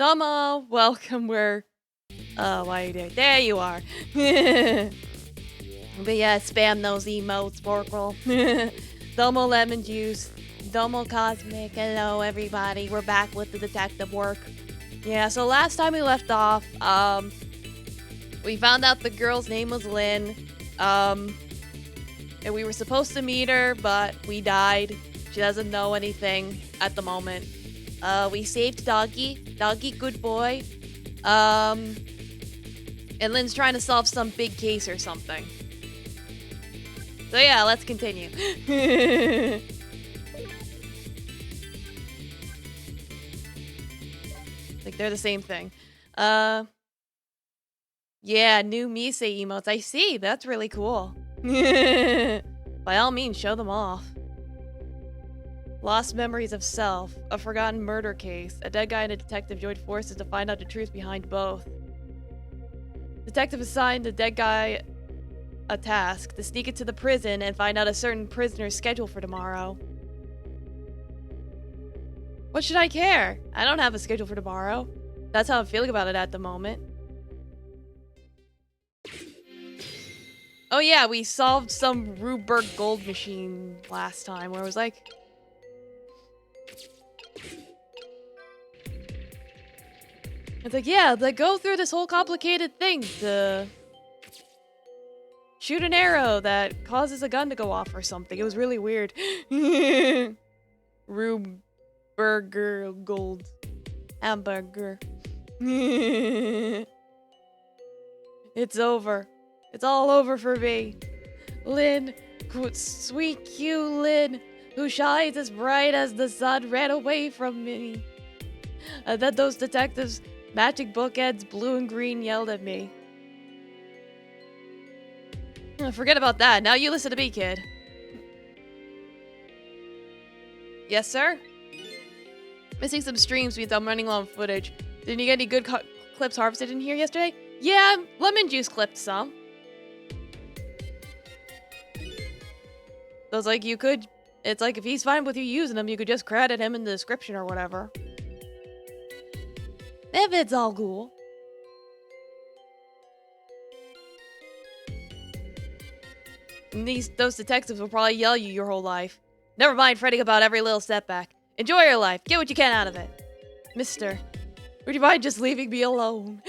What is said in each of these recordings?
Domo, welcome. Why are you there? There you are. But yeah, spam those emotes, Sporkle. Domo lemon juice. Domo cosmic. Hello, everybody. We're back with the detective work. Yeah, so last time we left off, we found out the girl's name was Lynn. And we were supposed to meet her, but we died. She doesn't know anything at the moment. We saved Doggy. Doggy, good boy. And Lynn's trying to solve some big case or something. So yeah, let's continue. Like they're the same thing. Yeah, new Mise emotes. I see. That's really cool. By all means, show them off. Lost memories of self, a forgotten murder case. A dead guy and a detective joined forces to find out the truth behind both. Detective assigned the dead guy a task to sneak into the prison and find out a certain prisoner's schedule for tomorrow. What should I care? I don't have a schedule for tomorrow. That's how I'm feeling about it at the moment. Oh yeah, we solved some Ruberg gold machine last time where it was like... It's like, yeah, like go through this whole complicated thing to shoot an arrow that causes a gun to go off or something. It was really weird. Ruberger gold hamburger. It's over. It's all over for me. Lynn, sweet cute Lynn, who shines as bright as the sun, ran away from me. Then those detectives, matching bookends, blue and green, yelled at me. Forget about that. Now you listen to me, kid. Yes, sir? Missing some streams means I'm running low on footage. Didn't you get any good clips harvested in here yesterday? Yeah, lemon juice clipped some. So it's like you could... It's like if he's fine with you using them, you could just credit him in the description or whatever. If it's all cool. And those detectives will probably yell you your whole life. Never mind fretting about every little setback. Enjoy your life. Get what you can out of it. Mister, would you mind just leaving me alone?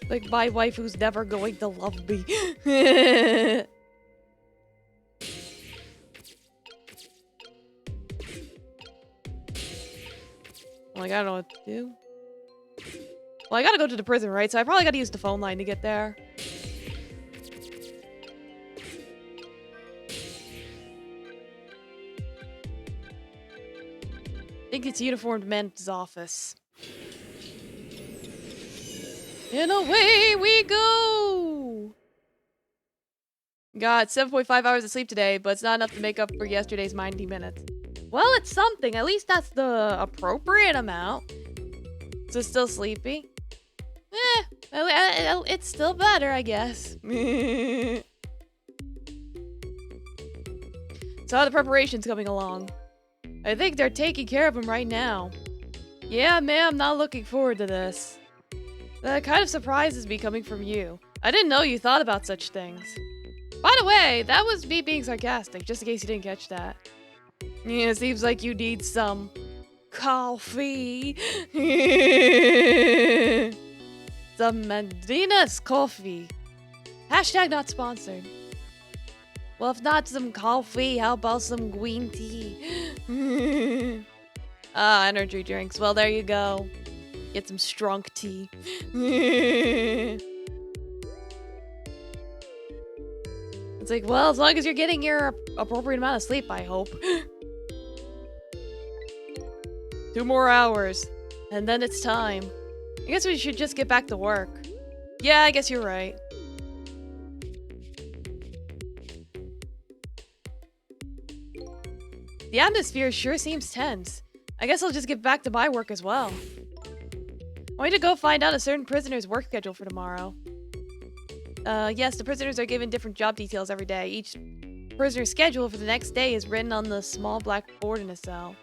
Like my wife who's never going to love me. Like, I don't know what to do. Well, I gotta go to the prison, right? So I probably gotta use the phone line to get there. I think it's uniformed men's office. And away we go! Got 7.5 hours of sleep today, but it's not enough to make up for yesterday's 90 minutes. Well, it's something. At least that's the appropriate amount. So still sleepy? It's still better, I guess. So how are the preparations coming along? I think they're taking care of him right now. Yeah, ma'am, not looking forward to this. That kind of surprises me coming from you. I didn't know you thought about such things. By the way, that was me being sarcastic, just in case you didn't catch that. Yeah, seems like you need some coffee. Some Medina's coffee. Hashtag not sponsored. Well, if not some coffee, how about some green tea? Ah, energy drinks. Well, there you go. Get some strong tea. It's like, well, as long as you're getting your appropriate amount of sleep, I hope. 2 more hours. And then it's time. I guess we should just get back to work. Yeah, I guess you're right. The atmosphere sure seems tense. I guess I'll just get back to my work as well. I want to go find out a certain prisoner's work schedule for tomorrow. Yes, the prisoners are given different job details every day. Each prisoner's schedule for the next day is written on the small black board in a cell.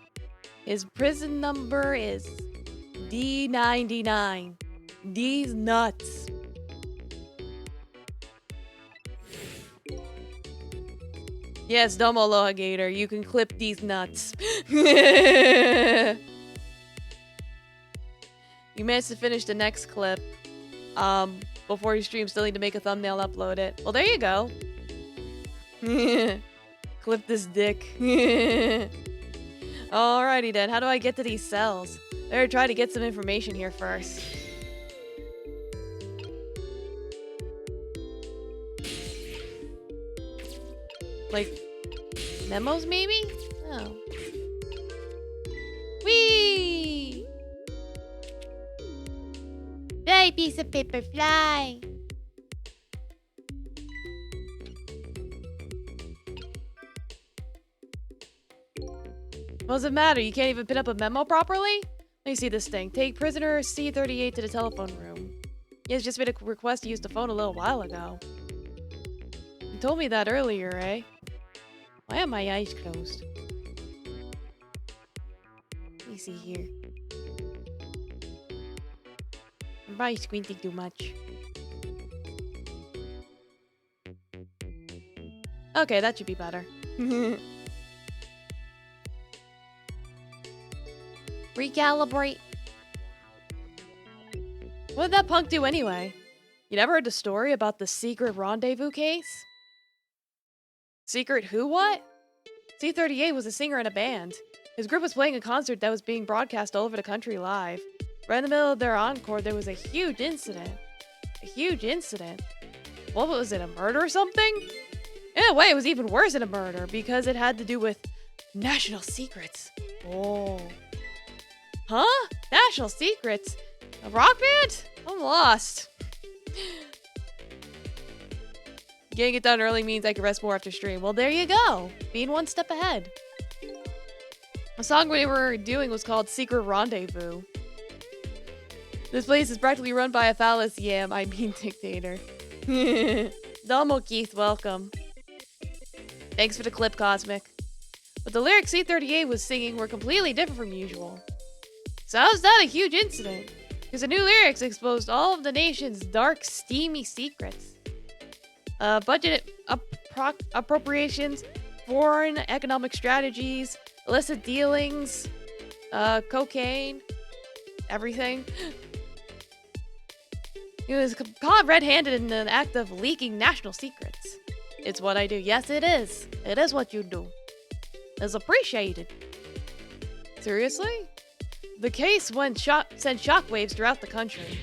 His prison number is D99. D's nuts. Yes, Domo Aloha Gator, you can clip these nuts. You managed to finish the next clip. Before your stream, still need to make a thumbnail, upload it. Well, there you go. Clip this dick. Alrighty then, how do I get to these cells? Better try to get some information here first. Like, memos maybe? Oh. Whee! Fly, piece of paper, fly! What does it matter? You can't even pin up a memo properly? Let me see this thing. Take prisoner C38 to the telephone room. He has just made a request to use the phone a little while ago. You told me that earlier, eh? Why are my eyes closed? Let me see here. I'm probably squinting too much. Okay, that should be better. Recalibrate. What did that punk do anyway? You never heard the story about the secret rendezvous case? Secret who what? C38 was a singer in a band. His group was playing a concert that was being broadcast all over the country live. Right in the middle of their encore, there was a huge incident. A huge incident? What was it, a murder or something? In a way, it was even worse than a murder, because it had to do with national secrets. Oh. Huh? National secrets? A rock band? I'm lost. Getting it done early means I can rest more after stream. Well, there you go. Being one step ahead. The song we were doing was called Secret Rendezvous. This place is practically run by a phallus yam, I mean dictator. Domo Keith, welcome. Thanks for the clip, Cosmic. But the lyrics C38 was singing were completely different from usual. So how's that a huge incident? Because the new lyrics exposed all of the nation's dark, steamy secrets. Budget appropriations, foreign economic strategies, illicit dealings, cocaine, everything. He was caught red-handed in an act of leaking national secrets. It's what I do. Yes, it is. It is what you do. It's appreciated. Seriously? The case sent shockwaves throughout the country.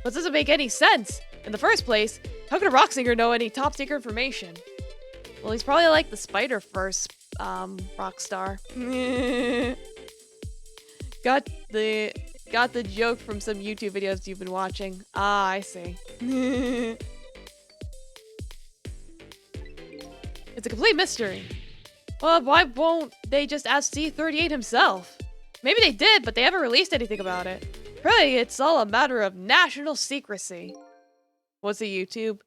But doesn't make any sense. In the first place, how could a rock singer know any top secret information? Well, he's probably like the Spider-Verse rock star. Got the joke from some YouTube videos you've been watching. Ah, I see. It's a complete mystery. Well, why won't they just ask C38 himself? Maybe they did, but they haven't released anything about it. Really, it's all a matter of national secrecy. What's the YouTube?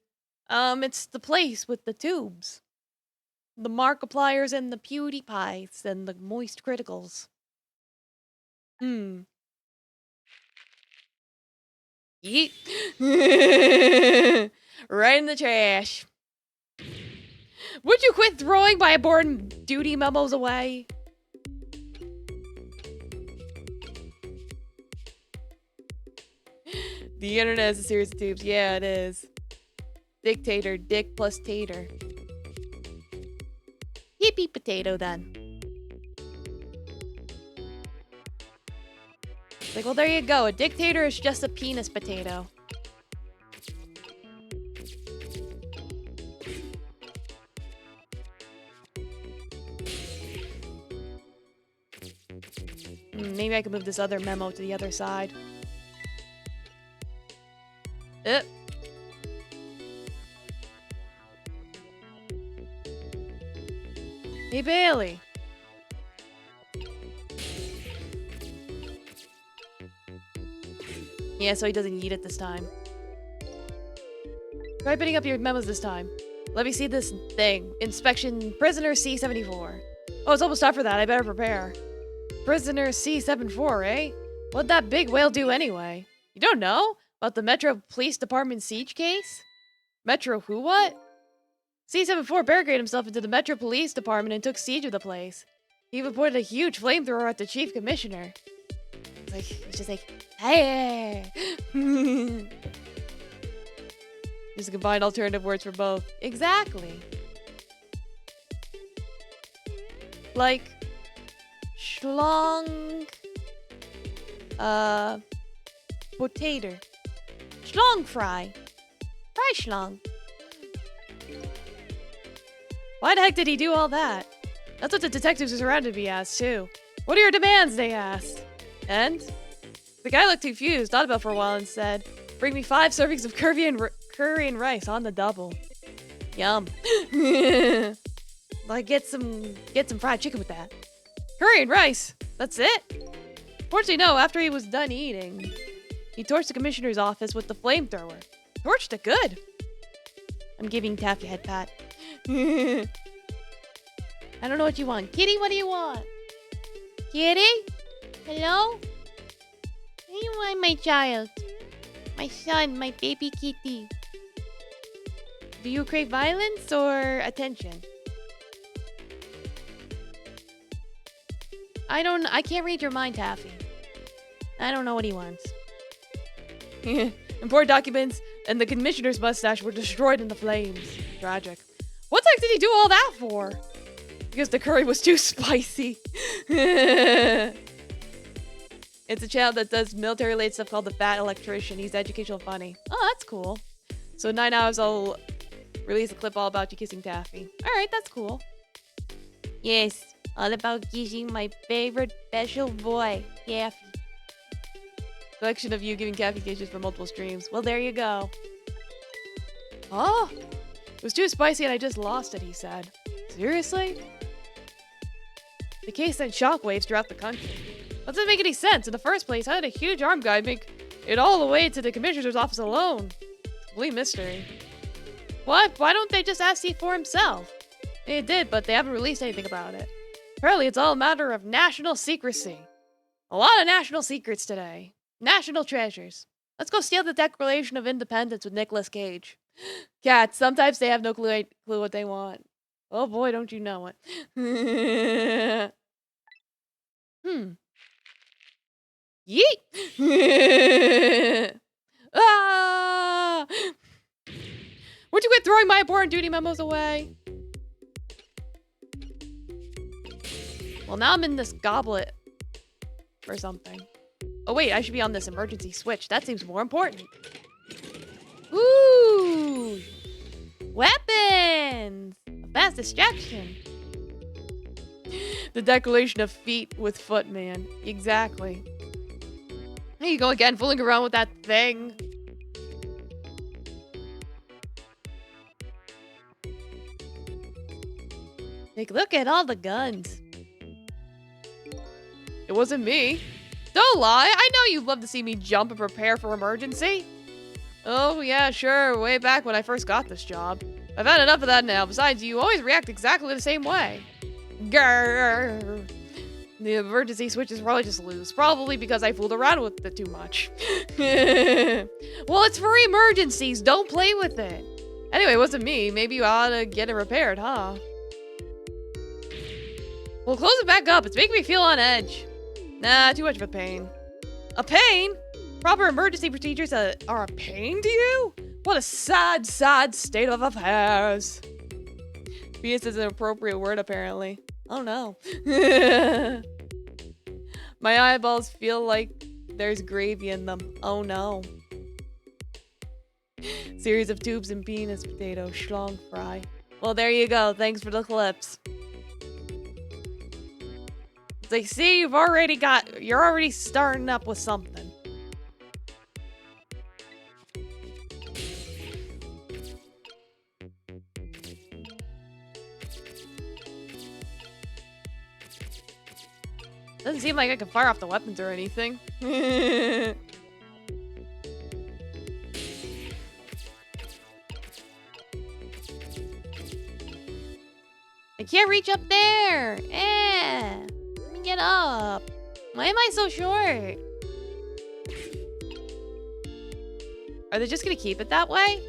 It's the place with the tubes. The Markipliers and the PewDiePies and the Moist Criticals. Yeet. Right in the trash. Would you quit throwing my important duty memos away? The internet is a series of tubes. Yeah, it is. Dictator, dick plus tater. Yippee potato then. Like, well, there you go. A dictator is just a penis potato. Maybe I can move this other memo to the other side. Hey, Bailey. Yeah, so he doesn't eat it this time. Try putting up your memos this time. Let me see this thing. Inspection prisoner C74. Oh, it's almost time for that. I better prepare. Prisoner C-74, eh? What'd that big whale do anyway? You don't know? About the Metro Police Department siege case? Metro who what? C-74 barricaded himself into the Metro Police Department and took siege of the place. He even pointed a huge flamethrower at the Chief Commissioner. It's just like, hey! Just combine alternative words for both. Exactly. Like, schlong, potato. Schlong fry. Fry schlong. Why the heck did he do all that? That's what the detectives who surrounded me asked, too. What are your demands, they asked. And? The guy looked confused, thought about it for a while, and said, bring me 5 servings of curry and rice on the double. Yum. Like, get some fried chicken with that. Curry and rice? That's it? Fortunately, no, after he was done eating, he torched the commissioner's office with the flamethrower. Torched it good. I'm giving Taffy a head pat. I don't know what you want. Kitty, what do you want? Kitty? Hello? What do you want, my child? My son, my baby kitty. Do you crave violence or attention? I can't read your mind, Taffy. I don't know what he wants. Important documents and the commissioner's mustache were destroyed in the flames. Tragic. What the heck did he do all that for? Because the curry was too spicy. It's a channel that does military-related stuff called The Fat Electrician. He's educational funny. Oh, that's cool. So in 9 hours, I'll release a clip all about you kissing Taffy. Alright, that's cool. Yes, all about kissing my favorite special boy, Taffy. Collection of you giving Taffy kisses for multiple streams. Well, there you go. Oh! It was too spicy and I just lost it, he said. Seriously? The case sent shockwaves throughout the country. That doesn't make any sense. In the first place, how did a huge armed guy make it all the way to the commissioner's office alone? Complete mystery. What? Why don't they just ask C4 himself? They did, but they haven't released anything about it. Apparently, it's all a matter of national secrecy. A lot of national secrets today. National treasures. Let's go steal the Declaration of Independence with Nicolas Cage. Cats, sometimes they have no clue what they want. Oh boy, don't you know it. Yeet! Ah! Where'd you quit throwing my important duty memos away? Well, now I'm in this goblet. Or something. Oh wait, I should be on this emergency switch. That seems more important. Ooh! Weapons! A fast distraction. The declaration of feet with footman. Exactly. There you go again, fooling around with that thing. Like, look at all the guns. It wasn't me. Don't lie, I know you'd love to see me jump and prepare for emergency. Oh yeah, sure, way back when I first got this job. I've had enough of that now. Besides, you always react exactly the same way. Grrr. The emergency switch is probably just loose. Probably because I fooled around with it too much. Well, it's for emergencies. Don't play with it. Anyway, it wasn't me. Maybe you ought to get it repaired, huh? Well, close it back up. It's making me feel on edge. Nah, too much of a pain. A pain? Proper emergency procedures are a pain to you? What a sad, sad state of affairs. Venus is an appropriate word, apparently. Oh no. My eyeballs feel like there's gravy in them. Oh no. Series of tubes and penis potato schlong fry. Well, there you go. Thanks for the clips. It's like, see, you're already starting up with something. Doesn't seem like I can fire off the weapons or anything. I can't reach up there. Let me get up. Why am I so short? Are they just gonna keep it that way?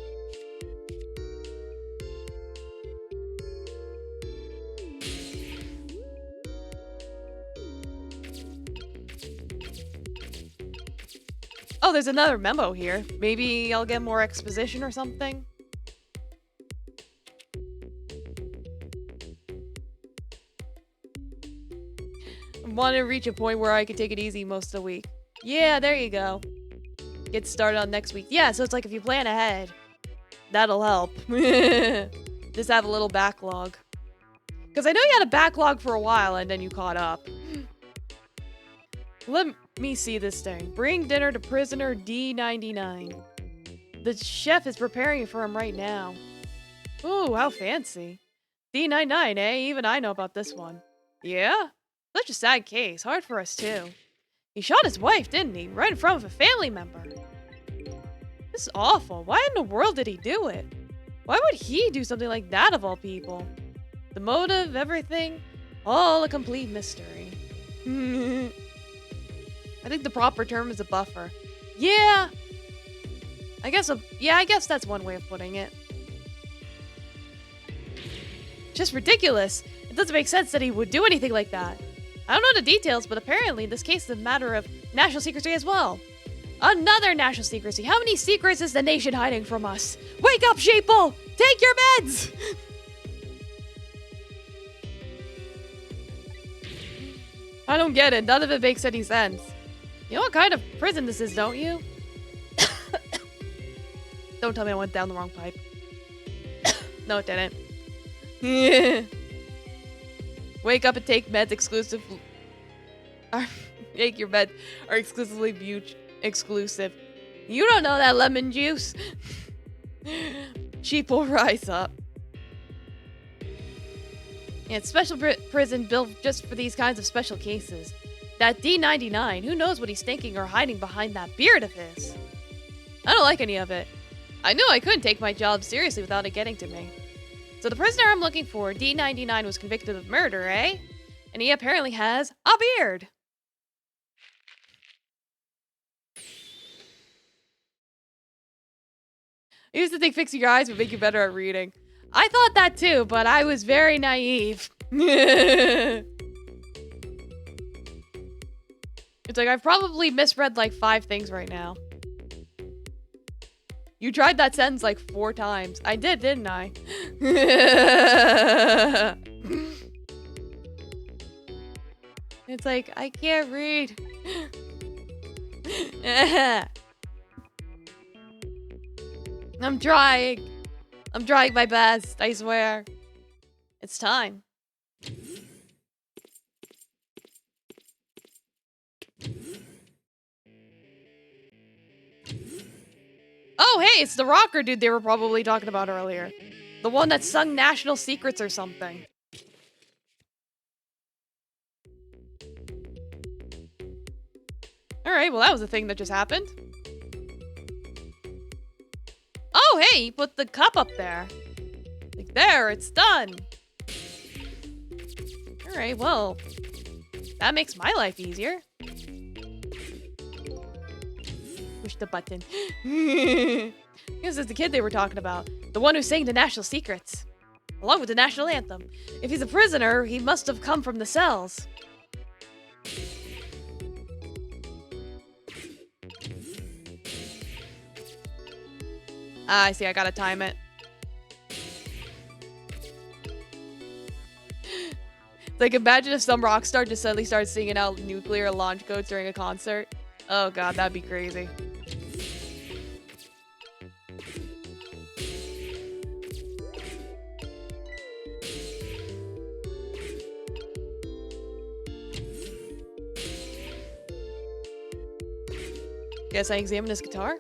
Oh, there's another memo here. Maybe I'll get more exposition or something. I want to reach a point where I can take it easy most of the week. Yeah, there you go. Get started on next week. Yeah, so it's like if you plan ahead, that'll help. Just have a little backlog. Because I know you had a backlog for a while and then you caught up. Let me see this thing. Bring dinner to prisoner D99. The chef is preparing it for him right now. Ooh, how fancy. D99, eh? Even I know about this one. Yeah? Such a sad case. Hard for us, too. He shot his wife, didn't he? Right in front of a family member. This is awful. Why in the world did he do it? Why would he do something like that of all people? The motive, everything, all a complete mystery. I think the proper term is a buffer. Yeah. I guess that's one way of putting it. Just ridiculous. It doesn't make sense that he would do anything like that. I don't know the details, but apparently this case is a matter of national secrecy as well. Another national secrecy. How many secrets is the nation hiding from us? Wake up, sheeple! Take your meds! I don't get it. None of it makes any sense. You know what kind of prison this is, don't you? Don't tell me I went down the wrong pipe. No, it didn't. Wake up and take meds exclusively. Take your meds are exclusively exclusive. You don't know that lemon juice. Sheep will rise up. Yeah, it's special prison built just for these kinds of special cases. That D99, who knows what he's thinking or hiding behind that beard of his? I don't like any of it. I knew I couldn't take my job seriously without it getting to me. So the prisoner I'm looking for, D99, was convicted of murder, eh? And he apparently has a beard. I used to think fixing your eyes would make you better at reading. I thought that too, but I was very naive. It's like I've probably misread like 5 things right now. You tried that sentence like 4 times. I did, didn't I? It's like, I can't read. I'm trying. I'm trying my best, I swear. It's time. Oh, hey, it's the rocker dude they were probably talking about earlier. The one that sung National Secrets or something. Alright, well that was a thing that just happened. Oh, hey, he put the cup up there. Like, there, it's done. Alright, well, that makes my life easier. Push the button. This is the kid they were talking about. The one who sang the national secrets. Along with the national anthem. If he's a prisoner, he must have come from the cells. Ah, I see, I gotta time it. Like, imagine if some rock star just suddenly started singing out nuclear launch codes during a concert. Oh god, that'd be crazy. Guess I examined his guitar?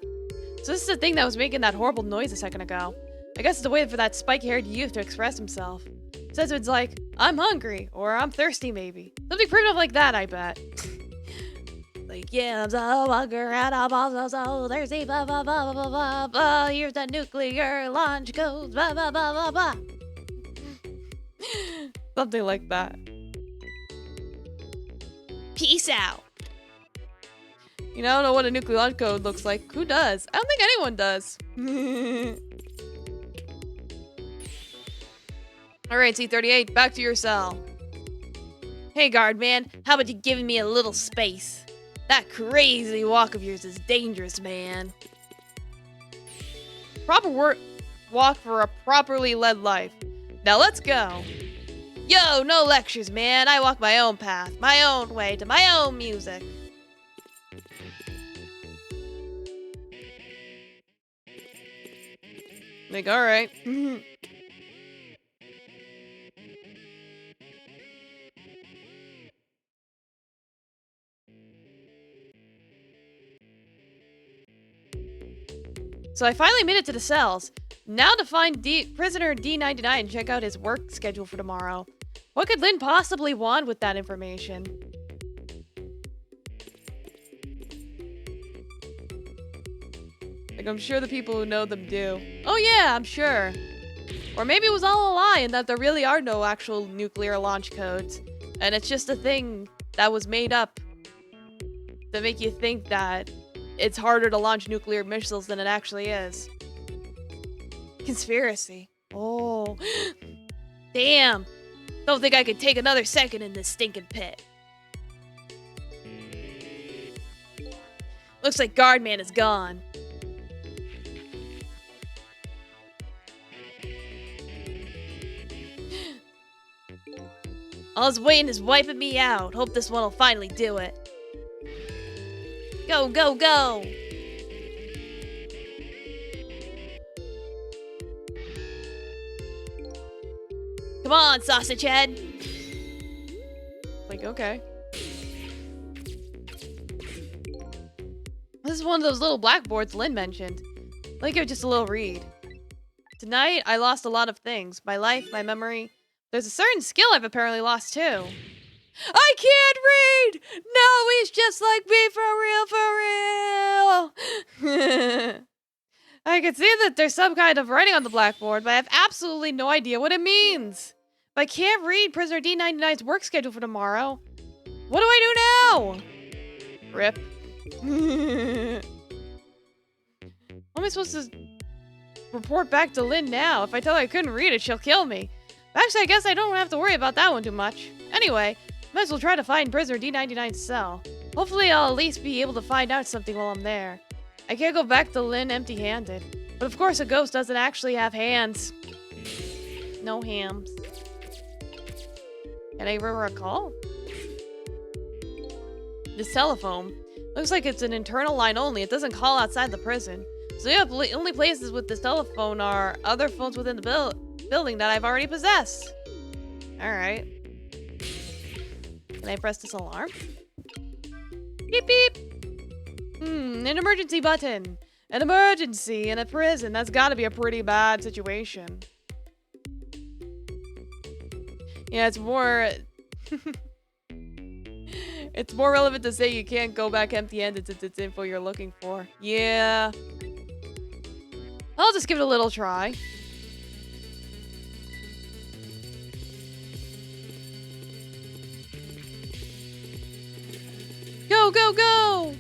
So this is the thing that was making that horrible noise a second ago. I guess it's a way for that spike-haired youth to express himself. Says it's like, I'm hungry, or I'm thirsty maybe. Something primitive like that, I bet. Like, yeah, I'm so hungry and I'm also so thirsty, blah, blah, blah, blah, blah, blah. Here's the nuclear launch codes, blah, blah, blah, blah, blah. Something like that. Peace out. You know, I don't know what a nuclear launch code looks like. Who does? I don't think anyone does. Alright, C-38, back to your cell. Hey, guard man, how about you giving me a little space? That crazy walk of yours is dangerous, man. Proper walk for a properly led life. Now let's go. Yo, no lectures, man. I walk my own path, my own way, to my own music. Like, alright. So I finally made it to the cells. Now to find prisoner D99 and check out his work schedule for tomorrow. What could Lynn possibly want with that information? Like, I'm sure the people who know them do. Oh yeah, I'm sure. Or maybe it was all a lie and that there really are no actual nuclear launch codes. And it's just a thing that was made up to make you think that it's harder to launch nuclear missiles than it actually is. Conspiracy. Oh. Damn. Don't think I could take another second in this stinking pit. Looks like Guardman is gone. All his waiting is wiping me out. Hope this one will finally do it. Go, go, go! Come on, sausage head! Like, okay. This is one of those little blackboards Lynn mentioned. Let me give it just a little read. Tonight, I lost a lot of things. My life, my memory. There's a certain skill I've apparently lost too. I can't read! No, he's just like me, for real, for real! I can see that there's some kind of writing on the blackboard, but I have absolutely no idea what it means. If I can't read Prisoner D99's work schedule for tomorrow, what do I do now? Rip. What am I supposed to report back to Lynn now? If I tell her I couldn't read it, she'll kill me. Actually, I guess I don't have to worry about that one too much. Anyway, might as well try to find Prisoner D99's cell. Hopefully I'll at least be able to find out something while I'm there. I can't go back to Lynn empty-handed. But of course a ghost doesn't actually have hands. No hams. Can I recall? This telephone. Looks like it's an internal line only. It doesn't call outside the prison. So the only places with this telephone are other phones within the building that I've already possessed. Alright. Can I press this alarm? Beep beep! An emergency button. An emergency in a prison. That's gotta be a pretty bad situation. Yeah, it's more... it's more relevant to say you can't go back empty-handed since it's info you're looking for. Yeah. I'll just give it a little try. Go, go, go!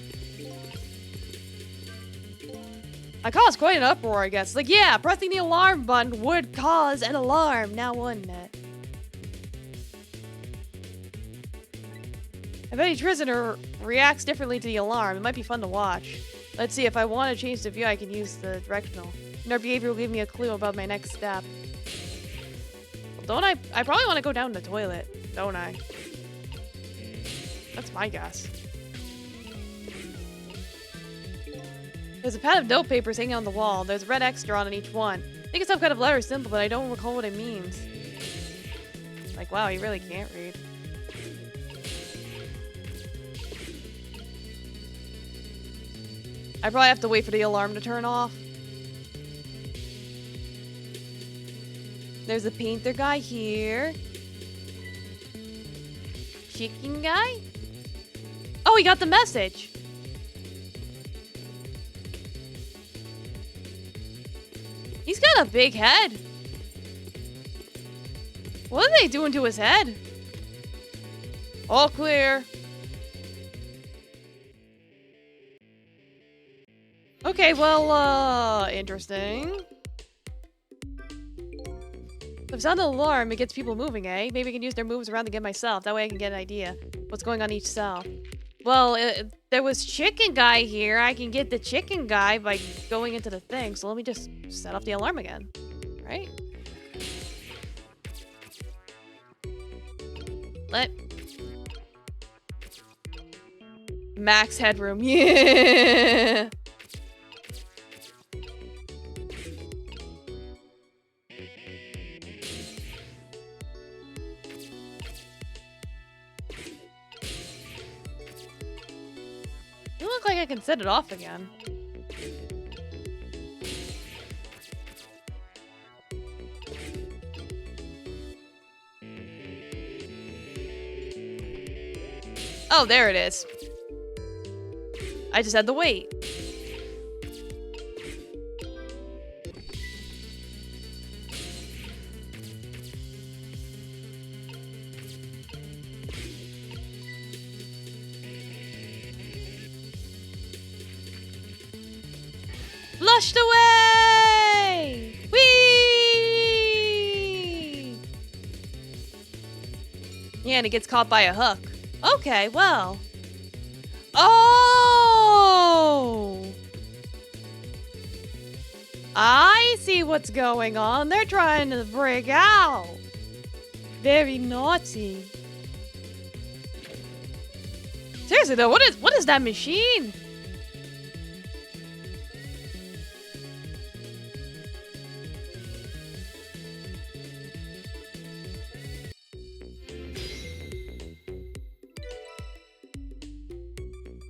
I caused quite an uproar, I guess. Like, yeah, pressing the alarm button would cause an alarm, now wouldn't it? I bet each prisoner reacts differently to the alarm. It might be fun to watch. Let's see, if I want to change the view, I can use the directional. And their behavior will give me a clue about my next step. Well, don't I probably want to go down the toilet, don't I? That's my guess. There's a pad of note papers hanging on the wall. There's a red X drawn on each one. I think it's some kind of letter or symbol, but I don't recall what it means. Like, wow, you really can't read. I probably have to wait for the alarm to turn off. There's a painter guy here. Chicken guy? Oh, he got the message. He's got a big head. What are they doing to his head? All clear. Okay, well, interesting. If it's on the alarm, it gets people moving, eh? Maybe I can use their moves around to get myself. That way I can get an idea what's going on each cell. Well, there was chicken guy here. I can get the chicken guy by going into the thing. So let me just set off the alarm again. Right? Max headroom. Yeah. You look like I can set it off again. Oh, there it is. I just had to wait. Flushed away! Whee! Yeah, and it gets caught by a hook. Okay, well. Oh! I see what's going on. They're trying to break out. Very naughty. Seriously though, what is that machine?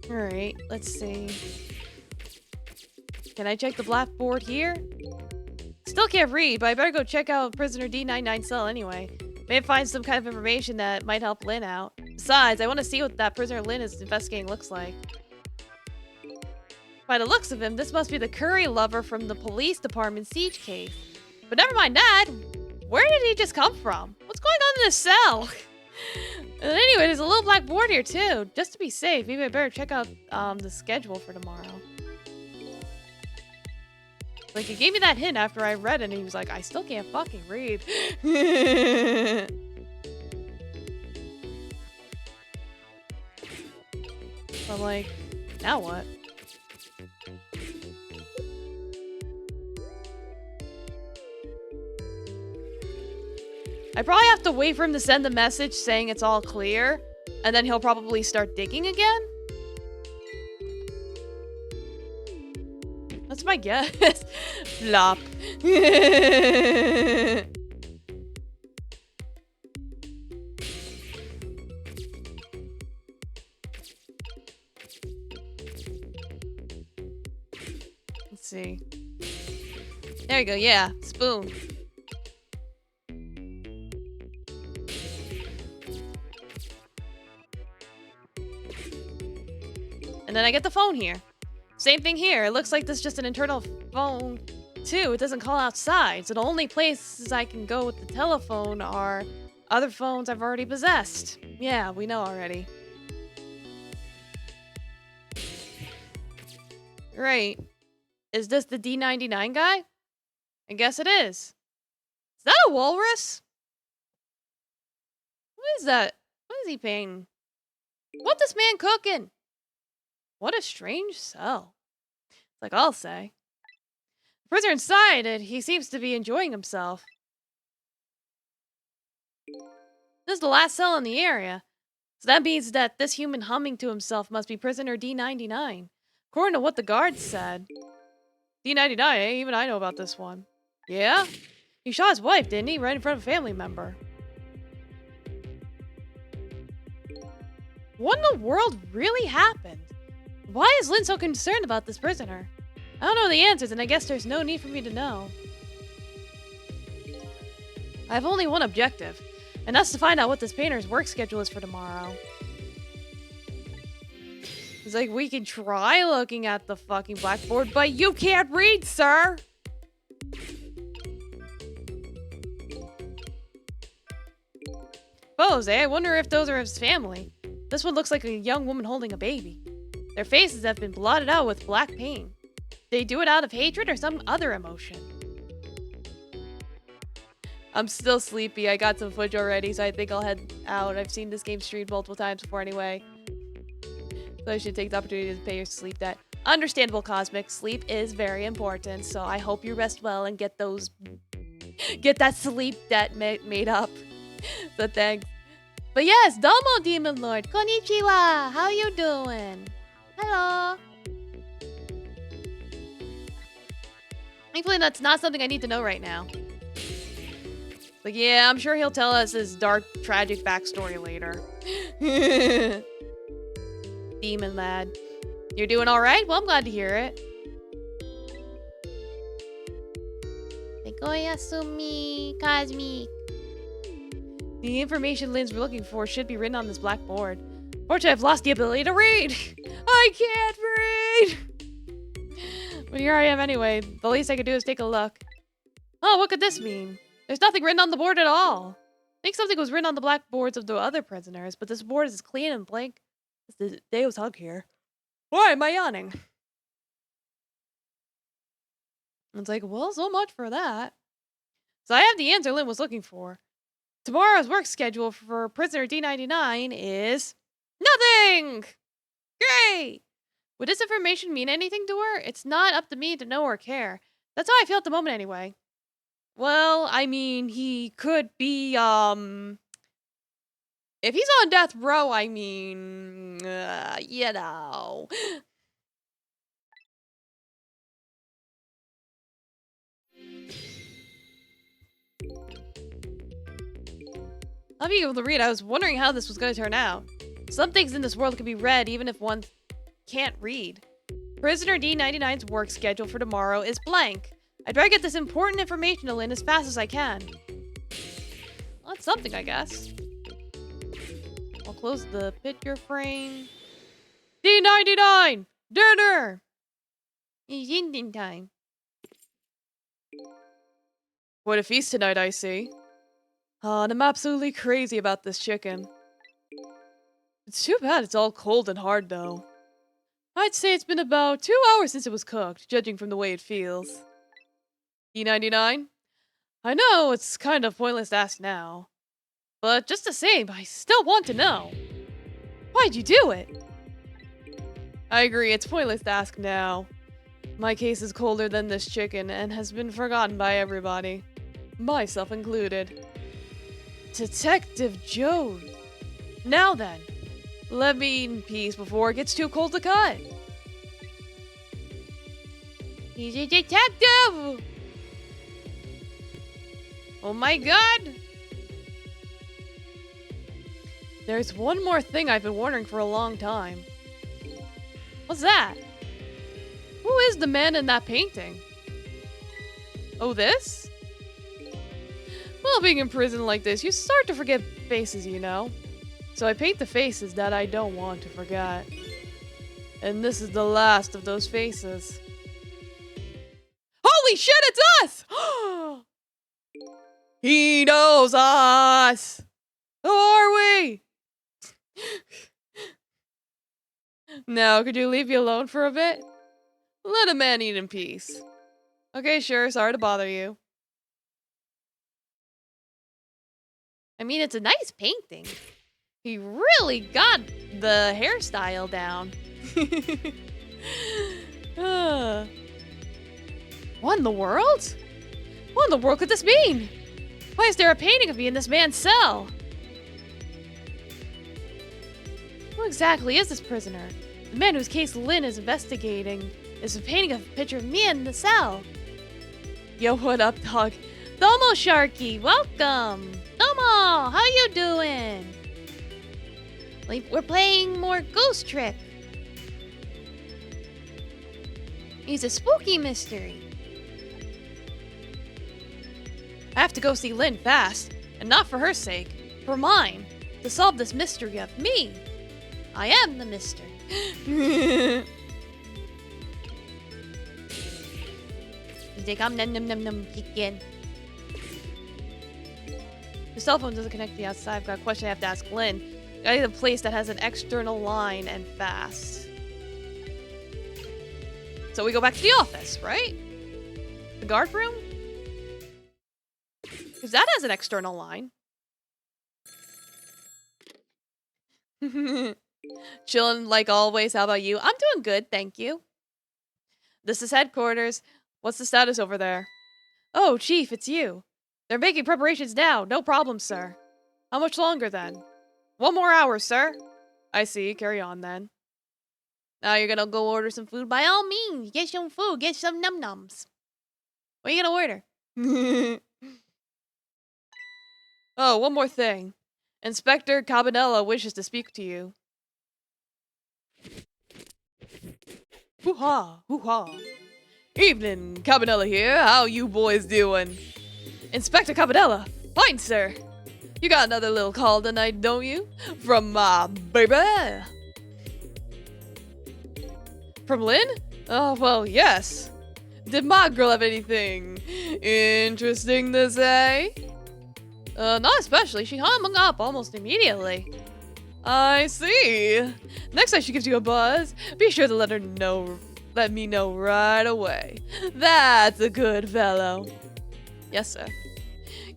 Alright, let's see. Can I check the blackboard here? Still can't read, but I better go check out prisoner D99 cell anyway. Maybe find some kind of information that might help Lynn out. Besides, I want to see what that prisoner Lynn is investigating looks like. By the looks of him, this must be the curry lover from the police department siege case. But never mind that. Where did he just come from? What's going on in this cell? And anyway, there's a little black board here too. Just to be safe, maybe I better check out the schedule for tomorrow. Like, he gave me that hint after I read it, and he was like, I still can't fucking read. I'm like, now what? I probably have to wait for him to send a message saying it's all clear, and then he'll probably start digging again. That's my guess. Flop. Let's see. There you go, yeah. Spoon. And then I get the phone here. Same thing here. It looks like this is just an internal phone, too. It doesn't call outside. So the only places I can go with the telephone are other phones I've already possessed. Yeah, we know already. Right. Is this the D99 guy? I guess it is. Is that a walrus? What is that? What is he painting? What this man cooking? What a strange cell. Like I'll say. The prisoner inside it, he seems to be enjoying himself. This is the last cell in the area. So that means that this human humming to himself must be prisoner D99. According to what the guards said. D99, eh? Even I know about this one. Yeah? He shot his wife, didn't he? Right in front of a family member. What in the world really happened? Why is Lynn so concerned about this prisoner? I don't know the answers, and I guess there's no need for me to know. I have only one objective, and that's to find out what this painter's work schedule is for tomorrow. It's like, we can try looking at the fucking blackboard, but you can't read, sir! Suppose, eh? I wonder if those are his family. This one looks like a young woman holding a baby. Their faces have been blotted out with black paint. They do it out of hatred or some other emotion. I'm still sleepy. I got some footage already, so I think I'll head out. I've seen this game streamed multiple times before anyway. So I should take the opportunity to pay your sleep debt. Understandable, Cosmic. Sleep is very important, so I hope you rest well and get that sleep debt made up. So thanks. But yes, Domo Demon Lord. Konnichiwa. How you doing? Hello. Thankfully, that's not something I need to know right now. Like, yeah, I'm sure he'll tell us his dark, tragic backstory later. Demon lad. You're doing alright? Well, I'm glad to hear it. Koyasumi Cosmic. The information Lynn's looking for should be written on this blackboard. Fortunately, I've lost the ability to read. I can't read! But here I am anyway. The least I could do is take a look. Oh, what could this mean? There's nothing written on the board at all. I think something was written on the blackboards of the other prisoners, but this board is as clean and blank as the Deus hug here. Why am I yawning? It's like, well, so much for that. So I have the answer Lynn was looking for. Tomorrow's work schedule for prisoner D99 is nothing! Great! Would this information mean anything to her? It's not up to me to know or care. That's how I feel at the moment anyway. Well, I mean, he could be, if he's on death row, I mean, you know. I'll be able to read. I was wondering how this was going to turn out. Some things in this world can be read even if one can't read. Prisoner D99's work schedule for tomorrow is blank. I'd try to get this important information to Lynn as fast as I can. Well, that's something, I guess. I'll close the picture frame. D99! Dinner! It's Indian time. What a feast tonight, I see. And I'm absolutely crazy about this chicken. It's too bad it's all cold and hard, though. I'd say it's been about 2 hours since it was cooked, judging from the way it feels. D99? I know it's kind of pointless to ask now. But just the same, I still want to know. Why'd you do it? I agree, it's pointless to ask now. My case is colder than this chicken and has been forgotten by everybody. Myself included. Detective Joe. Now then, let me eat in peace before it gets too cold to cut. He's a detective! Oh my god! There's one more thing I've been wondering for a long time. What's that? Who is the man in that painting? Oh, this? Well, being in prison like this, you start to forget faces, you know? So I paint the faces that I don't want to forget. And this is the last of those faces. Holy shit, it's us! He knows us! Who are we? Now, could you leave me alone for a bit? Let a man eat in peace. Okay, sure, sorry to bother you. I mean, it's a nice painting. He really got the hairstyle down. What in the world? What in the world could this mean? Why is there a painting of me in this man's cell? Who exactly is this prisoner? The man whose case Lynn is investigating is painting a picture of me in the cell. Yo, what up, dog? Domo Sharky, welcome! Domo, how you doing? We're playing more Ghost Trick. He's a spooky mystery. I have to go see Lynn fast, and not for her sake, for mine, to solve this mystery of me. I am the mystery. You think I'm num chicken? The cell phone doesn't connect to the outside. I've got a question I have to ask Lynn. I need a place that has an external line and fast. So we go back to the office, right? The guard room? Because that has an external line. Chilling like always. How about you? I'm doing good, thank you. This is headquarters. What's the status over there? Oh, Chief, it's you. They're making preparations now. No problem, sir. How much longer, then? 1 more hour, sir. I see. Carry on, then. Now you're gonna go order some food? By all means, get some food. Get some num-nums. What are you gonna order? Oh, one more thing. Inspector Cabanella wishes to speak to you. Hoo-ha, hoo-ha. Evening, Cabanella here. How you boys doing? Inspector Cabanella. Fine, sir. You got another little call tonight, don't you? From my baby. From Lynn? Oh, well, yes. Did my girl have anything interesting to say? Not especially. She hung up almost immediately. I see. Next time she gives you a buzz, be sure to let me know right away. That's a good fellow. Yes, sir.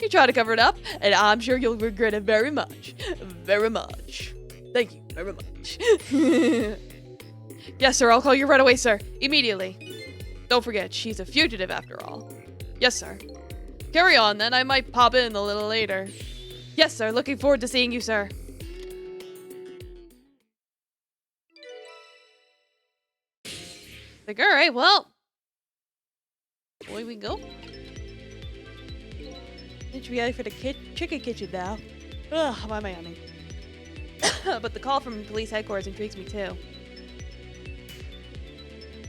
You try to cover it up, and I'm sure you'll regret it very much. Very much. Thank you very much. Yes, sir. I'll call you right away, sir. Immediately. Don't forget, she's a fugitive after all. Yes, sir. Carry on, then. I might pop in a little later. Yes, sir. Looking forward to seeing you, sir. Like, alright, well. Away we go. Need to be ready for the chicken kitchen now. Ugh, why am I yawning? But the call from police headquarters intrigues me, too.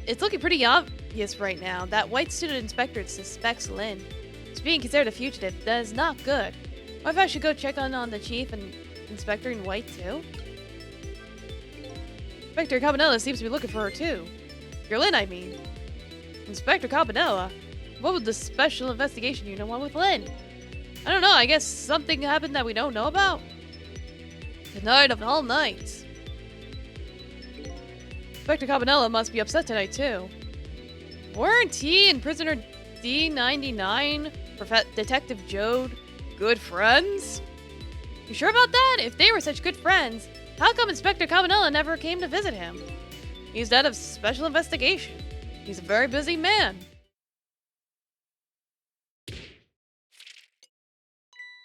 It's looking pretty obvious right now. That white student inspector suspects Lynn. She's being considered a fugitive. That is not good. What if I should go check on the chief and inspector in white, too? Inspector Cabanella seems to be looking for her, too. Your Lynn, I mean. Inspector Cabanella? What would the special investigation unit want with Lynn? I don't know, I guess something happened that we don't know about? The night of all nights. Inspector Cabanella must be upset tonight, too. Weren't he and prisoner D99, Detective Jode, good friends? You sure about that? If they were such good friends, how come Inspector Cabanella never came to visit him? He's head of special investigation. He's a very busy man.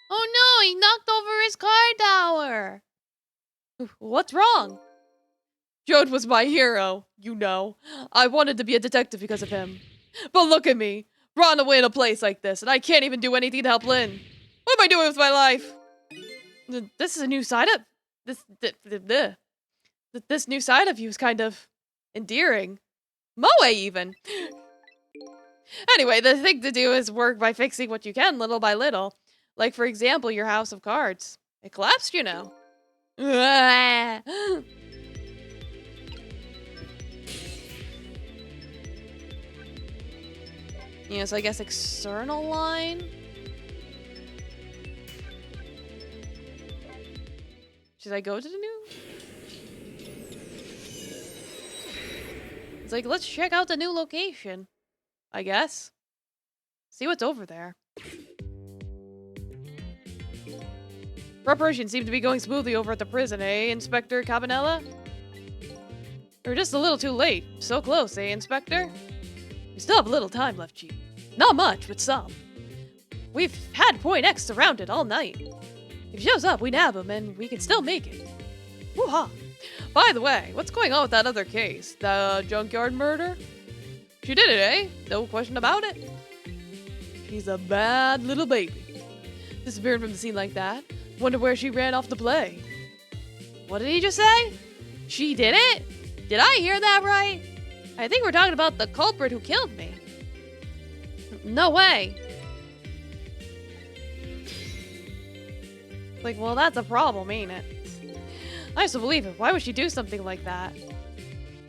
Oh no, he knocked over his car tower. What's wrong? Jode was my hero, you know. I wanted to be a detective because of him. But look at me, run away in a place like this, and I can't even do anything to help Lynn. What am I doing with my life? This is a new side of... This new side of you is kind of endearing. Moe even. Anyway, the thing to do is work by fixing what you can little by little. Like, for example, your house of cards. It collapsed, you know. Yes, I guess external line? Should I go to the new? It's like, let's check out the new location. I guess. See what's over there. Preparations seem to be going smoothly over at the prison, eh, Inspector Cabanella? We're just a little too late. So close, eh, Inspector? We still have a little time left, Chief. Not much, but some. We've had Point X surrounded all night. If he shows up, we nab him, and we can still make it. Woo-ha! By the way, what's going on with that other case? The junkyard murder? She did it, eh? No question about it. She's a bad little baby. Disappearing from the scene like that. Wonder where she ran off to play. What did he just say? She did it? Did I hear that right? I think we're talking about the culprit who killed me. No way. Like, well, that's a problem, ain't it? I used to believe it. Why would she do something like that?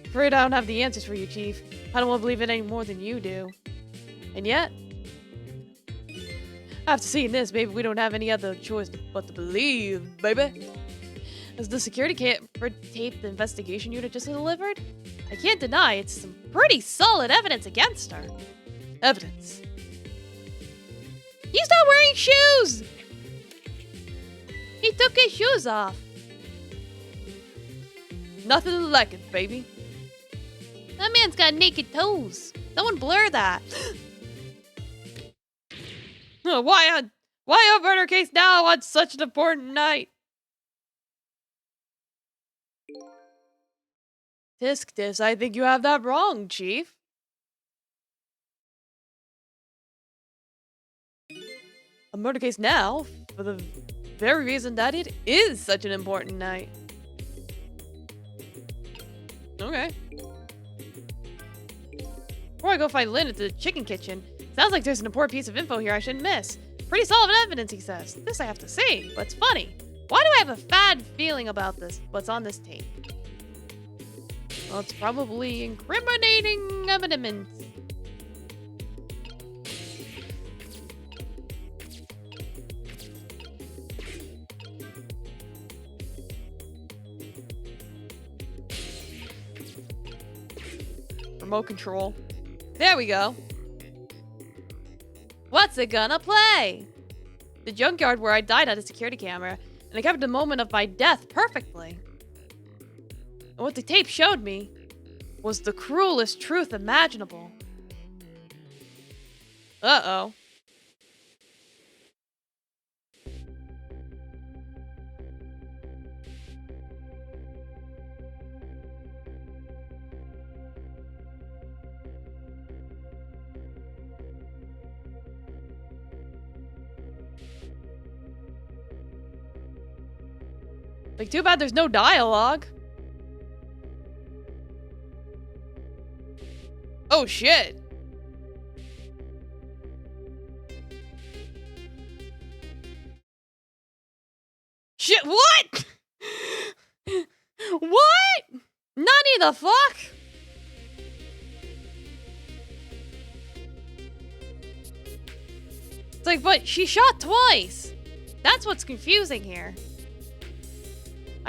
Afraid I don't have the answers for you, Chief. I don't want to believe it any more than you do. And yet, after seeing this, maybe we don't have any other choice but to believe, baby. Has the security camera tape the investigation unit just delivered? I can't deny it's some pretty solid evidence against her. Evidence. He's not wearing shoes! He took his shoes off. Nothing like it, baby. That man's got naked toes. Someone blur that. Why a murder case now on such an important night? Tisk, I think you have that wrong, Chief. A murder case now, for the very reason that it is such an important night. Okay. Before I go find Lynn at the chicken kitchen, sounds like there's an important piece of info here I shouldn't miss. Pretty solid evidence, he says. This I have to see, but it's funny. Why do I have a bad feeling about this, what's on this tape? Well, it's probably incriminating evidence. Remote control. There we go. What's it gonna play? The junkyard where I died had a security camera, and I captured the moment of my death perfectly. And what the tape showed me was the cruelest truth imaginable. Uh-oh. Like, too bad there's no dialogue. Oh, shit. Shit, what? What? Nani the fuck? It's like, but she shot twice. That's what's confusing here.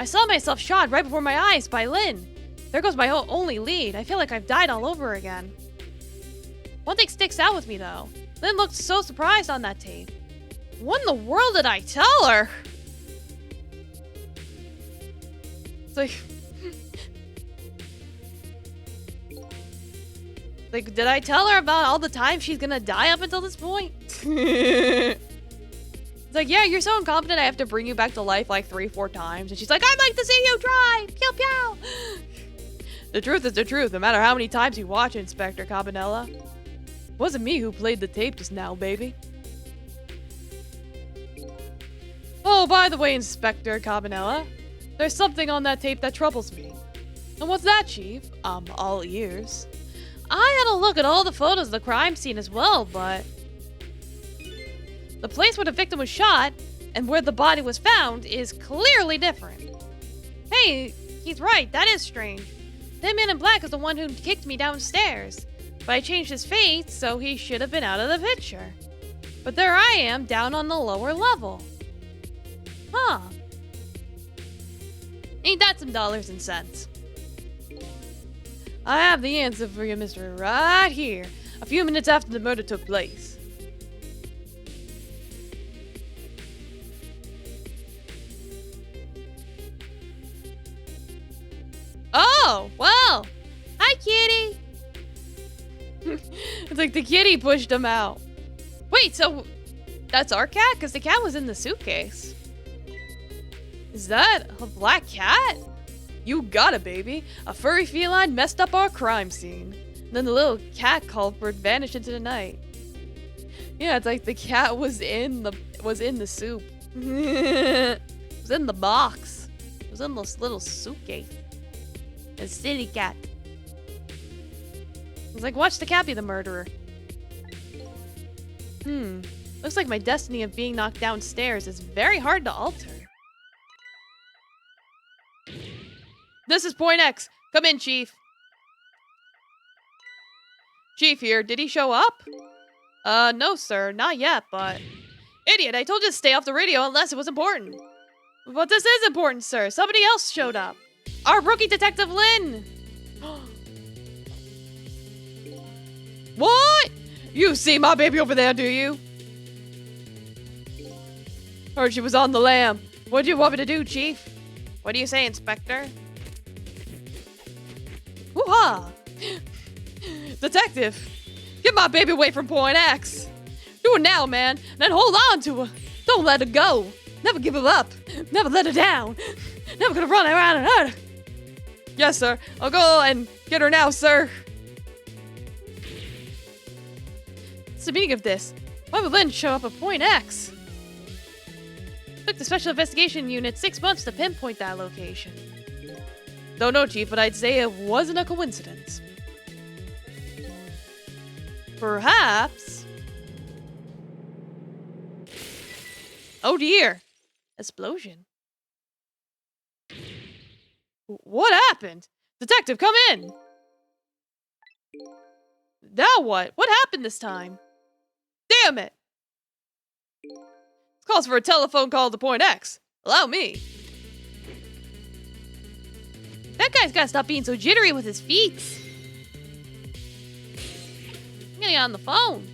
I saw myself shot right before my eyes by Lynn. There goes my only lead. I feel like I've died all over again. One thing sticks out with me, though. Lynn looked so surprised on that tape. What in the world did I tell her? It's like... like, did I tell her about all the time she's gonna die up until this point? It's like, yeah, you're so incompetent I have to bring you back to life like 3-4 times. And she's like, I'd like to see you try! Pew pew! The truth is the truth, no matter how many times you watch it, Inspector Cabanella. It wasn't me who played the tape just now, baby. Oh, by the way, Inspector Cabanella, there's something on that tape that troubles me. And what's that, Chief? I'm all ears. I had a look at all the photos of the crime scene as well, but... the place where the victim was shot and where the body was found is clearly different. Hey, he's right, that is strange. That man in black is the one who kicked me downstairs. But I changed his face, so he should have been out of the picture. But there I am, down on the lower level. Huh. Ain't that some dollars and cents? I have the answer for you, mister, right here. A few minutes after the murder took place. Oh, well. Hi, kitty. It's like the kitty pushed him out. Wait, so that's our cat? Because the cat was in the suitcase. Is that a black cat? You got it, baby. A furry feline messed up our crime scene. Then the little cat culprit vanished into the night. Yeah, it's like the cat was in the soup. It was in the box. It was in this little suitcase. A silly cat. It's like, watch the cat be the murderer. Looks like my destiny of being knocked downstairs is very hard to alter. This is Point X. Come in, Chief. Chief here. Did he show up? No, sir. Not yet, but... Idiot, I told you to stay off the radio unless it was important. But this is important, sir. Somebody else showed up. Our rookie detective, Lynn. You see my baby over there, do you? Heard she was on the lam. What do you want me to do, Chief? What do you say, Inspector? Hoo-ha! Detective, get my baby away from Point X. Do it now, man, and then hold on to her. Don't let her go. Never give her up. Never let her down. Never gonna run around and hurt her. Yes, sir. I'll go and get her now, sir. What's the meaning of this? Why would Lynn show up at Point X? Took the Special Investigation Unit 6 months to pinpoint that location. Don't know, Chief, but I'd say it wasn't a coincidence. Perhaps... Oh dear! Explosion. What happened? Detective, come in! Now what? What happened this time? Damn it! This calls for a telephone call to Point X. Allow me. That guy's gotta stop being so jittery with his feet. I'm getting on the phone.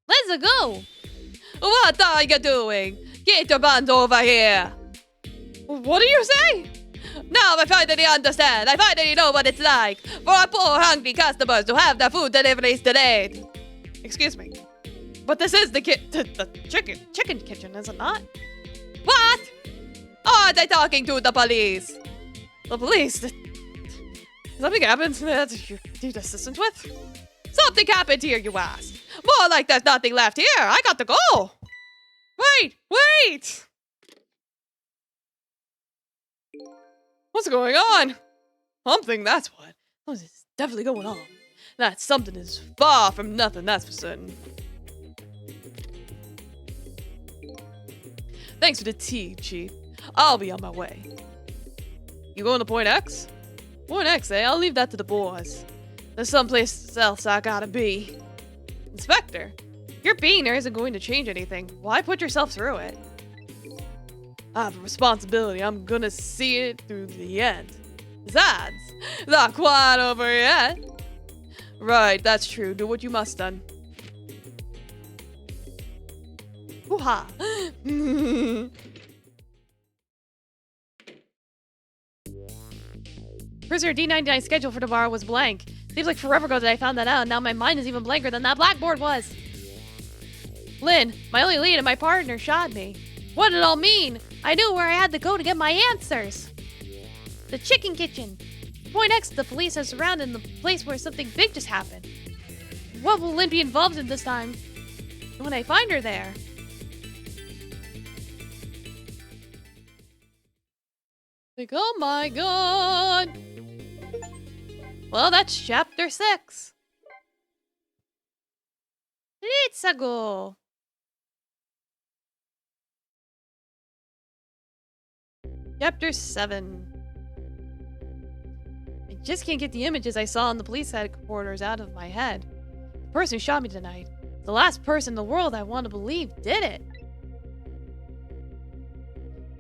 Let's go. What are you doing? Get your buns over here. What do you say? Now I finally understand. I finally know what it's like for our poor hungry customers to have their food deliveries delayed. Excuse me, but this is the chicken kitchen, is it not? What? Are they talking to the police? The police? Something happened that you need assistance with? Something happened here, you asked. More like there's nothing left here. I got to go. Wait! What's going on? Something, that's what. Something's definitely going on. That something is far from nothing, that's for certain. Thanks for the tea, Chief. I'll be on my way. You going to Point X? Point X, eh? I'll leave that to the boys. There's someplace else I gotta be. Inspector, your being there isn't going to change anything. Why put yourself through it? I have a responsibility. I'm gonna see it through the end. Besides, not quite over yet. Right, that's true. Do what you must done. Hoo-ha. Prisoner D99's schedule for tomorrow was blank. Seems like forever ago that I found that out, and now my mind is even blanker than that blackboard was. Lynn, my only lead and my partner, shot me. What did it all mean? I knew where I had to go to get my answers. The chicken kitchen. Point X, the police are surrounded the place where something big just happened. What will Lynn be involved in this time when I find her there? Like, oh my god. Well, that's chapter 6. Let's go. Chapter 7. I just can't get the images I saw in the police headquarters out of my head. The person who shot me tonight, the last person in the world I want to believe did it.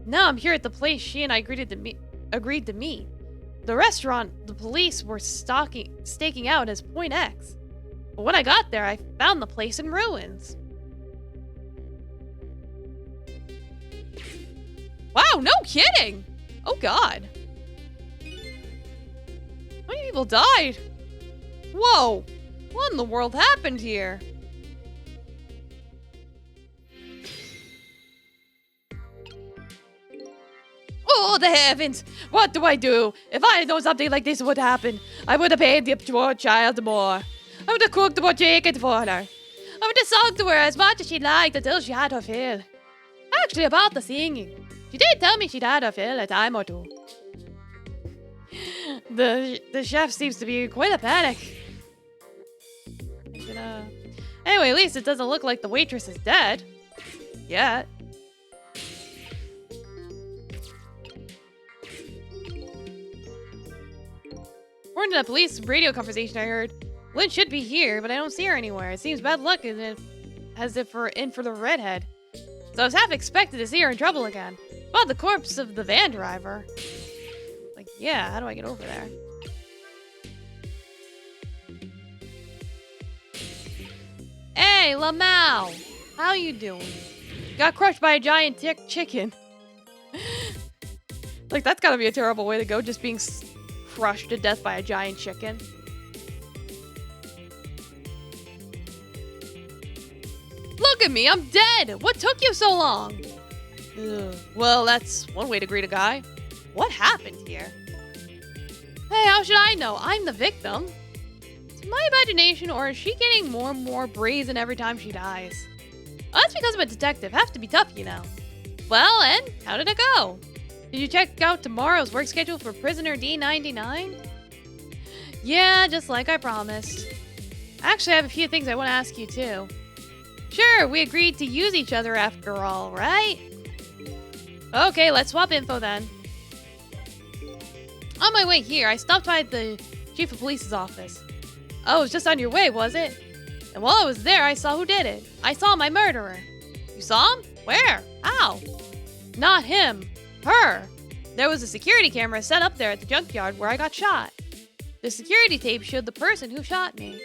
Now I'm here at the place she and I agreed to meet. The restaurant the police were staking out as Point X. But when I got there, I found the place in ruins. Wow, no kidding! Oh god. How many people died? Whoa! What in the world happened here? Oh, the heavens! What do I do? If I had known something like this would happen, I would have paid the poor child more. I would have cooked more chicken for her. I would have sung to her as much as she liked until she had her fill. Actually, about the singing, she did tell me she'd had her fill a time or two. The chef seems to be in quite a panic. Anyway, at least it doesn't look like the waitress is dead. Yet. According to the police radio conversation I heard, Lynn should be here, but I don't see her anywhere. It seems bad luck as if we're in for the redhead. So I was half expected to see her in trouble again. About the corpse of the van driver. Like, yeah, how do I get over there? Hey, Lamau! How you doing? Got crushed by a giant chicken. Like, that's gotta be a terrible way to go, just being crushed to death by a giant chicken. Look at me, I'm dead! What took you so long? Ugh. Well, that's one way to greet a guy. What happened here? Hey, how should I know? I'm the victim. Is it my imagination, or is she getting more and more brazen every time she dies? Oh, that's because I'm a detective. Have to be tough, you know. Well, and how did it go? Did you check out tomorrow's work schedule for prisoner D99? Yeah, just like I promised. Actually, I have a few things I want to ask you, too. Sure, we agreed to use each other after all, right? Okay, let's swap info then. On my way here, I stopped by the chief of police's office. Oh, it was just on your way, was it? And while I was there, I saw who did it. I saw my murderer. You saw him? Where? How? Not him. Her. There was a security camera set up there at the junkyard where I got shot. The security tape showed the person who shot me.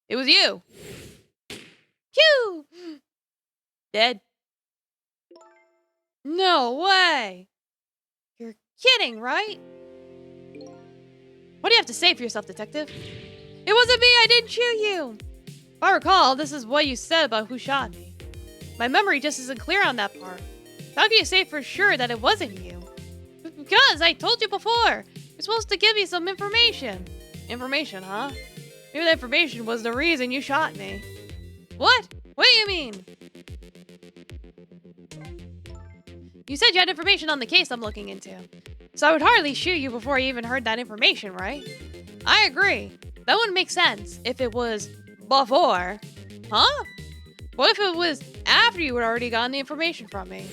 It was you. Phew! Dead. No way! You're kidding, right? What do you have to say for yourself, detective? It wasn't me, I didn't shoot you! If I recall, this is what you said about who shot me. My memory just isn't clear on that part. How can you say for sure that it wasn't you? Because I told you before! You're supposed to give me some information. Information, huh? Maybe that information was the reason you shot me. What? What do you mean? You said you had information on the case I'm looking into. So I would hardly shoot you before I even heard that information, right? I agree. That wouldn't make sense if it was before. Huh? What if it was after you had already gotten the information from me?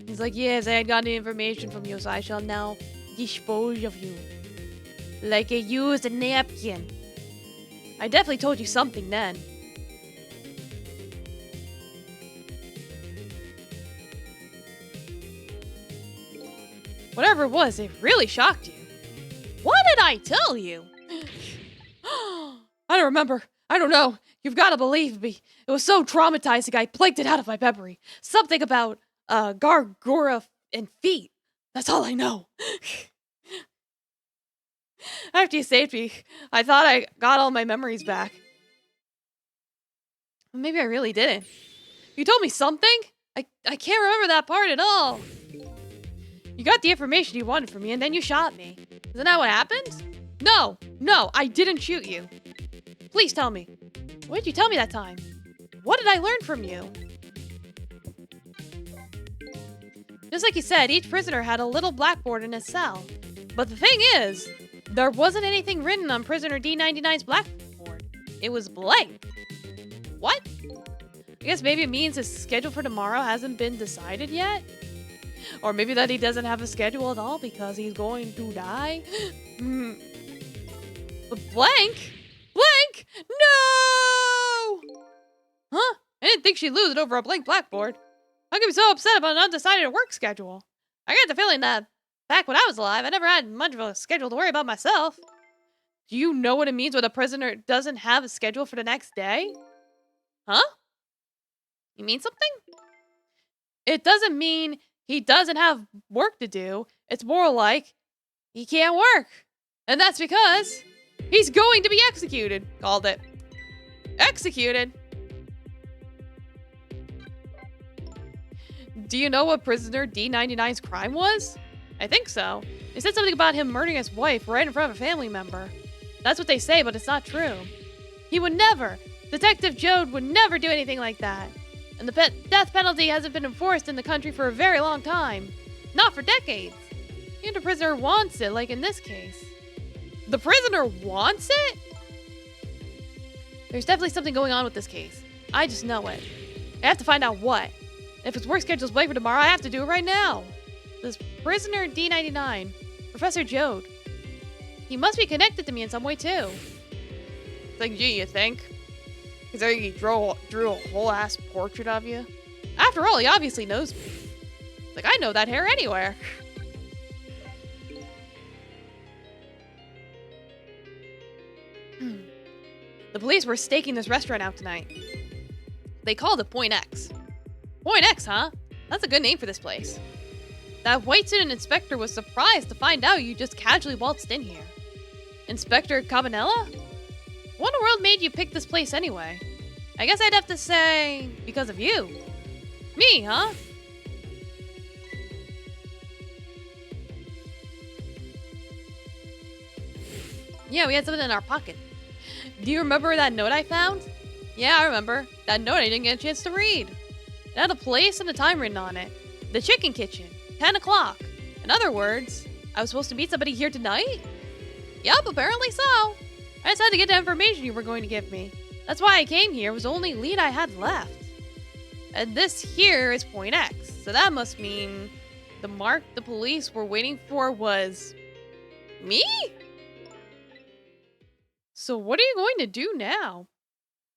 He's like, yes, I had gotten the information from you, so I shall now dispose of you. Like a used napkin. I definitely told you something then. Whatever it was, it really shocked you. What did I tell you? I don't remember. I don't know. You've got to believe me. It was so traumatizing, I planked it out of my memory. Something about gargora and feet. That's all I know. After you saved me, I thought I got all my memories back. Maybe I really didn't. You told me something? I can't remember that part at all. You got the information you wanted from me, and then you shot me. Isn't that what happened? No, I didn't shoot you. Please tell me. What did you tell me that time? What did I learn from you? Just like you said, each prisoner had a little blackboard in his cell. But the thing is, there wasn't anything written on prisoner D99's blackboard. It was blank. What? I guess maybe it means his schedule for tomorrow hasn't been decided yet? Or maybe that he doesn't have a schedule at all because he's going to die? But blank? Blank? No! Huh? I didn't think she'd lose it over a blank blackboard. How can you be so upset about an undecided work schedule? I get the feeling that back when I was alive, I never had much of a schedule to worry about myself. Do you know what it means when a prisoner doesn't have a schedule for the next day? Huh? You mean something? It doesn't mean he doesn't have work to do. It's more like he can't work. And that's because he's going to be executed. Called it. Executed. Do you know what prisoner D99's crime was? I think so. They said something about him murdering his wife right in front of a family member. That's what they say, but it's not true. He would never. Detective Jode would never do anything like that. And the death penalty hasn't been enforced in the country for a very long time. Not for decades. And the prisoner wants it, like in this case. The prisoner wants it? There's definitely something going on with this case. I just know it. I have to find out what. If his work schedule's blank for tomorrow, I have to do it right now. This prisoner D99, Professor Jode. He must be connected to me in some way, too. Like, gee, you think? Because there he drew a whole ass portrait of you. After all, he obviously knows me. Like, I know that hair anywhere. The police were staking this restaurant out tonight. They called it Point X. Point X, huh? That's a good name for this place. That white-suited inspector was surprised to find out you just casually waltzed in here. Inspector Cabanella? What in the world made you pick this place anyway? I guess I'd have to say, because of you. Me, huh? Yeah, we had something in our pocket. Do you remember that note I found? Yeah, I remember. That note I didn't get a chance to read. It had a place and a time written on it. The Chicken Kitchen. 10 o'clock. In other words, I was supposed to meet somebody here tonight? Yup, apparently so. I just had to get the information you were going to give me. That's why I came here. It was the only lead I had left. And this here is Point X. So that must mean the mark the police were waiting for was... me? So what are you going to do now?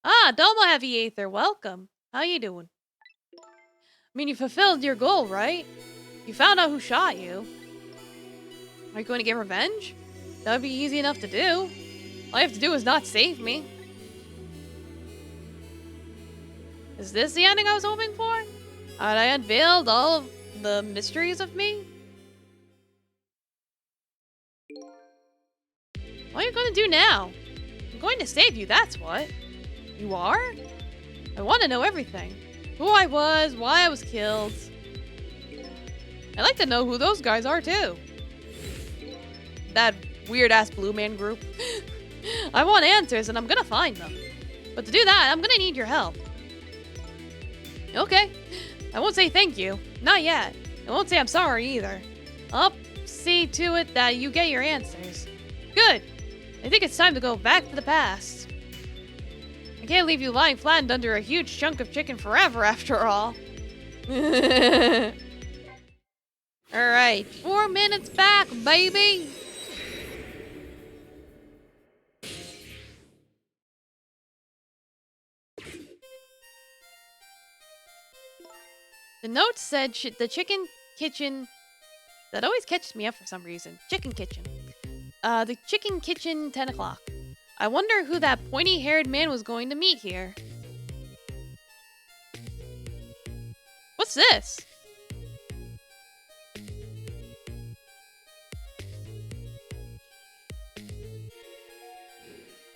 Ah, Domo Heavy Aether, welcome. How you doing? I mean, you fulfilled your goal, right? You found out who shot you. Are you going to get revenge? That would be easy enough to do. All you have to do is not save me. Is this the ending I was hoping for? Had I unveiled all of the mysteries of me? What are you going to do now? I'm going to save you, that's what. You are? I want to know everything. Who I was, why I was killed. I'd like to know who those guys are, too. That weird-ass Blue Man group. I want answers, and I'm gonna find them. But to do that, I'm gonna need your help. Okay. I won't say thank you. Not yet. I won't say I'm sorry, either. I'll see to it that you get your answers. Good. I think it's time to go back to the past. I can't leave you lying flattened under a huge chunk of chicken forever, after all. Alright, 4 minutes back, baby! The note said the chicken kitchen... That always catches me up for some reason. Chicken kitchen. The chicken kitchen, 10 o'clock. I wonder who that pointy-haired man was going to meet here. What's this?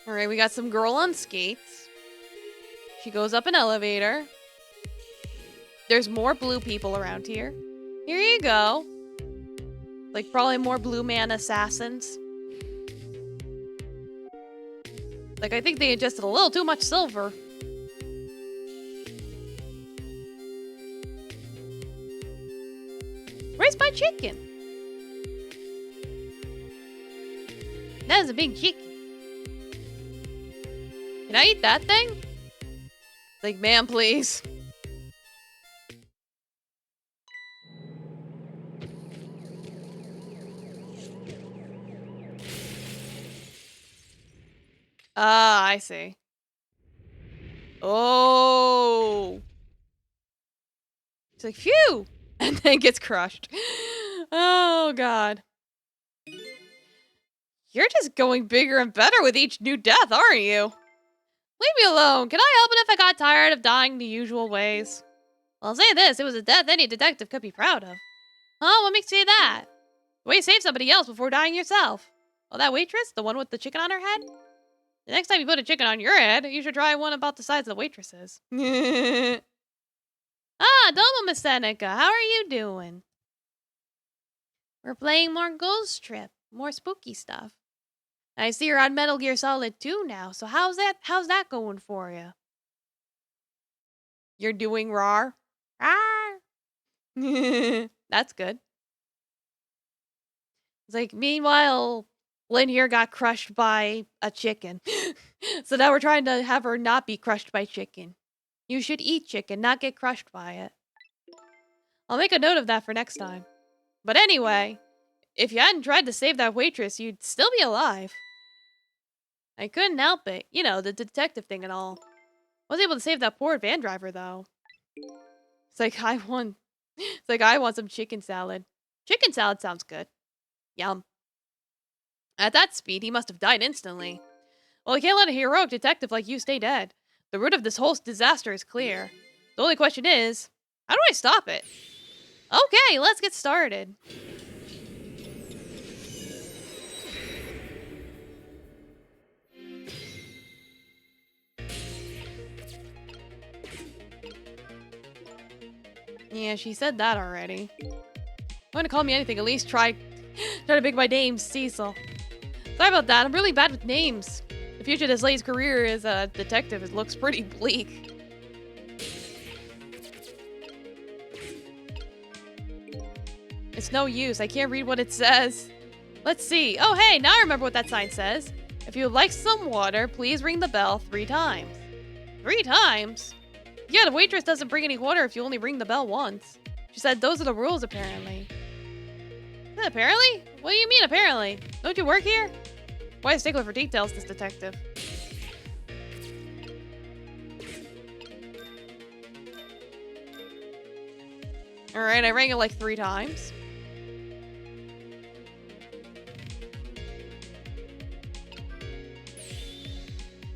Alright, we got some girl on skates. She goes up an elevator. There's more blue people around here. Here you go. Like, probably more blue man assassins. Like, I think they ingested a little too much silver. Where's my chicken? That is a big chicken. Can I eat that thing? Like, ma'am, please. Ah, I see. Oh. It's like, phew! And then gets crushed. Oh, God. You're just going bigger and better with each new death, aren't you? Leave me alone. Can I help it if I got tired of dying the usual ways? Well, I'll say this. It was a death any detective could be proud of. Huh? What makes you say that? The way you saved somebody else before dying yourself. Oh, that waitress? The one with the chicken on her head? The next time you put a chicken on your head, you should try one about the size of the waitress's. Ah, domo, Miss Seneca. How are you doing? We're playing more Ghost Trip. More spooky stuff. I see you're on Metal Gear Solid 2 now, so how's that going for you? You're doing rar? Rar! That's good. It's like, meanwhile, Lynn here got crushed by a chicken. So now we're trying to have her not be crushed by chicken. You should eat chicken, not get crushed by it. I'll make a note of that for next time. But anyway, if you hadn't tried to save that waitress, you'd still be alive. I couldn't help it. You know, the detective thing and all. I was able to save that poor van driver, though. It's like, I want some chicken salad. Chicken salad sounds good. Yum. At that speed, he must have died instantly. Well, I can't let a heroic detective like you stay dead. The root of this whole disaster is clear. The only question is, how do I stop it? Okay, let's get started. Yeah, she said that already. If you want to call me anything, at least try to make my name Cecil. Sorry about that, I'm really bad with names. The future of this lady's career as a detective looks pretty bleak. It's no use, I can't read what it says. Let's see. Oh, hey, now I remember what that sign says. If you would like some water, please ring the bell 3 times. 3 times? Yeah, the waitress doesn't bring any water if you only ring the bell once. She said those are the rules, apparently. Apparently? What do you mean, apparently? Don't you work here? Quite a stickler for details, this detective. Alright, I rang it like 3 times.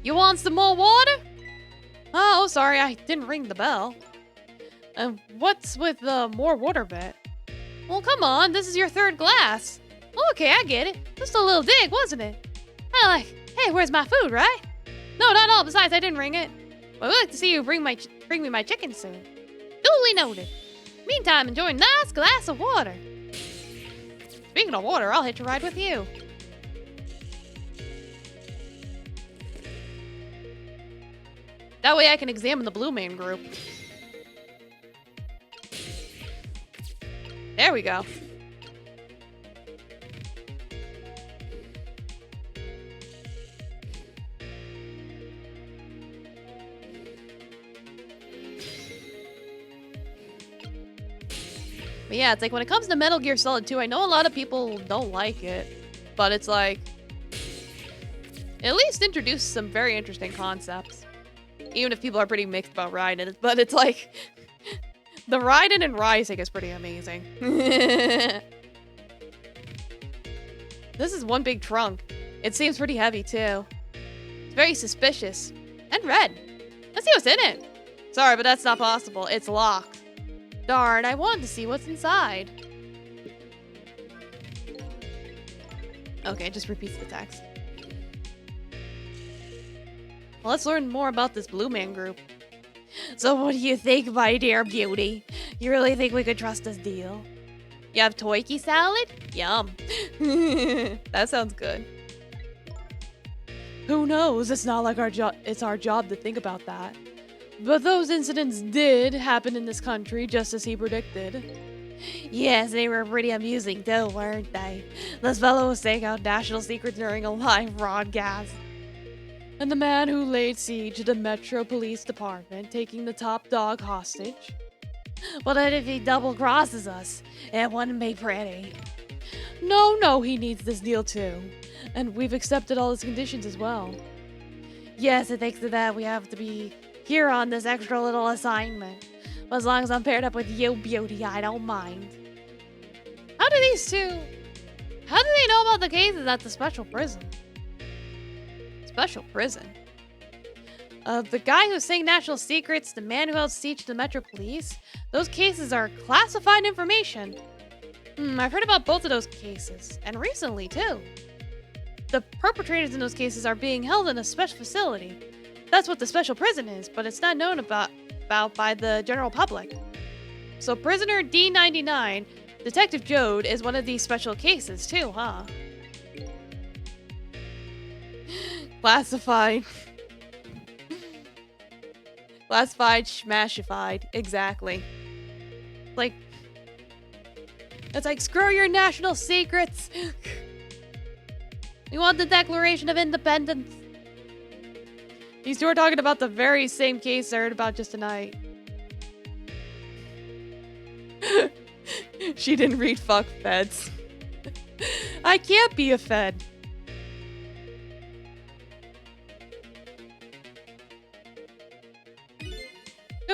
You want some more water? Oh, sorry, I didn't ring the bell. What's with the more water bit? Well, come on, this is your 3rd glass. Okay, I get it. Just a little dig, wasn't it? Kinda like, hey, where's my food, right? No, not all. Besides, I didn't ring it. Well, I'd like to see you bring me my chicken soon. Duly noted. Meantime, enjoy a nice glass of water. Speaking of water, I'll hitch a ride with you. That way I can examine the Blue Man Group. There we go. But yeah, it's like when it comes to Metal Gear Solid 2, I know a lot of people don't like it, but it's like, it at least introduced some very interesting concepts. Even if people are pretty mixed about Raiden, but it's like, the Raiden and Rising is pretty amazing. This is one big trunk. It seems pretty heavy too. It's very suspicious. And red. Let's see what's in it. Sorry, but that's not possible. It's locked. Darn, I wanted to see what's inside. Okay, it just repeats the text. Well, let's learn more about this Blue Man Group. So what do you think, my dear beauty? You really think we could trust this deal? You have Toiki salad? Yum. That sounds good. Who knows? It's not like it's our job to think about that. But those incidents did happen in this country, just as he predicted. Yes, they were pretty amusing though, weren't they? Those fellows saying out national secrets during a live broadcast. And the man who laid siege to the Metro Police Department, taking the top dog hostage. Well, then if he double crosses us, it wouldn't be pretty. No, he needs this deal too. And we've accepted all his conditions as well. Yes, it thanks to that we have to be here on this extra little assignment. But as long as I'm paired up with you, beauty, I don't mind. How do they know about the cases at the special prison? Special prison? The guy who's saying national secrets, the man who held siege to the Metro Police, those cases are classified information. I've heard about both of those cases, and recently too. The perpetrators in those cases are being held in a special facility. That's what the special prison is, but it's not known about by the general public. So prisoner D99, Detective Jode, is one of these special cases too, huh? Classified. Classified, smashified. Exactly. Like, it's like, screw your national secrets. We want the Declaration of Independence. These two are talking about the very same case I heard about just tonight. She didn't read fuck feds. I can't be a fed.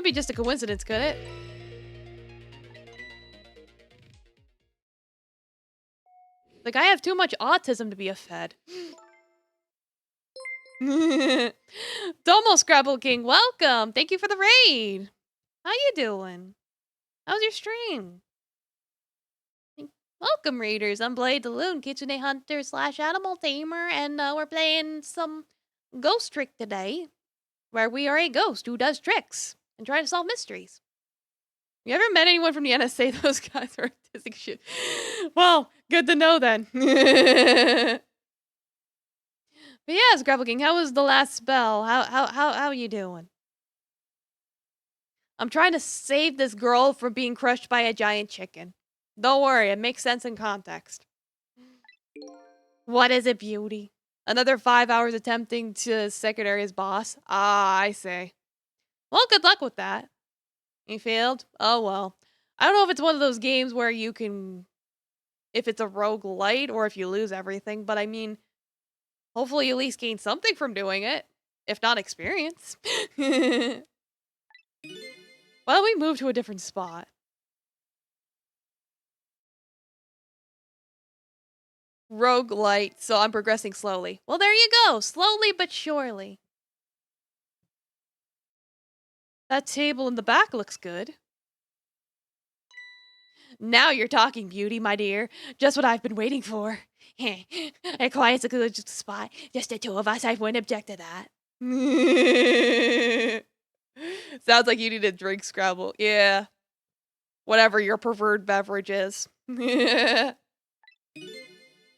be just a coincidence, could it? Like, I have too much autism to be a Fed. Domo Scrabble King, welcome! Thank you for the raid! How you doing? How's your stream? Welcome, raiders. I'm Blade the Loon, Kitsune Hunter / Animal Tamer, and we're playing some ghost trick today, where we are a ghost who does tricks and try to solve mysteries. You ever met anyone from the NSA? Those guys are artistic shit. Well, good to know then. But yeah, Scrabble King, how was the last spell? How are you doing? I'm trying to save this girl from being crushed by a giant chicken. Don't worry, it makes sense in context. What is it, beauty? Another 5 hours attempting to secretary as boss? Ah, I say. Well, good luck with that. You failed? Oh well. I don't know if it's one of those games where you can... if it's a roguelite or if you lose everything, but I mean... hopefully you at least gain something from doing it. If not experience. Why don't we move to a different spot? Roguelite, so I'm progressing slowly. Well, there you go. Slowly but surely. That table in the back looks good. Now you're talking, beauty, my dear. Just what I've been waiting for. A quiet, secluded spot. Just the two of us. I wouldn't object to that. Sounds like you need a drink, Scrabble. Yeah. Whatever your preferred beverage is.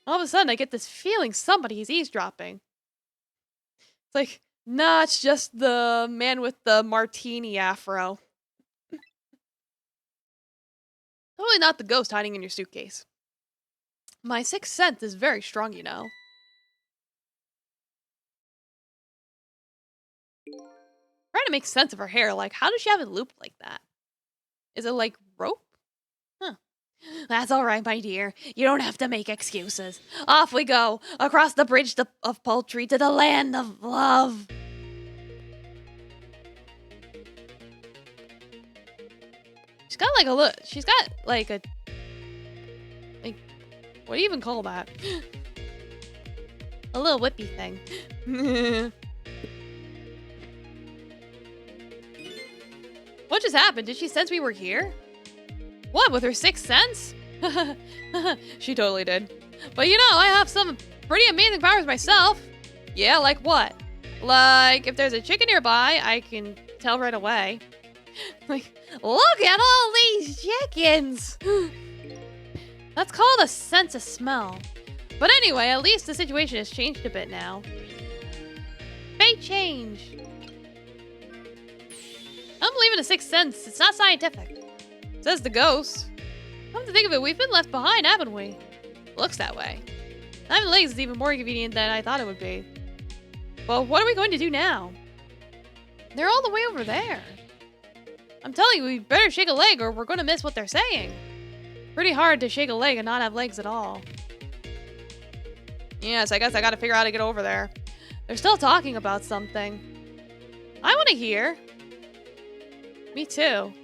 All of a sudden, I get this feeling somebody's eavesdropping. It's like, nah, it's just the man with the martini afro. Totally not the ghost hiding in your suitcase. My sixth sense is very strong, you know. Trying to make sense of her hair, like, how does she have it looped like that? Is it like rope? Huh. That's all right, my dear. You don't have to make excuses. Off we go, across the bridge of poultry to the land of love. She's got like a look. She's got like a... like, what do you even call that? A little whippy thing. What just happened? Did she sense we were here? What, with her sixth sense? She totally did. But you know, I have some pretty amazing powers myself. Yeah, like what? Like, if there's a chicken nearby, I can tell right away. Like, look at all these chickens! That's called a sense of smell. But anyway, at least the situation has changed a bit now. Fate change. I don't believe in a sixth sense. It's not scientific. Says the ghost. Come to think of it, we've been left behind, haven't we? Looks that way. Having legs is even more convenient than I thought it would be. Well, what are we going to do now? They're all the way over there. I'm telling you, we better shake a leg or we're going to miss what they're saying. Pretty hard to shake a leg and not have legs at all. Yes, I guess I gotta figure out how to get over there. They're still talking about something. I want to hear. Me too.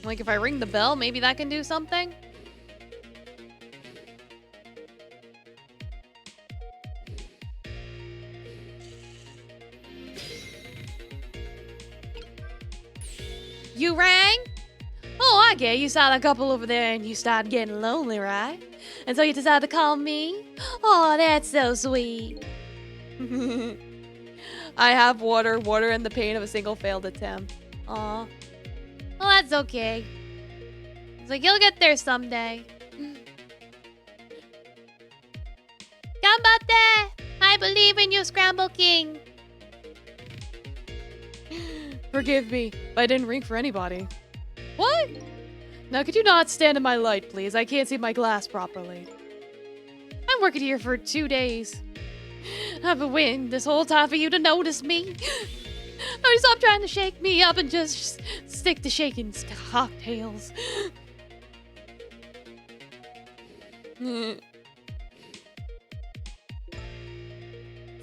Like if I ring the bell, maybe that can do something? You rang? Oh, I get you saw a couple over there and you started getting lonely, right? And so you decided to call me? Oh, that's so sweet. I have water and the pain of a single failed attempt. Aw. Well, that's okay. It's like you'll get there someday. Gambate! I believe in you, Scramble King. Forgive me, but I didn't ring for anybody. What? Now, could you not stand in my light, please? I can't see my glass properly. I'm working here for 2 days. I've been waiting this whole time for you to notice me. Oh, stop trying to shake me up and just stick to shaking cocktails.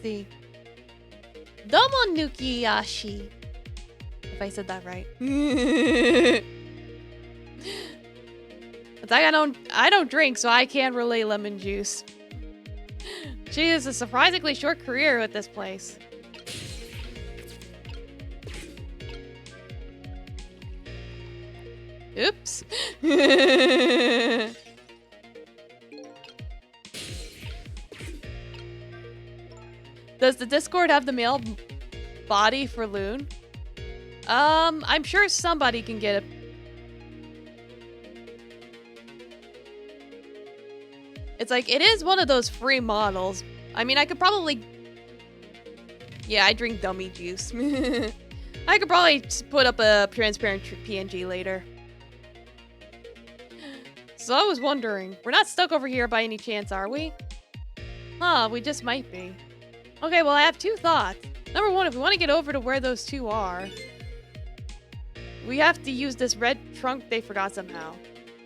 see. Domo Nukiyashi. If I said that right. It's like I don't drink, so I can't relay lemon juice. She has a surprisingly short career with this place. Oops. Does the Discord have the male body for Loon? I'm sure somebody can get it. It's like, it is one of those free models. I mean, I could probably... Yeah, I drink dummy juice. I could probably put up a transparent PNG later. So I was wondering, we're not stuck over here by any chance, are we? Huh, we just might be. Okay, well, I have two thoughts. Number one, if we want to get over to where those two are, we have to use this red trunk they forgot somehow.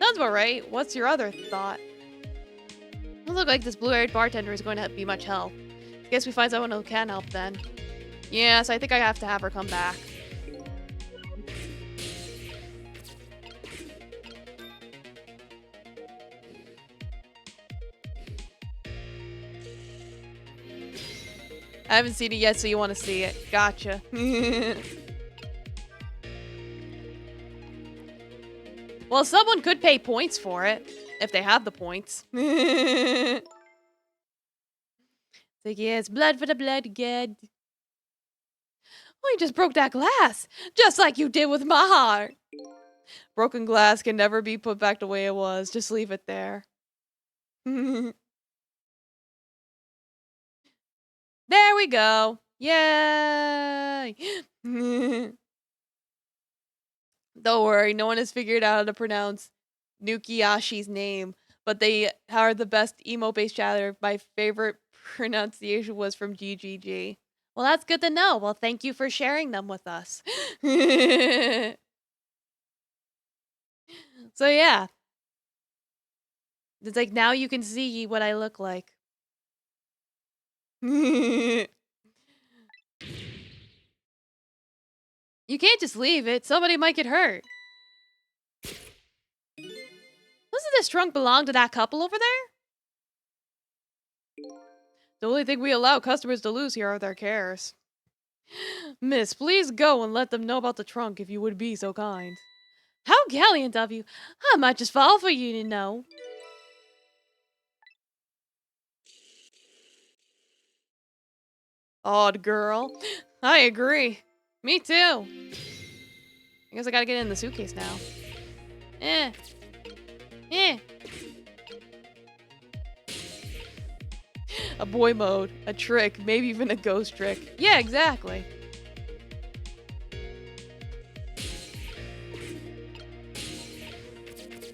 Sounds about right. What's your other thought? Doesn't look like this blue-haired bartender is going to be much help. Guess we find someone who can help then. Yeah, so I think I have to have her come back. I haven't seen it yet, so you want to see it. Gotcha. Well, someone could pay points for it, if they have the points. It's like, yes, blood for the blood, good. Oh, you just broke that glass, just like you did with my heart. Broken glass can never be put back the way it was. Just leave it there. There we go. Yay! Don't worry, no one has figured out how to pronounce Nukiyashi's name, but they are the best emo-based chatter. My favorite pronunciation was from GGG. Well, that's good to know. Well, thank you for sharing them with us. So yeah. It's like, now you can see what I look like. You can't just leave it. Somebody might get hurt. Doesn't this trunk belong to that couple over there? The only thing we allow customers to lose here are their cares. Miss, please go and let them know about the trunk if you would be so kind. How gallant of you. I might just fall for you to know. Odd girl. I agree. Me too. I guess I gotta get in the suitcase now. Eh. A boy mode, a trick, maybe even a ghost trick. Yeah, exactly.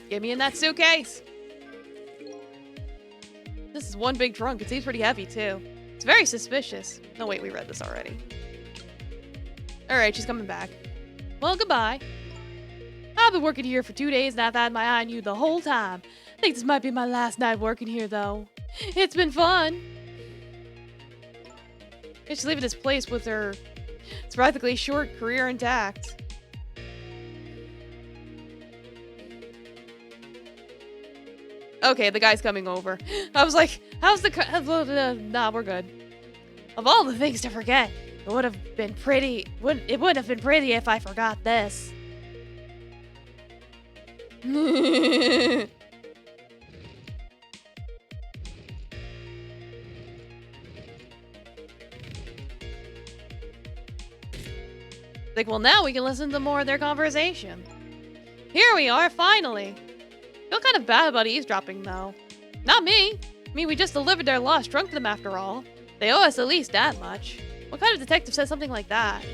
Get me in that suitcase. This is one big trunk. It seems pretty heavy too. It's very suspicious. No, wait, we read this already. Alright, she's coming back. Well, goodbye. I've been working here for 2 days and I've had my eye on you the whole time. I think this might be my last night working here, though. It's been fun. She's leaving this place with her practically short career intact. Okay, the guy's coming over. I was like, how's the nah, we're good. Of all the things to forget, it would have been pretty. It would have been pretty if I forgot this. Like, well, now we can listen to more of their conversation. Here we are, finally. Feel kind of bad about eavesdropping, though. Not me. I mean, we just delivered their lost trunk to them after all. They owe us at least that much. What kind of detective says something like that?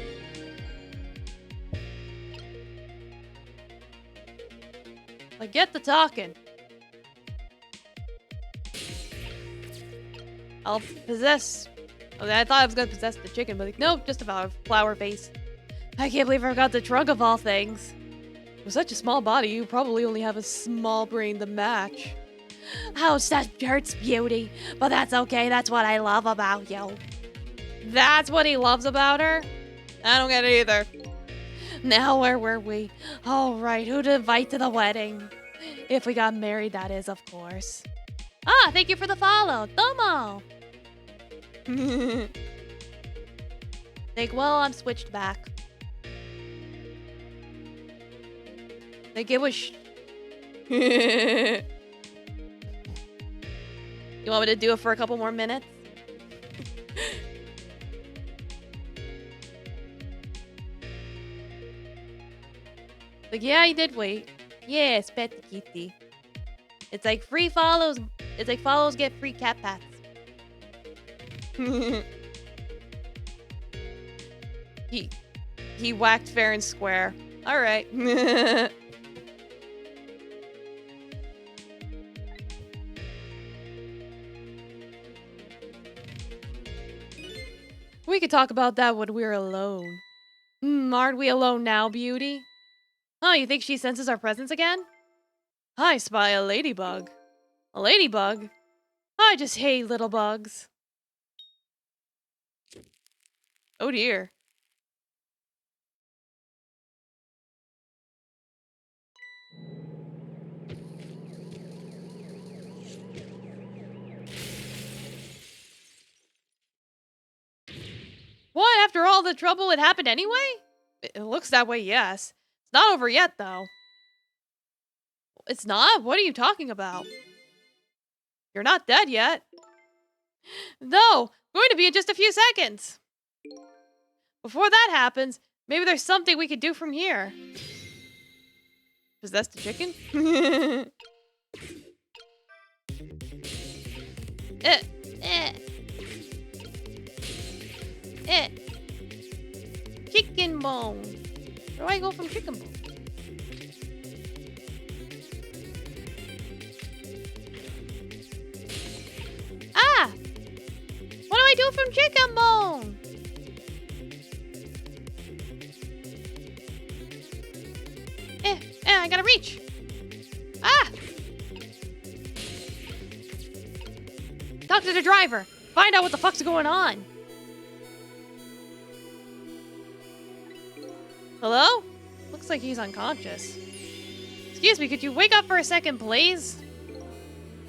Like, get the talking. I'll possess... Okay, I thought I was gonna possess the chicken, but like, nope, just a flower vase. I can't believe I forgot the trunk of all things. With such a small body, you probably only have a small brain to match. Oh, such hurts beauty. But that's okay, that's what I love about you. That's what he loves about her? I don't get it either. Now, where were we? All right, who to invite to the wedding? If we got married, that is, of course. Ah, thank you for the follow. Tomo! Think, well, I'm switched back. Think it was... You want me to do it for a couple more minutes? Like, yeah, I did wait. Yes, pet kitty. It's like free follows. It's like follows get free cat pats. He whacked fair and square. All right. We could talk about that when we're alone. Aren't we alone now, beauty? Oh, you think she senses our presence again? I spy a ladybug. A ladybug? I just hate little bugs. Oh dear. What? After all the trouble, it happened anyway? It looks that way, yes. It's not over yet, though. It's not? What are you talking about? You're not dead yet. No, going to be in just a few seconds. Before that happens, maybe there's something we could do from here. Possess the chicken? eh, eh. Eh. Chicken bone. Where do I go from chicken bone? Ah! What do I do from chicken bone? I gotta reach. Ah! Talk to the driver. Find out what the fuck's going on. Hello? Looks like he's unconscious. Excuse me, could you wake up for a second, please?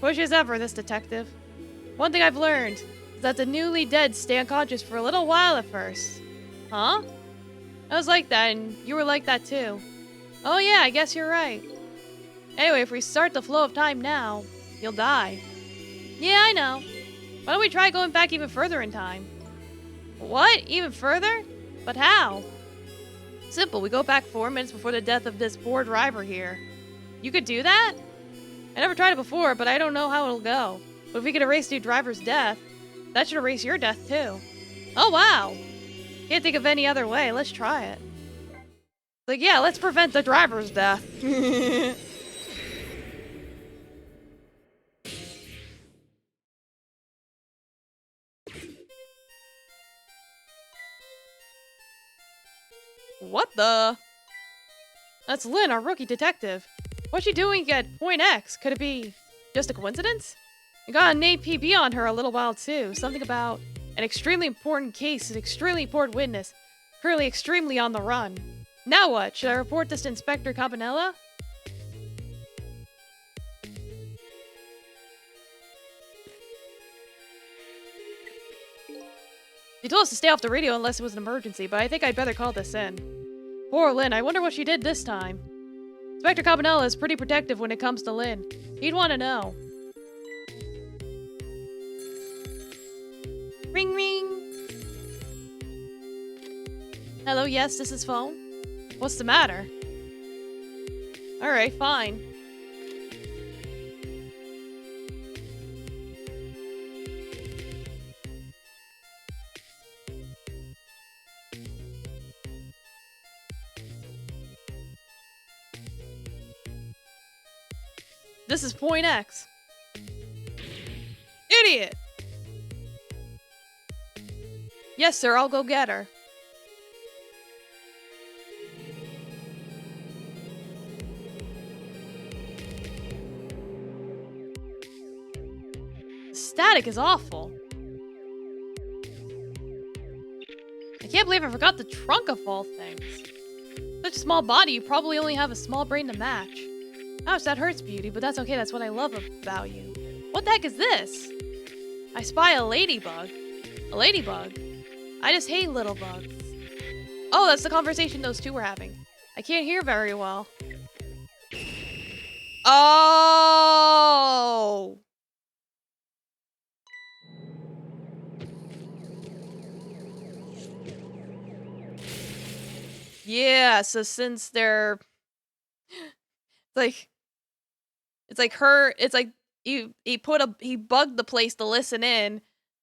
Push as ever, this detective. One thing I've learned is that the newly dead stay unconscious for a little while at first. Huh? I was like that, and you were like that too. Oh yeah, I guess you're right. Anyway, if we start the flow of time now, you'll die. Yeah, I know. Why don't we try going back even further in time? What? Even further? But how? Simple, we go back 4 minutes before the death of this poor driver here. You could do that? I never tried it before, but I don't know how it'll go. But if we could erase your driver's death, that should erase your death too. Oh wow! Can't think of any other way, let's try it. Like, yeah, let's prevent the driver's death. What the? That's Lynn, our rookie detective. What's she doing at Point X? Could it be just a coincidence? I got a name PB on her a little while too. Something about an extremely important case, an extremely important witness, currently extremely on the run. Now what? Should I report this to Inspector Campanella? He told us to stay off the radio unless it was an emergency, but I think I'd better call this in. Poor Lynn, I wonder what she did this time. Inspector Campanella is pretty protective when it comes to Lynn. He'd want to know. Ring ring! Hello, yes, this is phone. What's the matter? Alright, fine. This is Point X. Idiot! Yes, sir, I'll go get her. The static is awful. can't believe I forgot the trunk of all things. Such a small body, you probably only have a small brain to match. Ouch, that hurts, Beauty, but that's okay, that's what I love about you. What the heck is this? I spy a ladybug. A ladybug? I just hate little bugs. Oh, that's the conversation those two were having. I can't hear very well. Oh! Yeah, so since they're... It's like her... It's like he bugged the place to listen in,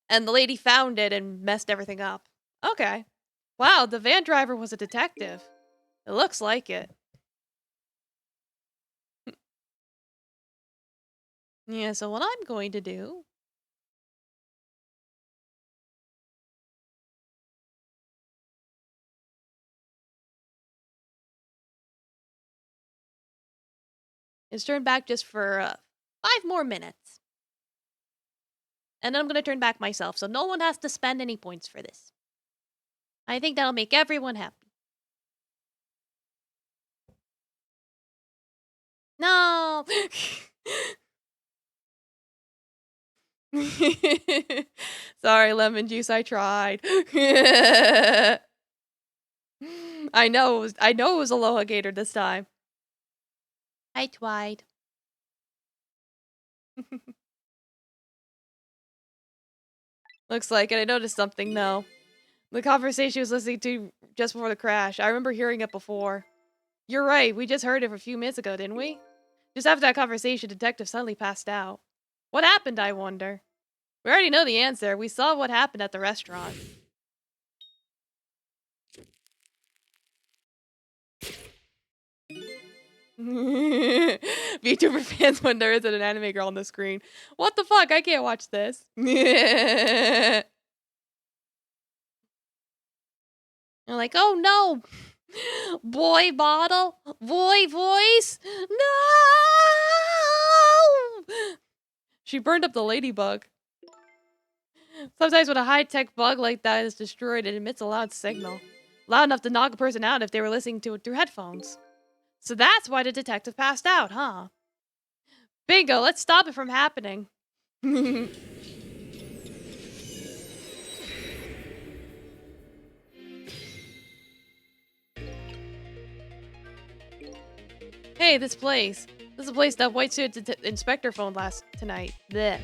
and the lady found it and messed everything up. Okay. Wow, the van driver was a detective. It looks like it. Yeah, so what I'm going to do is turn back just for 5 more minutes. And then I'm going to turn back myself, so no one has to spend any points for this. I think that'll make everyone happy. No! Sorry, lemon juice, I tried. I know it was Aloha Gator this time. I tried. Looks like it. I noticed something though. The conversation I was listening to just before the crash. I remember hearing it before. You're right, we just heard it a few minutes ago, didn't we? Just after that conversation, Detective suddenly passed out. What happened, I wonder? We already know the answer. We saw what happened at the restaurant. VTuber fans when there isn't an anime girl on the screen. What the fuck? I can't watch this. They're like, oh no! Boy bottle? Boy voice? No! She burned up the ladybug. Sometimes when a high-tech bug like that is destroyed, it emits a loud signal. Loud enough to knock a person out if they were listening to it through headphones. So that's why the detective passed out, huh? Bingo, let's stop it from happening. Hey, this place. This is a place that white suit inspector phoned last tonight. Blech.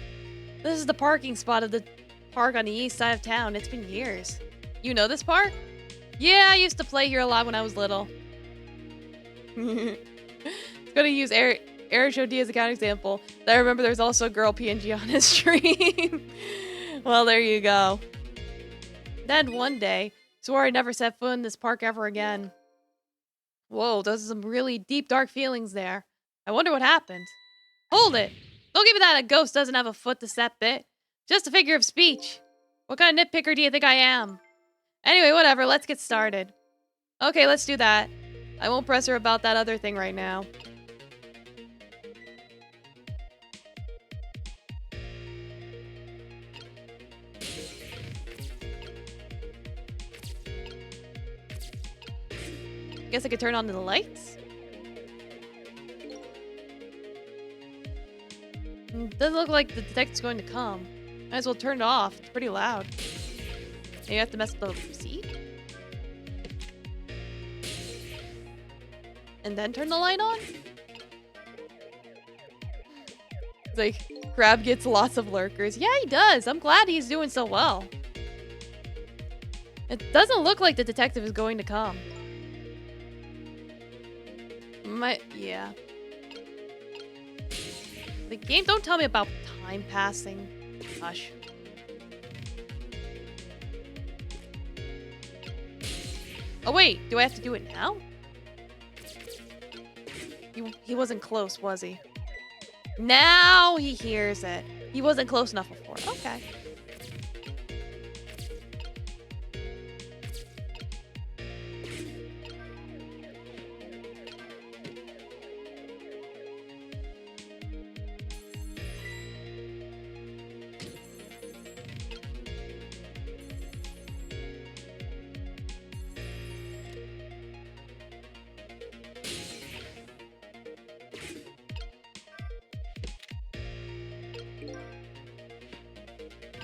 This is the parking spot of the park on the east side of town. It's been years. You know this park? Yeah, I used to play here a lot when I was little. Gonna use Airshody as a counterexample. I remember there's also a girl PNG on his stream. Well, there you go. Then one day, swore I'd never set foot in this park ever again. Whoa, those are some really deep, dark feelings there. I wonder what happened. Hold it! Don't give me that a ghost doesn't have a foot to step it. Just a figure of speech. What kind of nitpicker do you think I am? Anyway, whatever, let's get started. Okay, let's do that. I won't press her about that other thing right now. Guess I could turn on the lights? Doesn't look like the detective's going to come. Might as well turn it off. It's pretty loud. Maybe I have to mess with the seat? And then turn the light on? It's like, Crab gets lots of lurkers. Yeah, he does. I'm glad he's doing so well. It doesn't look like the detective is going to come. Yeah. The game, don't tell me about time passing. Hush. Oh wait, do I have to do it now? He wasn't close, was he? Now he hears it. He wasn't close enough before. Okay.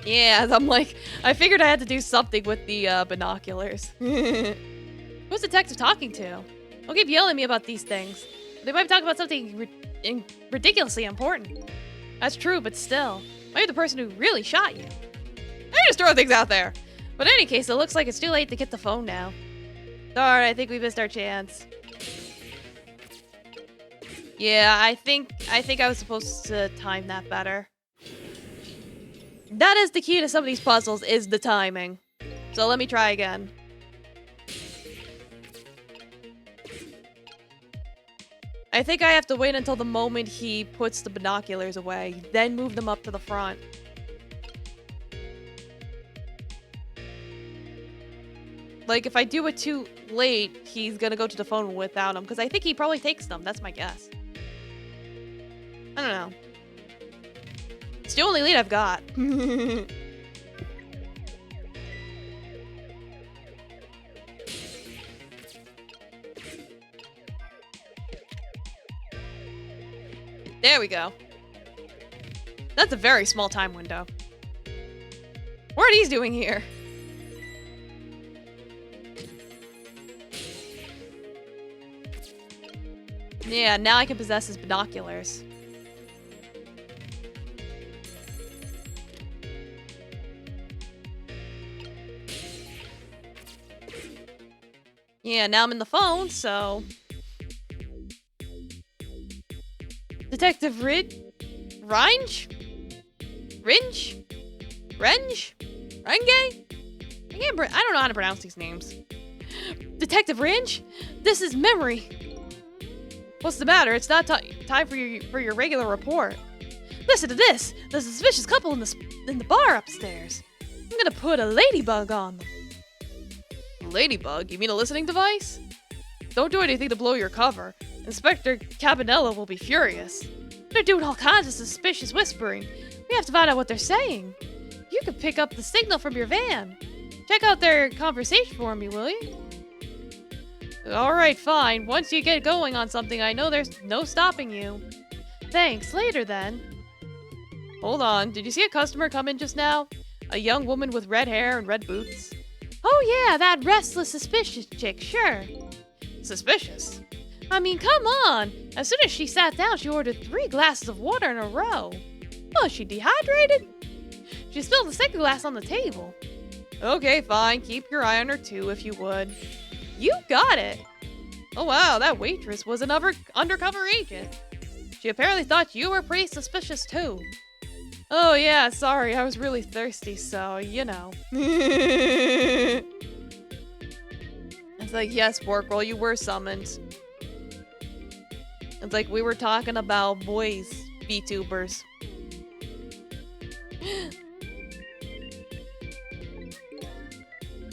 Yeah, I'm like, I figured I had to do something with the binoculars. Who's Detective talking to? Don't keep yelling at me about these things. They might be talking about something ridiculously important. That's true, but still. Maybe the person who really shot you. I just throw things out there. But in any case, it looks like it's too late to get the phone now. Darn, I think we missed our chance. Yeah, I think I was supposed to time that better. That is the key to some of these puzzles, is the timing. So let me try again. I think I have to wait until the moment he puts the binoculars away, then move them up to the front. Like, if I do it too late, he's gonna go to the phone without them, because I think he probably takes them. That's my guess. I don't know. It's the only lead I've got. There we go. That's a very small time window. What are these doing here? Yeah, now I can possess his binoculars. Yeah, now I'm in the phone, so... Detective Renge? Renge? Renge? I don't know how to pronounce these names. Detective Renge? This is Memory. What's the matter? It's not time for your regular report. Listen to this. The suspicious couple in the bar upstairs. I'm gonna put a ladybug on them. Ladybug? You mean a listening device? Don't do anything to blow your cover. Inspector Cabanello will be furious. They're doing all kinds of suspicious whispering. We have to find out what they're saying. You can pick up the signal from your van. Check out their conversation for me, will you? Alright, fine. Once you get going on something, I know there's no stopping you. Thanks. Later, then. Hold on. Did you see a customer come in just now? A young woman with red hair and red boots? Oh yeah, that restless, suspicious chick, sure. Suspicious? I mean, come on! As soon as she sat down, she ordered 3 glasses of water in a row. Oh, is she dehydrated? She spilled the second glass on the table. Okay, fine. Keep your eye on her too, if you would. You got it! Oh wow, that waitress was an undercover agent. She apparently thought you were pretty suspicious too. Oh yeah, sorry, I was really thirsty, so, you know. It's like, yes, Borkrel, you were summoned. It's like we were talking about boys, VTubers.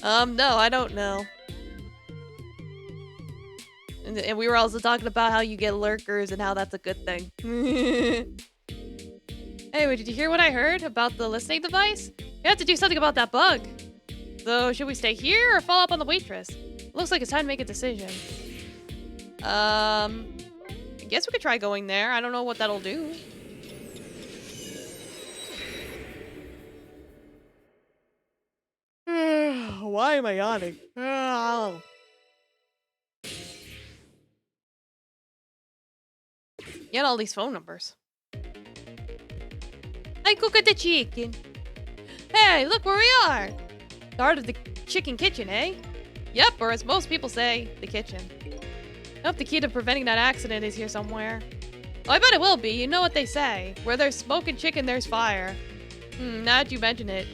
No, I don't know. And we were also talking about how you get lurkers and how that's a good thing. Anyway, did you hear what I heard about the listening device? We have to do something about that bug. So, should we stay here or follow up on the waitress? Looks like it's time to make a decision. I guess we could try going there. I don't know what that'll do. Why am I yawning? Get all these phone numbers. I cooked the chicken. Hey, look where we are. The heart of the chicken kitchen, eh? Yep, or as most people say, the kitchen. I hope the key to preventing that accident is here somewhere. Oh, I bet it will be. You know what they say. Where there's smoke and chicken, there's fire. Now that you mention it,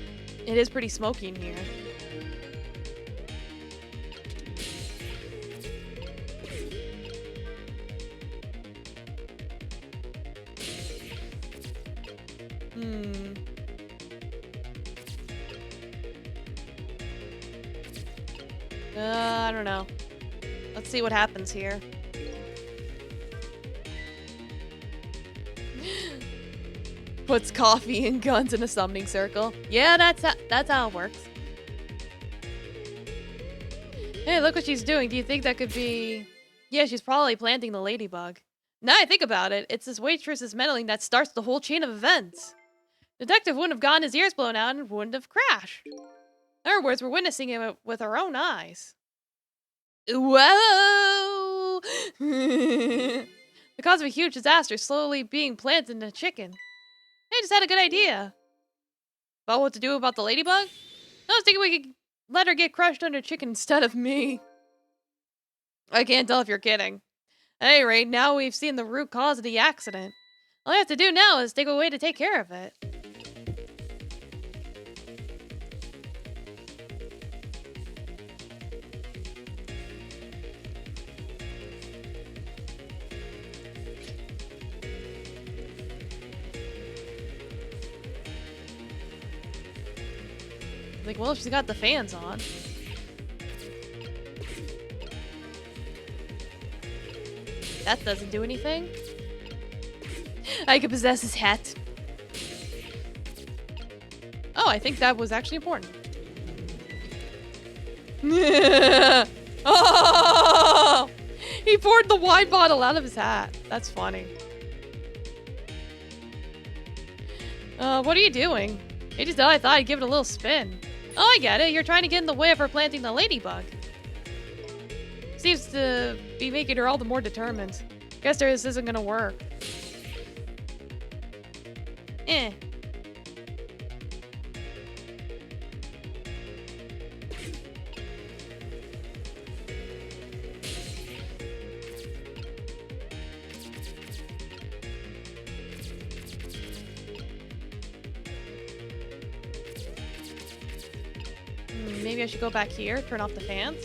it is pretty smoky in here. I don't know. Let's see what happens here. Puts coffee and guns in a summoning circle. Yeah, that's how it works. Hey, look what she's doing. Do you think that could be... Yeah, she's probably planting the ladybug. Now I think about it, it's this waitress's meddling that starts the whole chain of events. Detective wouldn't have gotten his ears blown out and wouldn't have crashed. In other words, we're witnessing it with our own eyes. Whoa! The cause of a huge disaster slowly being planted in a chicken. I just had a good idea. About what to do about the ladybug? I was thinking we could let her get crushed under chicken instead of me. I can't tell if you're kidding. At any rate, now we've seen the root cause of the accident. All I have to do now is think of a way to take care of it. Like, well, she's got the fans on. That doesn't do anything. I could possess his hat. Oh, I think that was actually important. Oh! He poured the wine bottle out of his hat. That's funny. What are you doing? I just thought I'd give it a little spin. Oh, I get it. You're trying to get in the way of her planting the ladybug. Seems to be making her all the more determined. Guess this isn't gonna work. Eh. Maybe I should go back here, turn off the fans.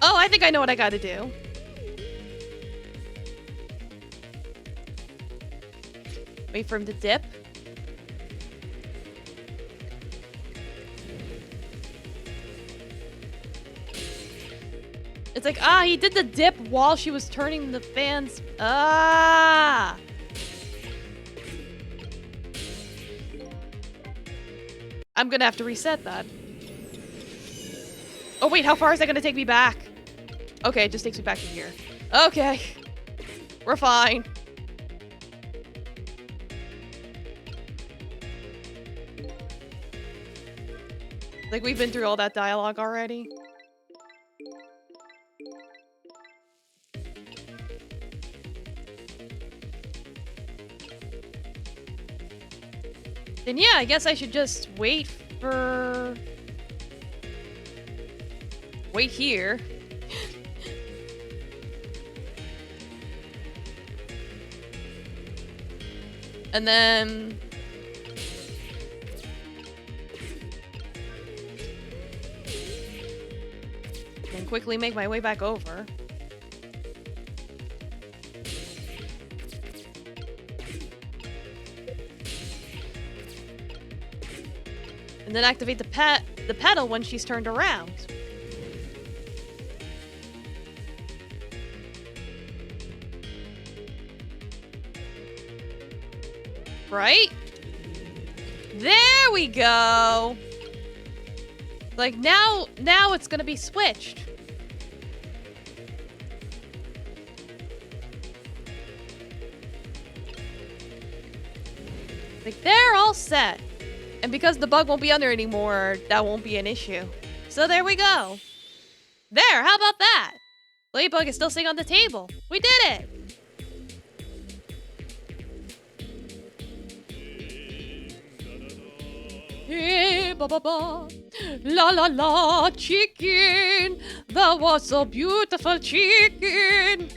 Oh, I think I know what I gotta do. Wait for him to dip. It's like, he did the dip while she was turning the fans. I'm gonna have to reset that. Oh wait, how far is that gonna take me back? Okay, it just takes me back to here. Okay. We're fine. Like, we've been through all that dialogue already. Then yeah, I guess I should just wait here. And then quickly make my way back over. And then activate the pedal when she's turned around. Right? There we go. Like, now it's gonna be switched. Like, they're all set. And because the bug won't be under anymore, that won't be an issue. So there we go. There, how about that? Ladybug is still sitting on the table. We did it! Hey, ba ba ba. La la la, chicken. That was so beautiful, chicken.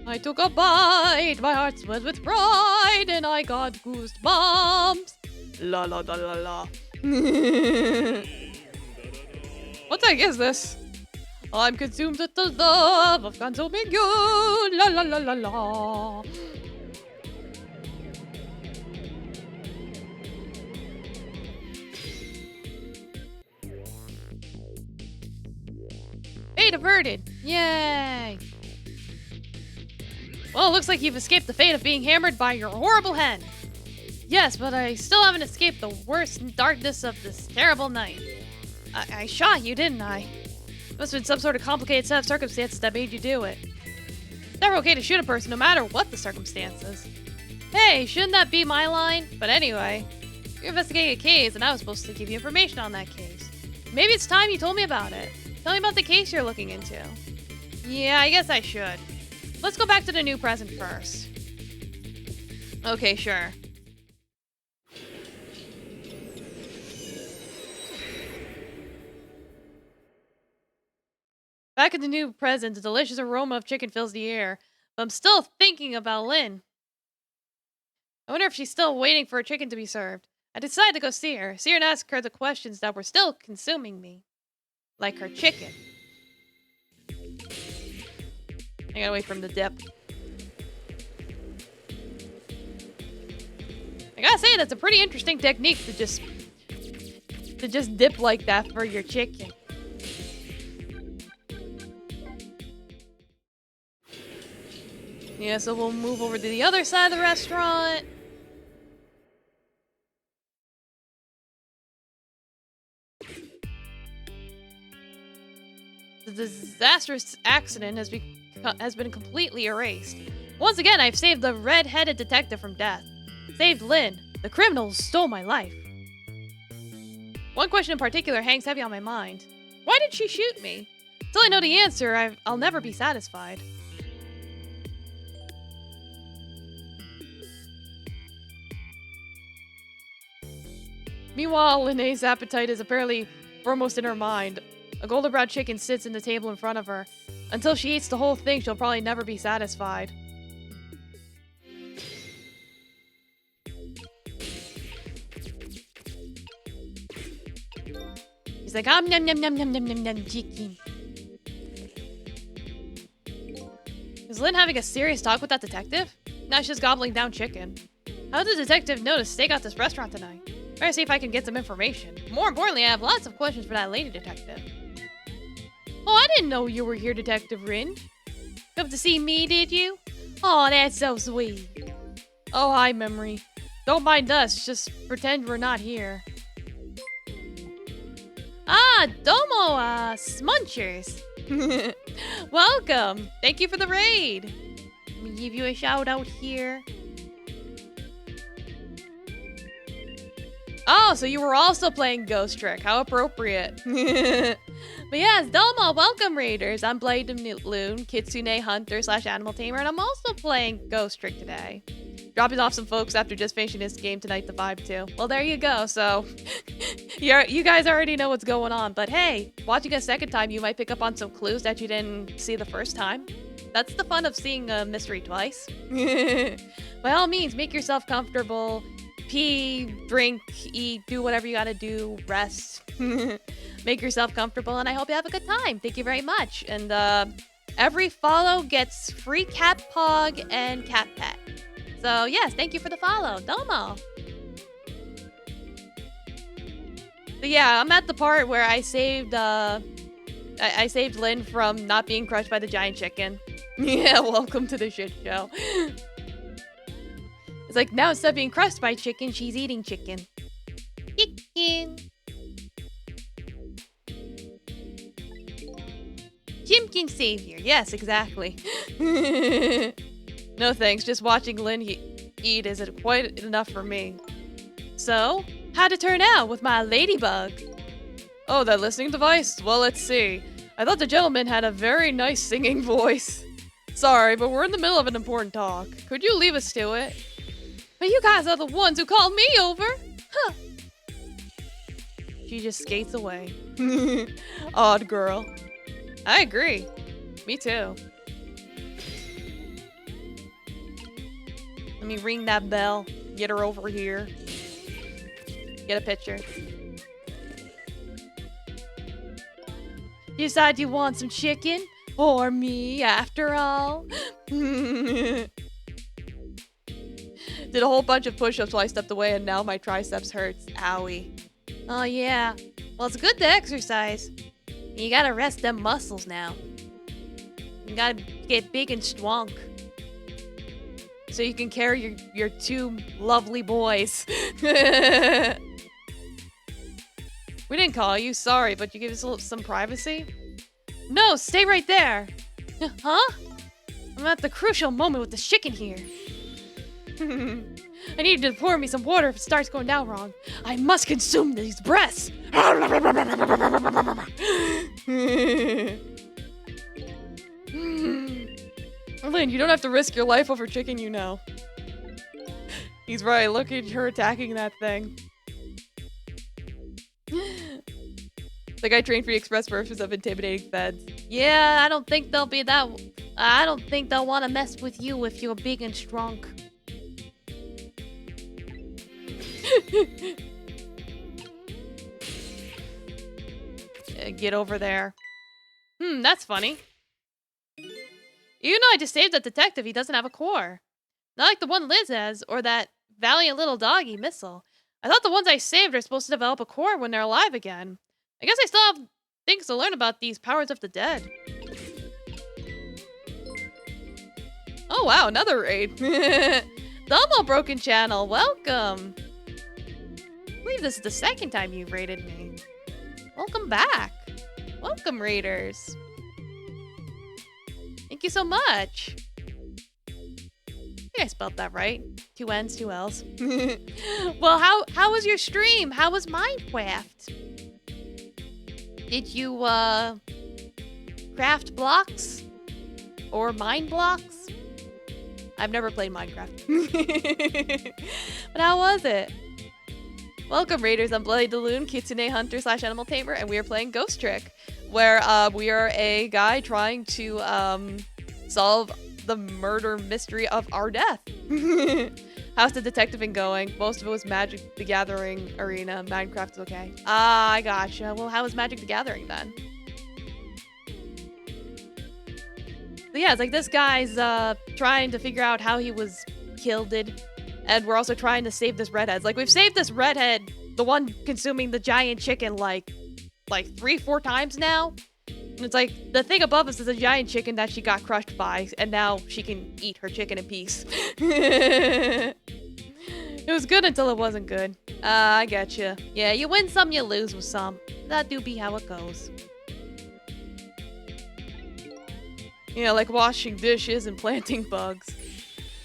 I took a bite, my heart swelled with pride, and I got goosebumps. La la la la la. What the heck is this? I'm consumed with the love of consuming you. La la la la la. fate averted. Yay! Well, it looks like you've escaped the fate of being hammered by your horrible hen. Yes, but I still haven't escaped the worst darkness of this terrible night. I shot you, didn't I? Must have been some sort of complicated set of circumstances that made you do it. It's never okay to shoot a person no matter what the circumstances. Hey, shouldn't that be my line? But anyway, you're investigating a case and I was supposed to give you information on that case. Maybe it's time you told me about it. Tell me about the case you're looking into. Yeah, I guess I should. Let's go back to the new present first. Okay, sure. Back in the new present, the delicious aroma of chicken fills the air. But I'm still thinking about Lynn. I wonder if she's still waiting for her chicken to be served. I decided to go see her and ask her the questions that were still consuming me. Like her chicken. I gotta wait for him to dip. I gotta say, that's a pretty interesting technique to just dip like that for your chicken. Yeah, so we'll move over to the other side of the restaurant. The disastrous accident has been completely erased. Once again, I've saved the red-headed detective from death. Saved Lynn. The criminals stole my life. One question in particular hangs heavy on my mind. Why did she shoot me? Until I know the answer, I'll never be satisfied. Meanwhile, Linnea's appetite is apparently foremost in her mind. A golden brown chicken sits in the table in front of her. Until she eats the whole thing, she'll probably never be satisfied. He's like, nom nom nom nom nom nom nom chicken. Is Lynn having a serious talk with that detective? Now she's just gobbling down chicken. How did the detective know to stake out this restaurant tonight? Better see if I can get some information. More importantly, I have lots of questions for that lady detective. Oh, I didn't know you were here, Detective Rin. Come to see me, did you? Oh, that's so sweet. Oh, hi, Memory. Don't mind us, just pretend we're not here. Ah, domo, smunchers. Welcome. Thank you for the raid. Let me give you a shout out here. Oh, so you were also playing Ghost Trick. How appropriate. But yes, domo, welcome raiders. I'm Blade Loon, Kitsune Hunter / Animal Tamer, and I'm also playing Ghost Trick today. Dropping off some folks after just finishing this game tonight to vibe too. Well, there you go. So, you guys already know what's going on. But hey, watching a second time, you might pick up on some clues that you didn't see the first time. That's the fun of seeing a mystery twice. By all means, make yourself comfortable. Pee, drink, eat, do whatever you gotta do, rest. Make yourself comfortable, and I hope you have a good time. Thank you very much. And every follow gets free cat pog and cat pet. So yes, thank you for the follow. Domo. But yeah, I'm at the part where I saved I saved Lynn from not being crushed by the giant chicken. Yeah, welcome to the shit show. It's like, now instead of being crushed by chicken, she's eating chicken. Chicken. Chimkin savior. Yes, exactly. No thanks, just watching Lynn eat isn't quite enough for me. So, how'd it turn out with my ladybug? Oh, that listening device? Well, let's see. I thought the gentleman had a very nice singing voice. Sorry, but we're in the middle of an important talk. Could you leave us to it? But you guys are the ones who called me over. Huh. She just skates away. Odd girl. I agree. Me too. Let me ring that bell. Get her over here. Get a picture. You decide you want some chicken? Or me, after all? Did a whole bunch of push-ups while I stepped away, and now my triceps hurts. Owie. Oh, yeah. Well, it's good to exercise. You gotta rest them muscles now. You gotta get big and strong. So you can carry your two lovely boys. We didn't call you, sorry, but you give us some privacy? No, stay right there. Huh? I'm at the crucial moment with the chicken here. I need to pour me some water if it starts going down wrong. I must consume these breasts. Lynn, you don't have to risk your life over chicken, you know. He's right, look at her attacking that thing. The guy trained for the express purpose of intimidating feds. Yeah, I don't think they'll be that... I don't think they'll want to mess with you if you're big and strong. Get over there. That's funny. Even though I just saved that detective, he doesn't have a core. Not like the one Liz has, or that valiant little doggy, Missile. I thought the ones I saved are supposed to develop a core when they're alive again. I guess I still have things to learn about these powers of the dead. Oh wow, another raid. Double Broken Channel, welcome. I believe this is the second time you've raided me. Welcome back. Welcome, raiders. Thank you so much. I think I spelled that right. 2 N's, 2 L's. Well, how was your stream? How was Minecraft? Did you, craft blocks? Or mine blocks? I've never played Minecraft. But how was it? Welcome, Raiders. I'm Bloody Daloon, Kitsune Hunter / Animal Tamer, and we are playing Ghost Trick, where we are a guy trying to solve the murder mystery of our death. How's the detective been going? Most of it was Magic the Gathering arena. Minecraft's okay. Ah, I gotcha. Well, how was Magic the Gathering then? But yeah, it's like this guy's trying to figure out how he was killed. And we're also trying to save this redhead. Like, we've saved this redhead, the one consuming the giant chicken, like 3-4 times now. And it's like, the thing above us is a giant chicken that she got crushed by, and now she can eat her chicken in peace. It was good until it wasn't good. I getcha. Yeah, you win some, you lose with some. That do be how it goes. Yeah, like washing dishes and planting bugs.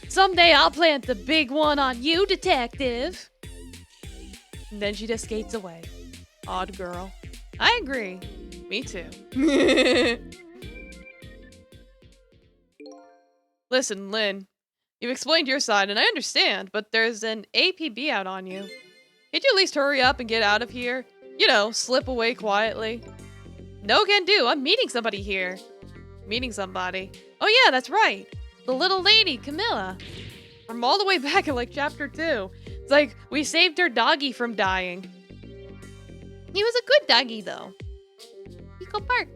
Someday I'll plant the big one on you, detective. And then she just skates away. Odd girl. I agree. Me too. Listen, Lynn. You've explained your side, and I understand, but there's an APB out on you. Can't you at least hurry up and get out of here? You know, slip away quietly. No can do. I'm meeting somebody here. Meeting somebody. Oh yeah, that's right. The little lady, Camilla. From all the way back in like chapter 2. It's like, we saved her doggy from dying. He was a good doggy though. Eco Park.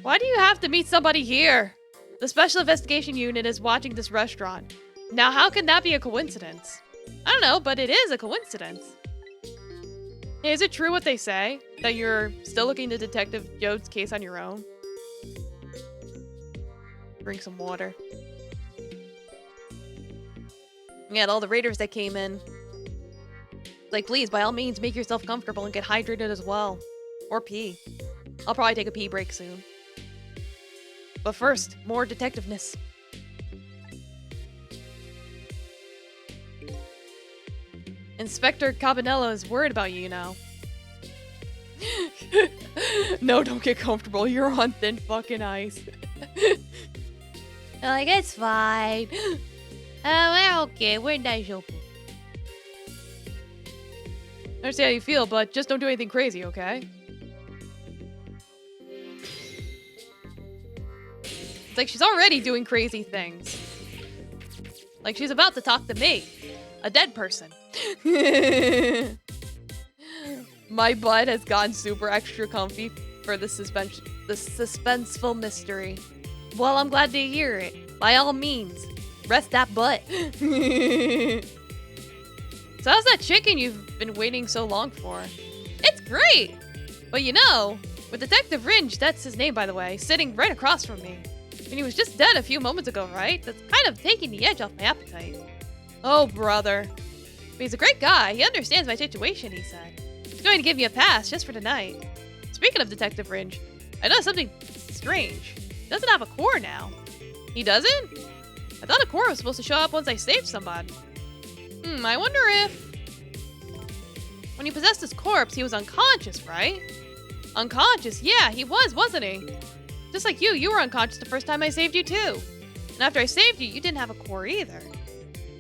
Why do you have to meet somebody here? The Special Investigation Unit is watching this restaurant. Now how can that be a coincidence? I don't know, but it is a coincidence. Hey, is it true what they say? That you're still looking into Detective Jode's case on your own? Drink some water. Yeah, all the raiders that came in. Like, please, by all means, make yourself comfortable and get hydrated as well. Or pee. I'll probably take a pee break soon. But first, more detectiveness. Inspector Cabanello is worried about you, you know. No, don't get comfortable. You're on thin fucking ice. Like, it's fine. We're okay. We're nice open. I understand how you feel, but just don't do anything crazy, okay? It's like she's already doing crazy things. Like she's about to talk to me. A dead person. My butt has gotten super extra comfy for the suspenseful mystery. Well, I'm glad to hear it. By all means, rest that butt. So how's that chicken you've been waiting so long for? It's great! But you know, with Detective Ringe, that's his name by the way, sitting right across from me. And he was just dead a few moments ago, right? That's kind of taking the edge off my appetite. Oh, brother. But he's a great guy. He understands my situation, he said. He's going to give me a pass just for tonight. Speaking of Detective Ringe, I know something strange. He doesn't have a core now. He doesn't? I thought a core was supposed to show up once I saved somebody. I wonder if... When he possessed his corpse, he was unconscious, right? Unconscious? Yeah, he was, wasn't he? Just like you were unconscious the first time I saved you too. And after I saved you, you didn't have a core either.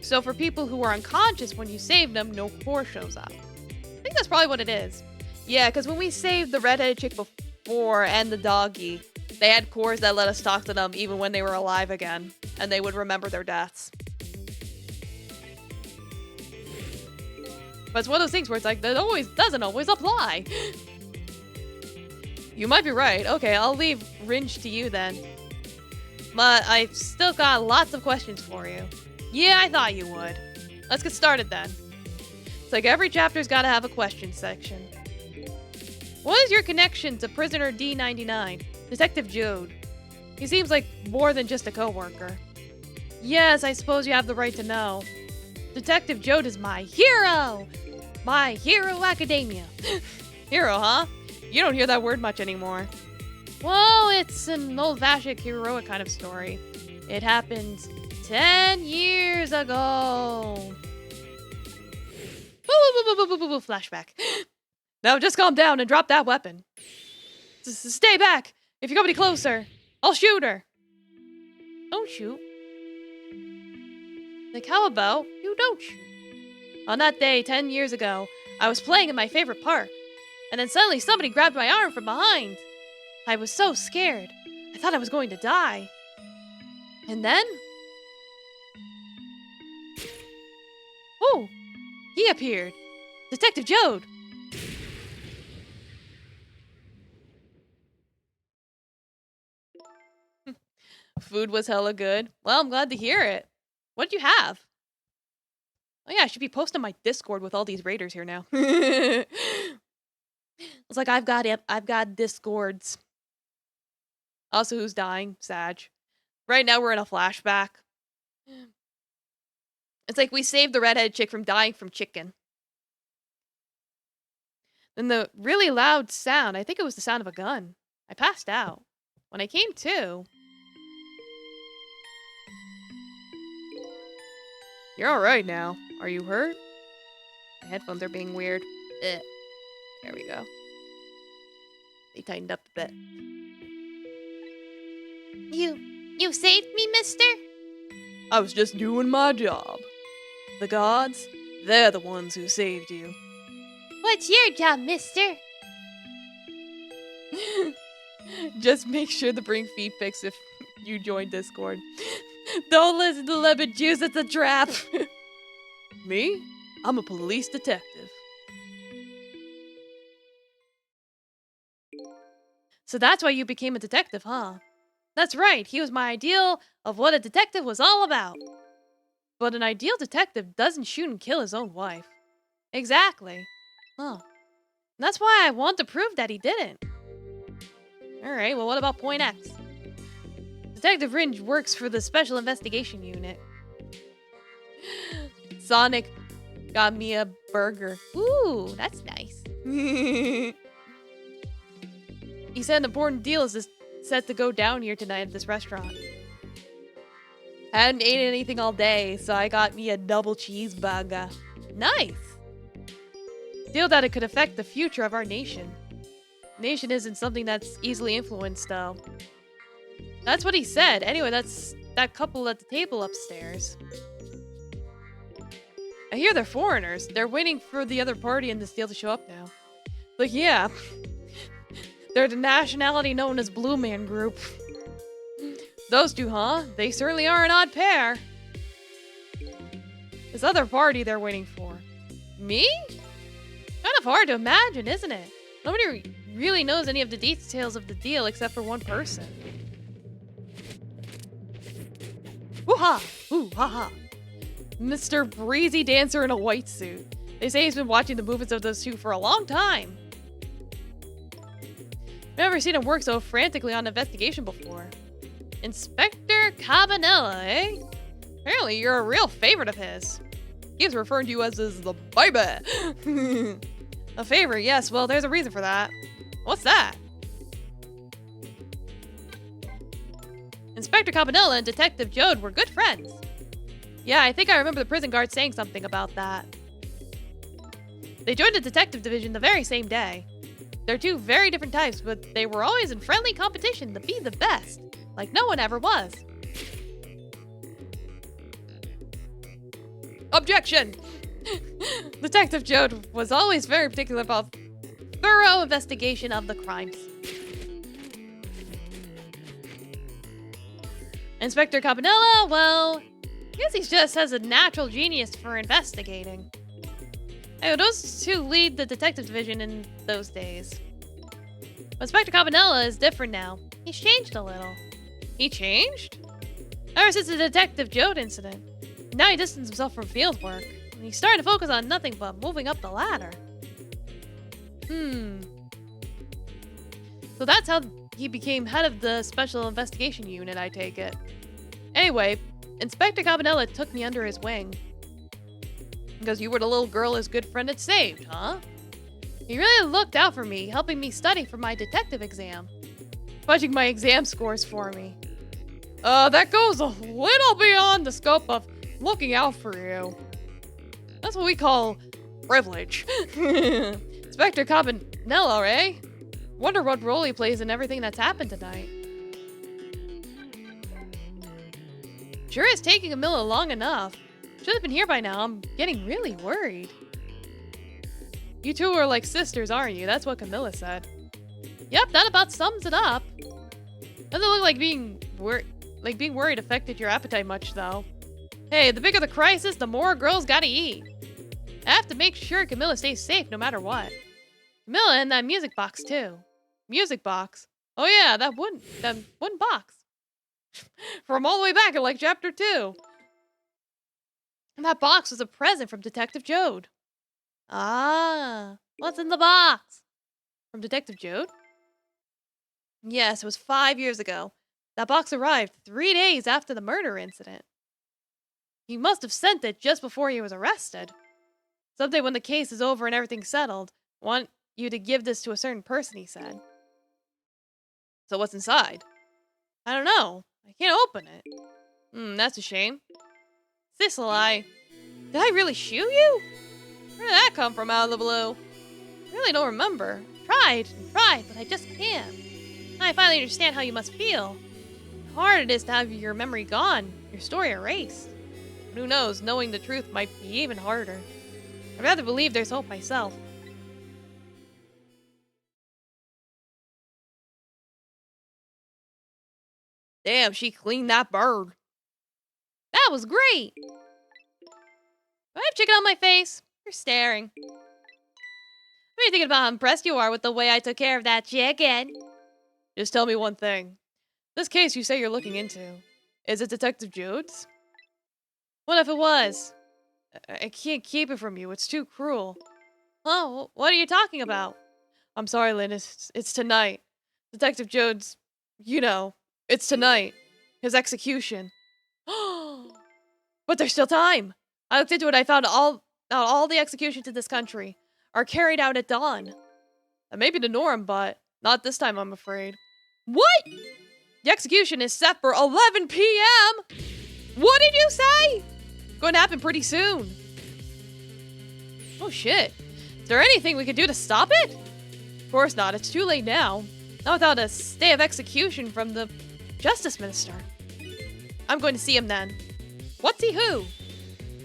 So for people who were unconscious when you saved them, no core shows up. I think that's probably what it is. Yeah, because when we saved the redheaded chick before and the doggy, they had cores that let us talk to them even when they were alive again. And they would remember their deaths. But it's one of those things where it's like, that doesn't always apply. You might be right. Okay, I'll leave Ringe to you then. But I've still got lots of questions for you. Yeah, I thought you would. Let's get started then. It's like every chapter's gotta have a question section. What is your connection to prisoner D99, Detective Jode? He seems like more than just a co-worker. Yes, I suppose you have the right to know. Detective Jode is my hero! My hero academia. Hero, huh? You don't hear that word much anymore. Well, it's an old-fashioned heroic kind of story. It happened 10 years ago. Flashback. Now just calm down and drop that weapon. Stay back. If you come any closer, I'll shoot her. Don't shoot. Like, how about you don't shoot? On that day, 10 years ago, I was playing in my favorite park. And then suddenly somebody grabbed my arm from behind. I was so scared. I thought I was going to die. And then... Oh! He appeared. Detective Jode! Food was hella good. Well, I'm glad to hear it. What'd you have? Oh yeah, I should be posting my Discord with all these raiders here now. It's like I've got Discords. Also, who's dying? Sag. Right now we're in a flashback. It's like we saved the redhead chick from dying from chicken. Then the really loud sound, I think it was the sound of a gun. I passed out. When I came to... You're alright now. Are you hurt? My headphones are being weird. There we go. They tightened up a bit. You saved me, mister? I was just doing my job. The gods, they're the ones who saved you. What's your job, mister? Just make sure to bring feed pics if you join Discord. Don't listen to lemon juice, it's a trap. Me? I'm a police detective. So that's why you became a detective, huh? That's right, he was my ideal of what a detective was all about. But an ideal detective doesn't shoot and kill his own wife. Exactly. Huh. That's why I want to prove that he didn't. Alright, well what about point X? Detective Ringe works for the Special Investigation Unit. Sonic got me a burger. Ooh, that's nice. He said an important deal is set to go down here tonight at this restaurant. I hadn't eaten anything all day, so I got me a double cheeseburger. Nice! Deal that it could affect the future of our nation. Nation isn't something that's easily influenced, though. That's what he said. Anyway, that's that couple at the table upstairs. I hear they're foreigners. They're waiting for the other party in this deal to show up now. Like, yeah. They're the nationality known as Blue Man Group. Those two, huh? They certainly are an odd pair. This other party they're waiting for. Me? Kind of hard to imagine, isn't it? Nobody really knows any of the details of the deal except for one person. Woo-ha! Ooh-ha-ha! Mr. Breezy Dancer in a white suit. They say he's been watching the movements of those two for a long time. I've never seen him work so frantically on an investigation before. Inspector Cabanella, eh? Apparently you're a real favorite of his. He keeps referring to you as the baby. A favorite, yes. Well, there's a reason for that. What's that? Inspector Cabanella and Detective Jode were good friends. Yeah, I think I remember the prison guard saying something about that. They joined the detective division the very same day. They're two very different types, but they were always in friendly competition to be the best, like no one ever was. Objection! Detective Jode was always very particular about thorough investigation of the crimes. Inspector Cabanella, well, I guess he just has a natural genius for investigating. Hey, those two lead the detective division in those days. But Inspector Cabanella is different now. He's changed a little. He changed? Ever since the Detective Jode incident. Now he distanced himself from field work. And he's starting to focus on nothing but moving up the ladder. So that's how he became head of the Special Investigation Unit, I take it. Anyway, Inspector Cabanella took me under his wing. Because you were the little girl his good friend had saved, huh? He really looked out for me, helping me study for my detective exam. Fudging my exam scores for me. That goes a little beyond the scope of looking out for you. That's what we call privilege. Inspector Cabanella, eh? Wonder what role he plays in everything that's happened tonight. Sure is taking Camilla long enough. Should have been here by now. I'm getting really worried. You two are like sisters, aren't you? That's what Camilla said. Yep, that about sums it up. Doesn't look like being worried affected your appetite much, though. Hey, the bigger the crisis, the more girls gotta eat. I have to make sure Camilla stays safe no matter what. Camilla and that music box, too. Music box? Oh yeah, that wooden box. From all the way back in, like, Chapter 2. And that box was a present from Detective Jode. Ah, what's in the box? From Detective Jode? Yes, it was 5 years ago. That box arrived 3 days after the murder incident. He must have sent it just before he was arrested. Someday when the case is over and everything's settled, I want you to give this to a certain person, he said. So what's inside? I don't know. I can't open it. That's a shame. Cecil, did I really shoot you? Where did that come from out of the blue? I really don't remember. Tried and tried, but I just can't. I finally understand how you must feel. How hard it is to have your memory gone, your story erased. But who knows, knowing the truth might be even harder. I'd rather believe there's hope myself. Damn, she cleaned that bird. That was great! Do I have chicken on my face? You're staring. What are you thinking about how impressed you are with the way I took care of that chicken? Just tell me one thing. This case you say you're looking into, is it Detective Jode's? What if it was? I can't keep it from you. It's too cruel. Oh, what are you talking about? I'm sorry, Lynn. It's tonight. Detective Jode's, you know, it's tonight. His execution. But there's still time. I looked into it. I found all the executions in this country are carried out at dawn. That may be the norm, but not this time, I'm afraid. What? The execution is set for 11 p.m. What did you say? It's going to happen pretty soon. Oh, shit. Is there anything we could do to stop it? Of course not. It's too late now. Not without a stay of execution from the Justice Minister. I'm going to see him then. What's he who?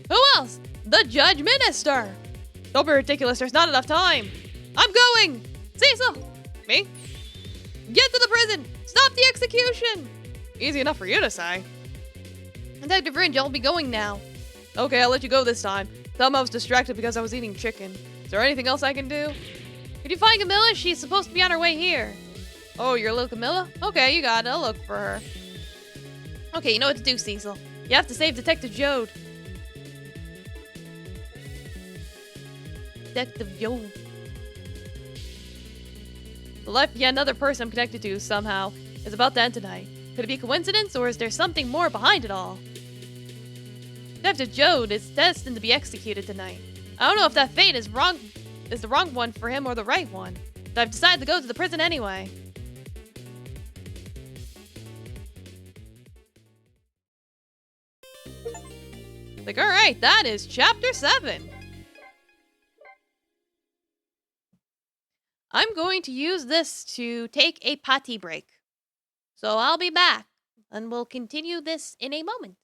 Who else? The Judge Minister. Don't be ridiculous. There's not enough time. I'm going. Cecil. Me? Get to the prison. Stop the execution. Easy enough for you to say. Detective Ringe, I'll be going now. Okay, I'll let you go this time. Tell him I was distracted because I was eating chicken. Is there anything else I can do? Could you find Camilla? She's supposed to be on her way here. Oh, you're little Camilla? Okay, you got it. I'll look for her. Okay, you know what to do, Cecil. You have to save Detective Jode. Detective Jode. The life of yet another person I'm connected to somehow is about to end tonight. Could it be coincidence, or is there something more behind it all? Detective Jode is destined to be executed tonight. I don't know if that fate is the wrong one for him or the right one, but I've decided to go to the prison anyway. Like, alright, that is chapter 7. I'm going to use this to take a potty break. So I'll be back, and we'll continue this in a moment.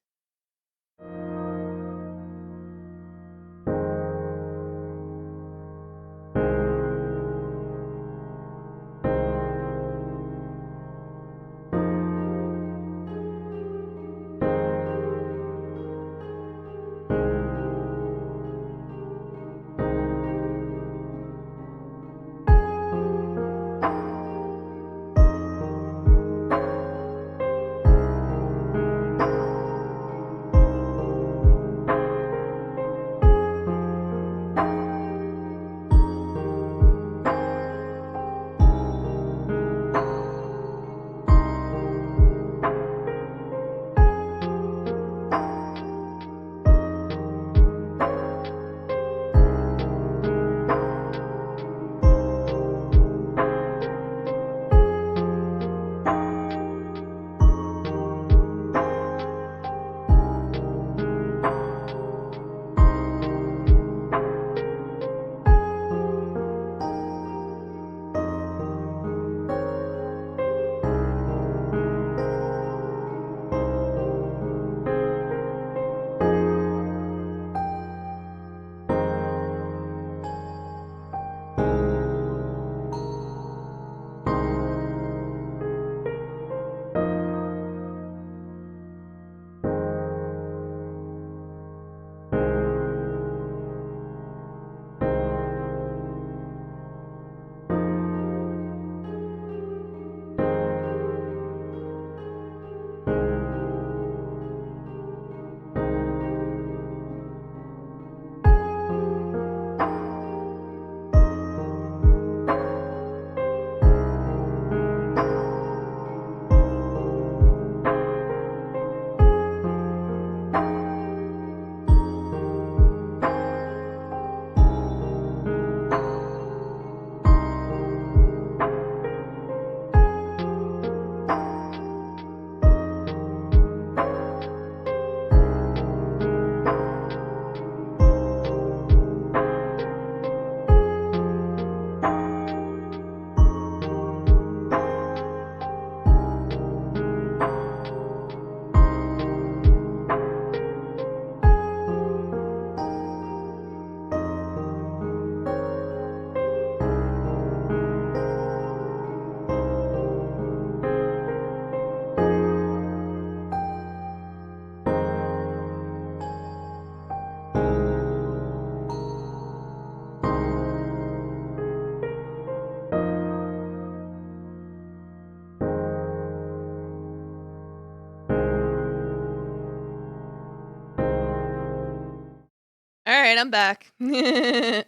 Alright, I'm back. Like,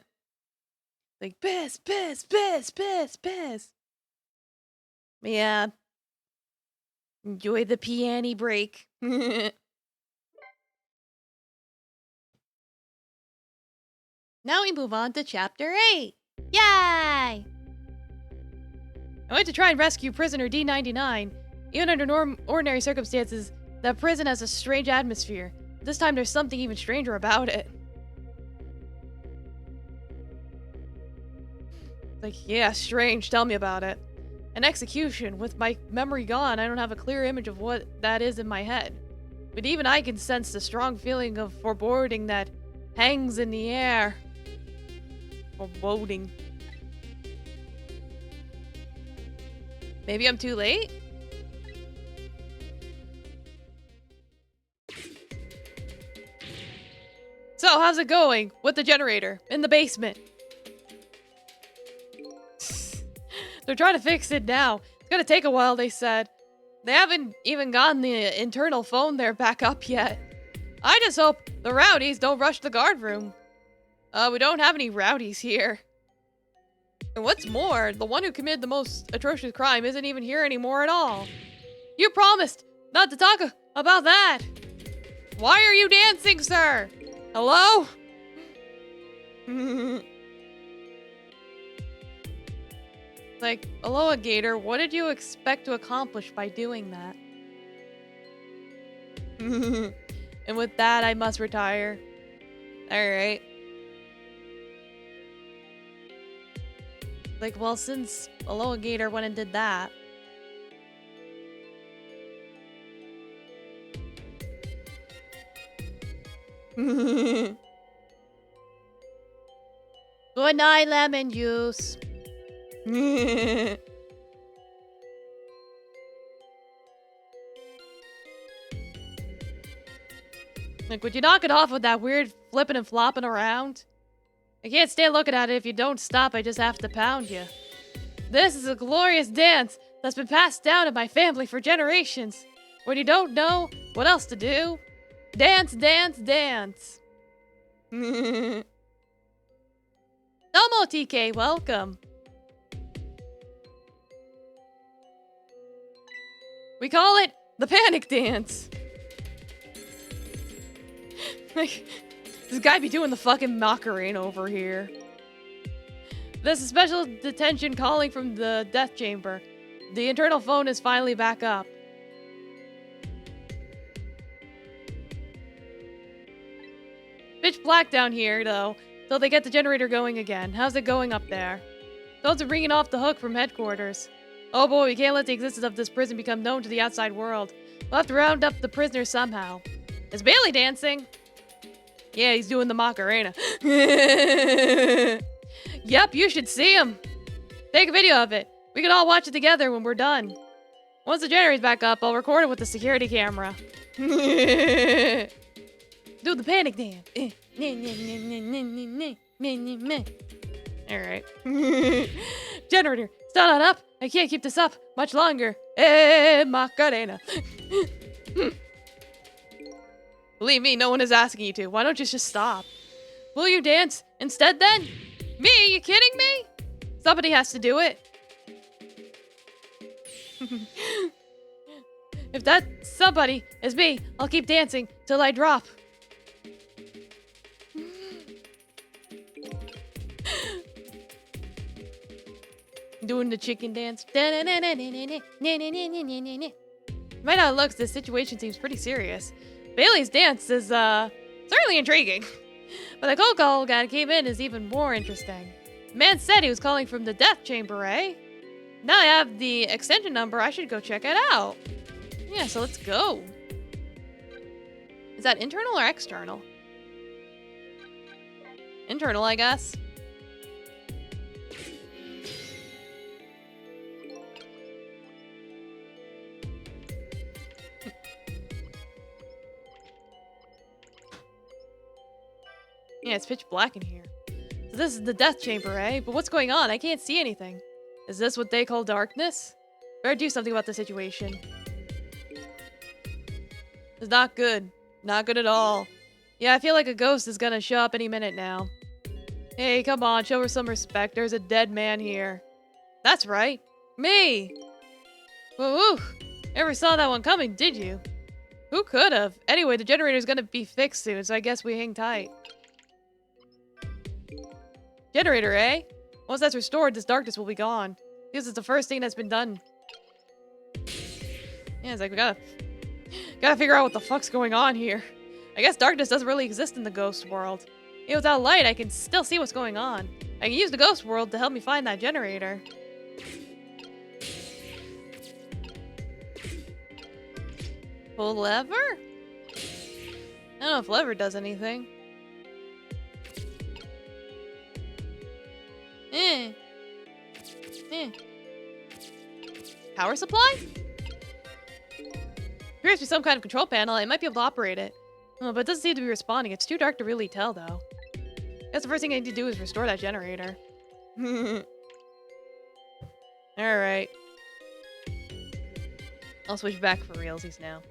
piss, piss, piss, piss, piss. Yeah. Enjoy the piano break. Now we move on to chapter 8. Yay! I went to try and rescue prisoner D99. Even under ordinary circumstances, that prison has a strange atmosphere. This time there's something even stranger about it. Like, yeah, strange, tell me about it. An execution. With my memory gone, I don't have a clear image of what that is in my head. But even I can sense the strong feeling of foreboding that hangs in the air. Foreboding. Maybe I'm too late? So, how's it going with the generator in the basement? They're trying to fix it now. It's gonna take a while, they said. They haven't even gotten the internal phone there back up yet. I just hope the rowdies don't rush the guard room. We don't have any rowdies here. And what's more, the one who committed the most atrocious crime isn't even here anymore at all. You promised not to talk about that. Why are you dancing, sir? Hello? Like, Aloha Gator, what did you expect to accomplish by doing that? And with that, I must retire. Alright. Like, well, since Aloha Gator went and did that. Good night, lemon juice. Like, would you knock it off with that weird flipping and flopping around? I can't stand looking at it. If you don't stop, I just have to pound you. This is a glorious dance that's been passed down in my family for generations. When you don't know what else to do, dance, dance, dance. Domo TK, welcome. We call it the panic dance. Like, this guy be doing the fucking Macarena over here. There's a special detention calling from the death chamber. The internal phone is finally back up. Pitch black down here, though, till they get the generator going again. How's it going up there? Phones are ringing off the hook from headquarters. Oh boy, we can't let the existence of this prison become known to the outside world. We'll have to round up the prisoners somehow. Is Bailey dancing? Yeah, he's doing the Macarena. Yep, you should see him. Take a video of it. We can all watch it together when we're done. Once the generator's back up, I'll record it with the security camera. Do the panic dance. Alright. Generator, start on up. I can't keep this up much longer. Macarena. Believe me, no one is asking you to. Why don't you just stop? Will you dance instead then? Me? You kidding me? Somebody has to do it. If that somebody is me, I'll keep dancing till I drop. Doing the chicken dance. Right how it looks, this situation seems pretty serious. Bailey's dance is, certainly intriguing. But the cold call guy came in is even more interesting. Man said he was calling from the death chamber, eh? Now I have the extension number, I should go check it out. Yeah, so let's go. Is that internal or external? Internal, I guess. Yeah, it's pitch black in here. So this is the death chamber, eh? But what's going on? I can't see anything. Is this what they call darkness? Better do something about the situation. It's not good. Not good at all. Yeah, I feel like a ghost is gonna show up any minute now. Hey, come on, show her some respect. There's a dead man here. That's right. Me! Woo! Never saw that one coming, did you? Who could have? Anyway, the generator's gonna be fixed soon, so I guess we hang tight. Generator, eh? Once that's restored, this darkness will be gone. This is the first thing that's been done. Yeah, it's like we gotta figure out what the fuck's going on here. I guess darkness doesn't really exist in the ghost world. Even without light, I can still see what's going on. I can use the ghost world to help me find that generator. Pull lever? I don't know if lever does anything. Power supply? Appears to be some kind of control panel. I might be able to operate it. Oh, but it doesn't seem to be responding. It's too dark to really tell, though. Guess the first thing I need to do is restore that generator. Alright. I'll switch back for realsies now.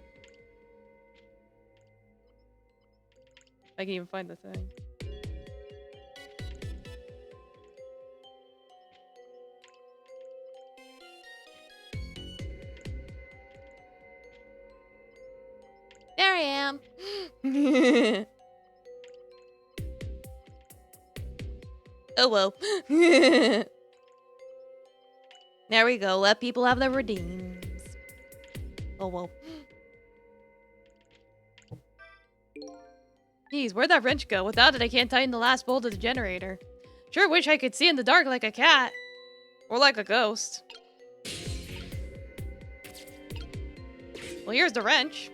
I can even find the thing. Spam. Oh, well. There we go. Let people have their redeems. Oh, well. Geez, where'd that wrench go? Without it, I can't tighten the last bolt of the generator. Sure wish I could see in the dark like a cat. Or like a ghost. Well, here's the wrench.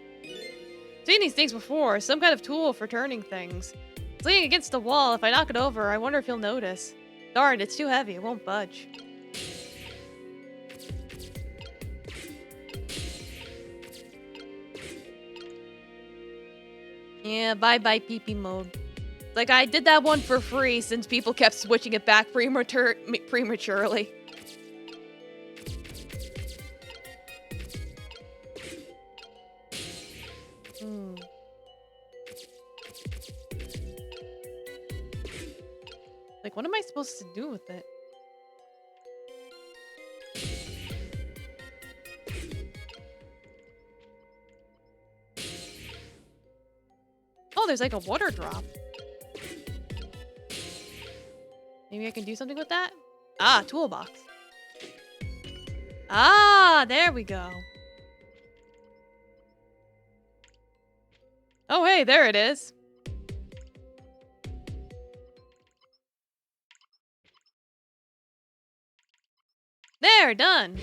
Seen these things before. Some kind of tool for turning things. It's leaning against the wall. If I knock it over, I wonder if he'll notice. Darn, it's too heavy. It won't budge. Yeah, bye-bye pee-pee mode. Like, I did that one for free since people kept switching it back prematurely. Like, what am I supposed to do with it? Oh, there's like a water drop. Maybe I can do something with that? Ah, toolbox. Ah, there we go. Oh, hey, there it is. There, done.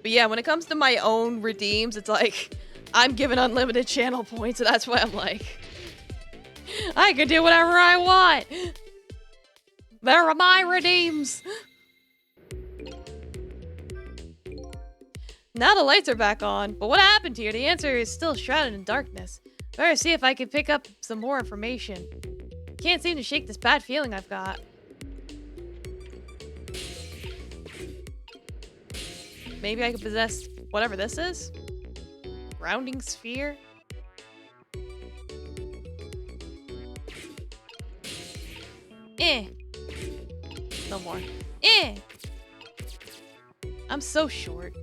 But yeah, when it comes to my own redeems, it's like, I'm given unlimited channel points, so that's why I'm like, I can do whatever I want. There are my redeems. Now the lights are back on, but what happened here? The answer is still shrouded in darkness. Better see if I can pick up some more information. Can't seem to shake this bad feeling I've got. Maybe I could possess whatever this is? Grounding sphere? No more. I'm so short.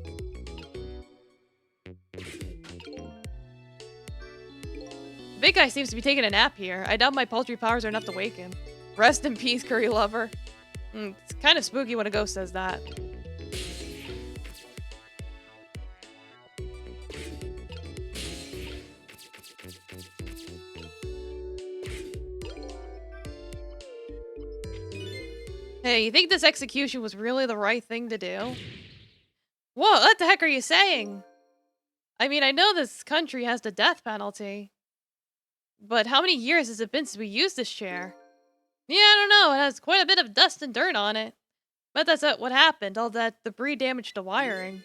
The big guy seems to be taking a nap here. I doubt my paltry powers are enough to wake him. Rest in peace, curry lover. It's kind of spooky when a ghost says that. Hey, you think this execution was really the right thing to do? Whoa, what the heck are you saying? I mean, I know this country has the death penalty. But how many years has it been since we used this chair? Yeah, I don't know. It has quite a bit of dust and dirt on it. But that's what happened. All that debris damaged the wiring.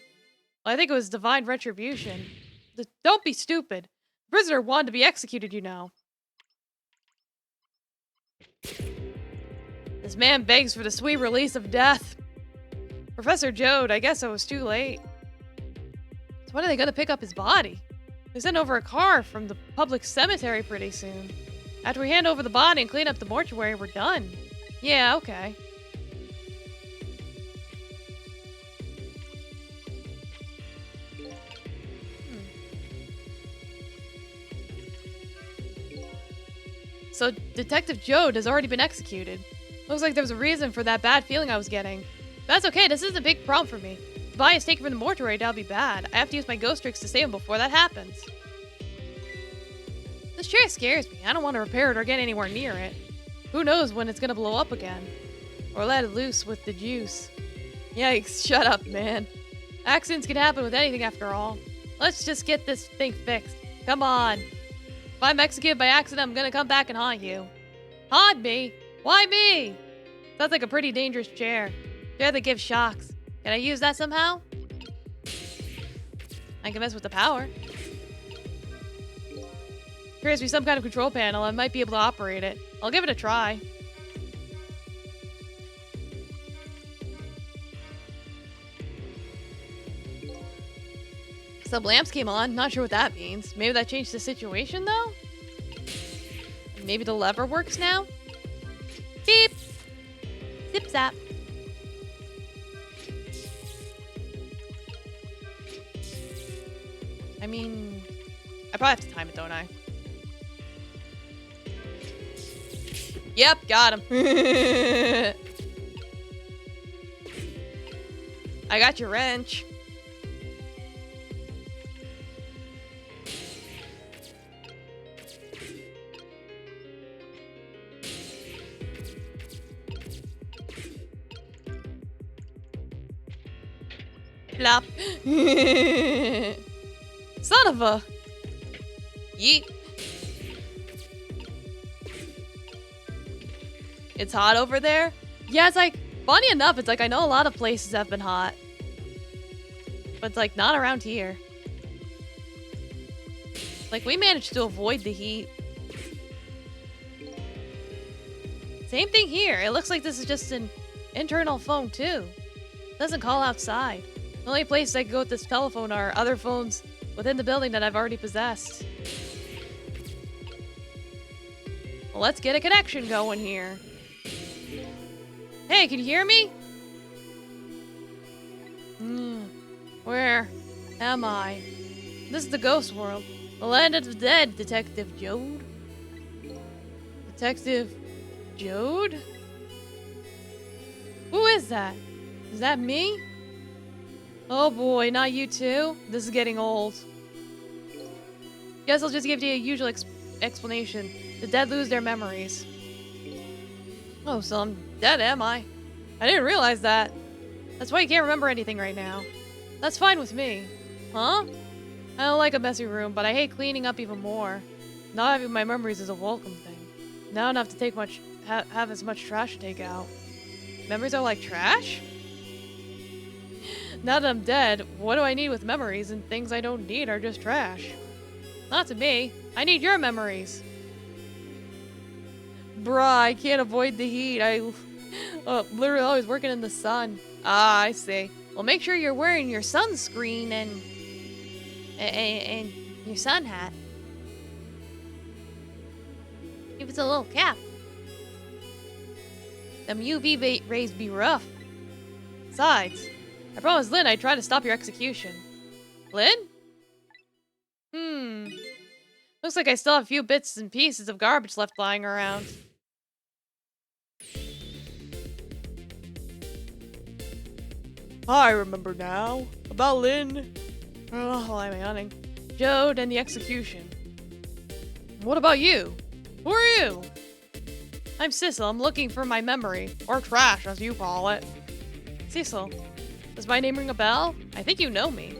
Well, I think it was divine retribution. Don't be stupid. The prisoner wanted to be executed, you know. This man begs for the sweet release of death. Professor Jode, I guess I was too late. So when are they gonna pick up his body? They send over a car from the public cemetery pretty soon. After we hand over the body and clean up the mortuary, we're done. Yeah, okay. So Detective Jode has already been executed. Looks like there was a reason for that bad feeling I was getting. That's okay, this isn't a big problem for me. If the body is taken from the mortuary, that'll be bad. I have to use my ghost tricks to save him before that happens. This chair scares me. I don't want to repair it or get anywhere near it. Who knows when it's gonna blow up again. Or let it loose with the juice. Yikes, shut up, man. Accidents can happen with anything after all. Let's just get this thing fixed. Come on. If I'm executed by accident, I'm gonna come back and haunt you. Haunt me? Why me? Sounds like a pretty dangerous chair. Chair that gives shocks. Can I use that somehow? I can mess with the power. Appears to be some kind of control panel. I might be able to operate it. I'll give it a try. Some lamps came on. Not sure what that means. Maybe that changed the situation, though? Maybe the lever works now? Beep! Zip zap. I mean, I probably have to time it, don't I? Yep, got him. I got your wrench. Plop. Son of a... Yeet. It's hot over there? Yeah, it's like, funny enough, it's like I know a lot of places have been hot. But it's like, not around here. Like, we managed to avoid the heat. Same thing here. It looks like this is just an internal phone, too. It doesn't call outside. The only places I can go with this telephone are other phones within the building that I've already possessed. Well, let's get a connection going here. Hey, can you hear me? Where am I? This is the ghost world. The land of the dead, Detective Jode. Detective Jode? Who is that? Is that me? Oh boy, not you too? This is getting old. Guess I'll just give you a usual explanation. The dead lose their memories. Oh, so I'm dead, am I? I didn't realize that. That's why you can't remember anything right now. That's fine with me. Huh? I don't like a messy room, but I hate cleaning up even more. Not having my memories is a welcome thing. Now I don't have to take have as much trash to take out. Memories are like trash? Now that I'm dead, what do I need with memories, and things I don't need are just trash? Not to me. I need your memories. Bruh, I can't avoid the heat. I literally always working in the sun. Ah, I see. Well, make sure you're wearing your sunscreen and your sun hat. Give it a little cap. Them UV rays be rough. Besides, I promised Lynn I'd try to stop your execution. Lynn? Looks like I still have a few bits and pieces of garbage left lying around. I remember now. About Lynn. Oh, I'm yawning. Jode and the execution. What about you? Who are you? I'm Cecil. I'm looking for my memory. Or trash, as you call it. Cecil. Does my name ring a bell? I think you know me.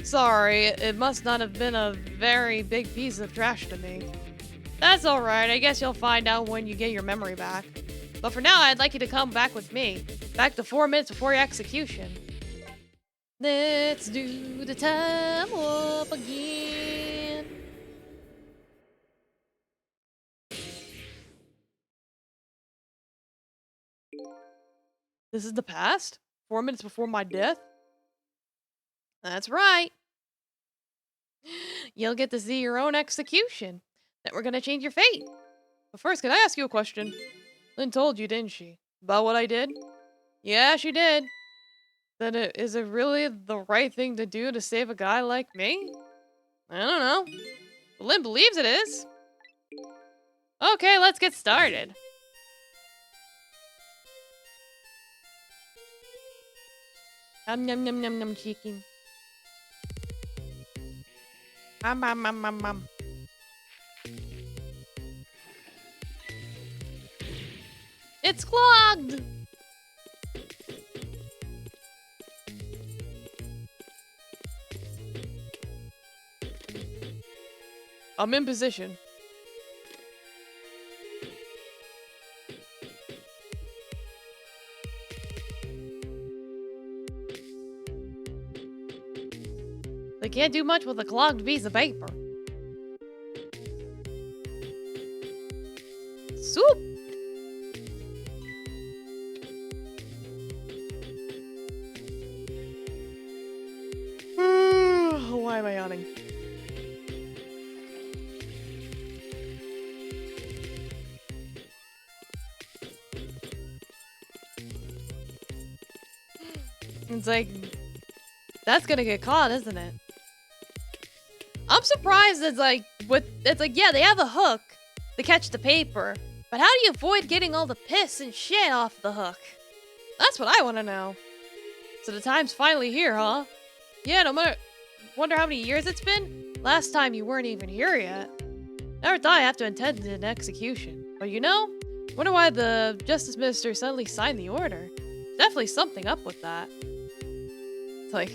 Sorry, it must not have been a very big piece of trash to me. That's alright. I guess you'll find out when you get your memory back. But for now, I'd like you to come back with me. Back to 4 minutes before your execution. Let's do the time up again. This is the past? 4 minutes before my death? That's right. You'll get to see your own execution. Then we're gonna change your fate. But first, can I ask you a question? Lynn told you, didn't she? About what I did? Yeah, she did. Then is it really the right thing to do to save a guy like me? I don't know. But Lynn believes it is. Okay, let's get started. Nom nom nom nom nom chicken. Nom. It's clogged! I'm in position. They can't do much with a clogged piece of paper. Soup! Why am I yawning? It's like, that's gonna get caught, isn't it? I'm surprised it's like, yeah, they have a hook to catch the paper, but how do you avoid getting all the piss and shit off the hook? That's what I want to know. So the time's finally here, huh? Yeah, no matter. Wonder how many years it's been? Last time you weren't even here yet. Never thought I'd have to attend an execution. But you know, wonder why the Justice Minister suddenly signed the order. Definitely something up with that. It's like,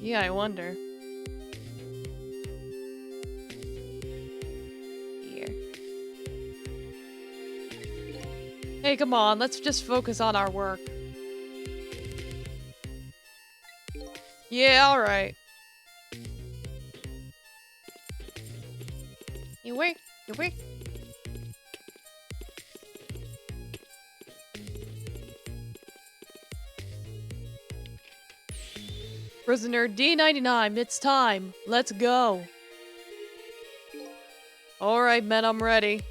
yeah, I wonder. Here. Hey, come on, let's just focus on our work. Yeah, alright. You work. Prisoner D99, it's time. Let's go. Alright, men, I'm ready.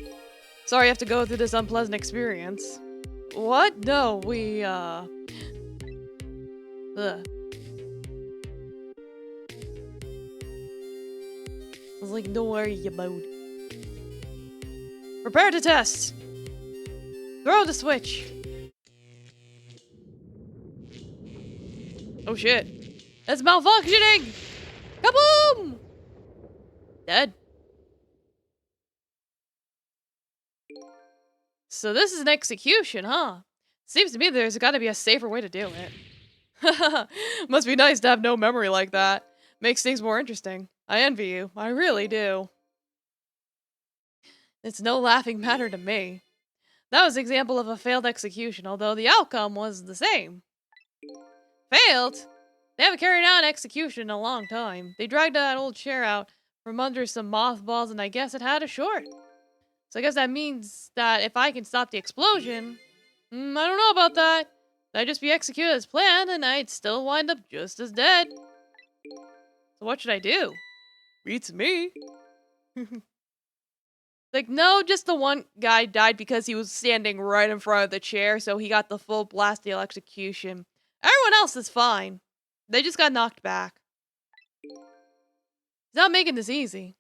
Sorry you have to go through this unpleasant experience. What? No, we, Ugh. I was like, don't worry about it. Prepare to test. Throw the switch. Oh shit. It's malfunctioning! Kaboom! Dead. So this is an execution, huh? Seems to me there's gotta be a safer way to do it. Must be nice to have no memory like that. Makes things more interesting. I envy you. I really do. It's no laughing matter to me. That was an example of a failed execution, although the outcome was the same. Failed? They haven't carried out an execution in a long time. They dragged that old chair out from under some mothballs and I guess it had a short. So I guess that means that if I can stop the explosion... I don't know about that. I'd just be executed as planned and I'd still wind up just as dead. So what should I do? Beats me. Like, no, just the one guy died because he was standing right in front of the chair, so he got the full blast deal execution. Everyone else is fine. They just got knocked back. He's not making this easy.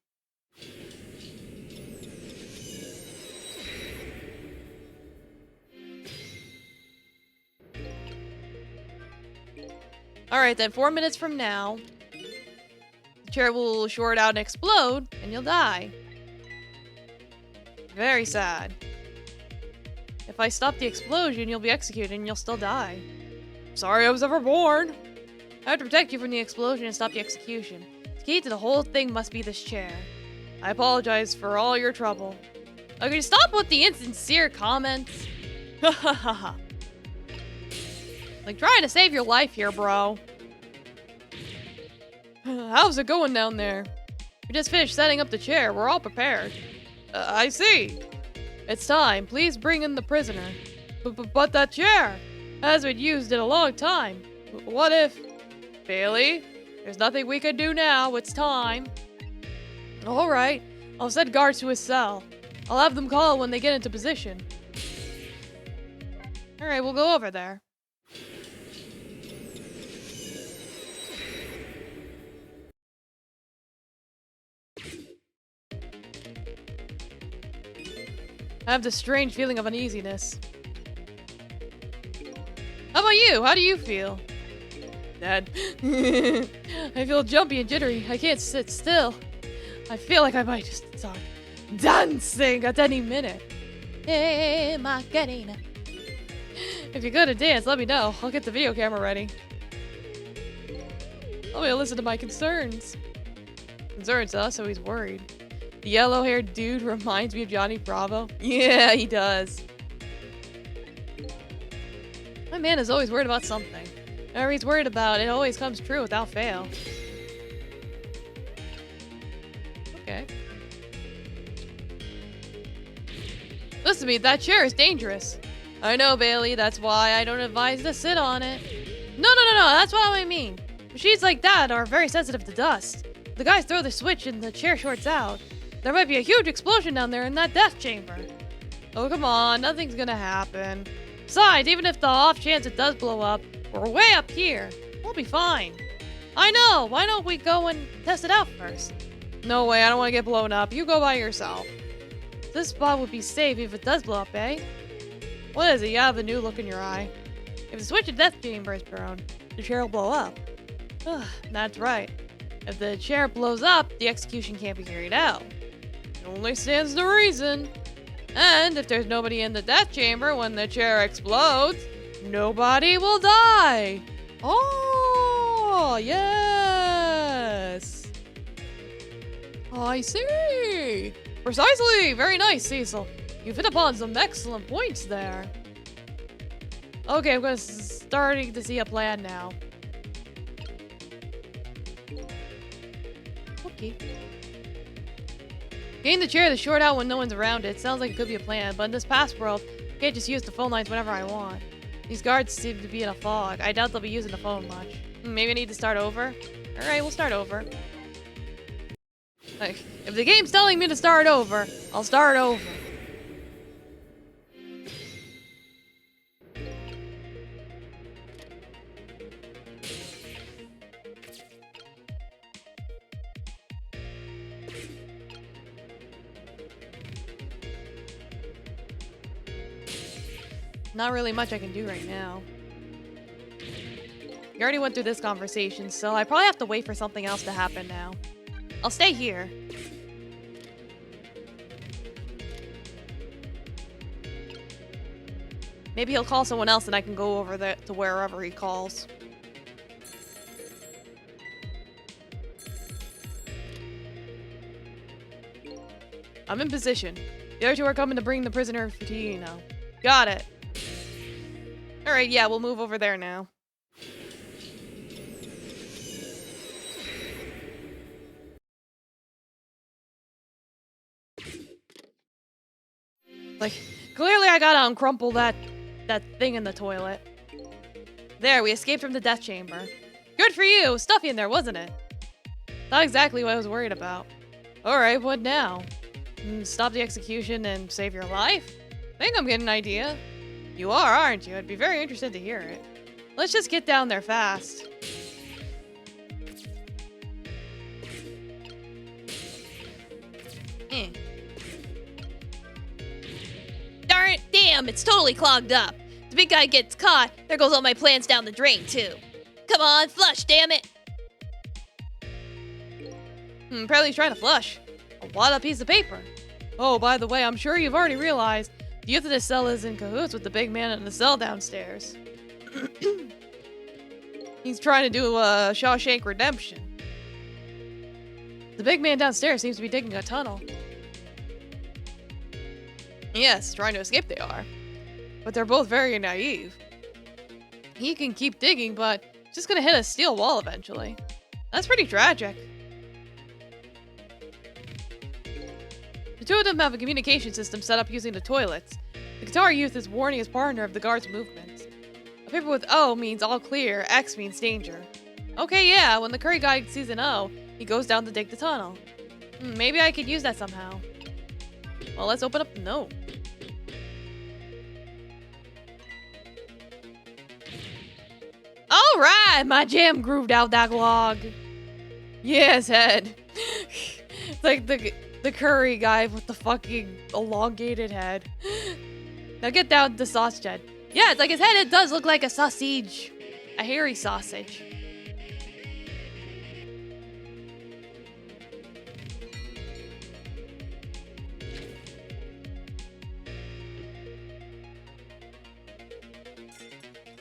Alright then, 4 minutes from now, the chair will short out and explode, and you'll die. Very sad. If I stop the explosion, you'll be executed and you'll still die. Sorry I was ever born. I have to protect you from the explosion and stop the execution. The key to the whole thing must be this chair. I apologize for all your trouble. Okay, stop with the insincere comments. Hahaha. Like trying to save your life here, bro. How's it going down there? We just finished setting up the chair. We're all prepared. I see. It's time. Please bring in the prisoner. But that chair hasn't been used in a long time. What if... Bailey, there's nothing we can do now. It's time. Alright. I'll send guards to his cell. I'll have them call when they get into position. Alright, we'll go over there. I have this strange feeling of uneasiness. How about you? How do you feel? Dead. I feel jumpy and jittery. I can't sit still. I feel like I might just start dancing at any minute. Hey, Macarena. If you're good at dance, let me know. I'll get the video camera ready. Let me listen to my concerns. Concerns, huh? So he's worried. The yellow-haired dude reminds me of Johnny Bravo. Yeah, he does. My man is always worried about something. Whatever he's worried about, it always comes true without fail. Okay. Listen to me, that chair is dangerous. I know, Bailey, that's why I don't advise to sit on it. No, that's what I mean. Machines like that are very sensitive to dust. If the guys throw the switch and the chair shorts out, there might be a huge explosion down there in that death chamber. Oh, come on, nothing's gonna happen. Besides, even if the off chance it does blow up, we're way up here. We'll be fine. I know, why don't we go and test it out first? No way, I don't want to get blown up. You go by yourself. This spot would be safe if it does blow up, eh? What is it? You have a new look in your eye. If the switch of death chamber is thrown, the chair will blow up. Ugh, that's right. If the chair blows up, the execution can't be carried out. It only stands to reason. And if there's nobody in the death chamber when the chair explodes, nobody will die. Oh, yes. I see. Precisely. Very nice, Cecil. You've hit upon some excellent points there. Okay, I'm starting to see a plan now. Okay. Getting the chair to short out when no one's around it sounds like it could be a plan, but in this past world, I can't just use the phone lines whenever I want. These guards seem to be in a fog. I doubt they'll be using the phone much. Maybe I need to start over? Alright, we'll start over. Like, if the game's telling me to start over, I'll start over. Not really much I can do right now. You already went through this conversation, so I probably have to wait for something else to happen now. I'll stay here. Maybe he'll call someone else and I can go over there to wherever he calls. I'm in position. The other two are coming to bring the prisoner to you now. Got it. Alright, yeah, we'll move over there now. Like, clearly I gotta uncrumple that thing in the toilet. There, we escaped from the death chamber. Good for you! It was stuffy in there, wasn't it? Not exactly what I was worried about. Alright, what now? Stop the execution and save your life? I think I'm getting an idea. You are, aren't you? I'd be very interested to hear it. Let's just get down there fast. Darn it! Damn, it's totally clogged up. If the big guy gets caught, there goes all my plans down the drain, too. Come on, flush, damn it! Apparently he's trying to flush. A wad piece of paper. Oh, by the way, I'm sure you've already realized the youth of this cell is in cahoots with the big man in the cell downstairs. He's trying to do a Shawshank Redemption. The big man downstairs seems to be digging a tunnel. Yes, trying to escape they are. But they're both very naive. He can keep digging, but he's just gonna hit a steel wall eventually. That's pretty tragic. The two of them have a communication system set up using the toilets. The guitar youth is warning his partner of the guard's movements. A paper with O means all clear, X means danger. Okay, yeah, when the curry guy sees an O, he goes down to dig the tunnel. Maybe I could use that somehow. Well, let's open up the note. Alright, my jam grooved out that log. Yes, head. It's like the curry guy with the fucking elongated head. Now get down the sausage head. Yeah, it's like his head, it does look like a sausage. A hairy sausage.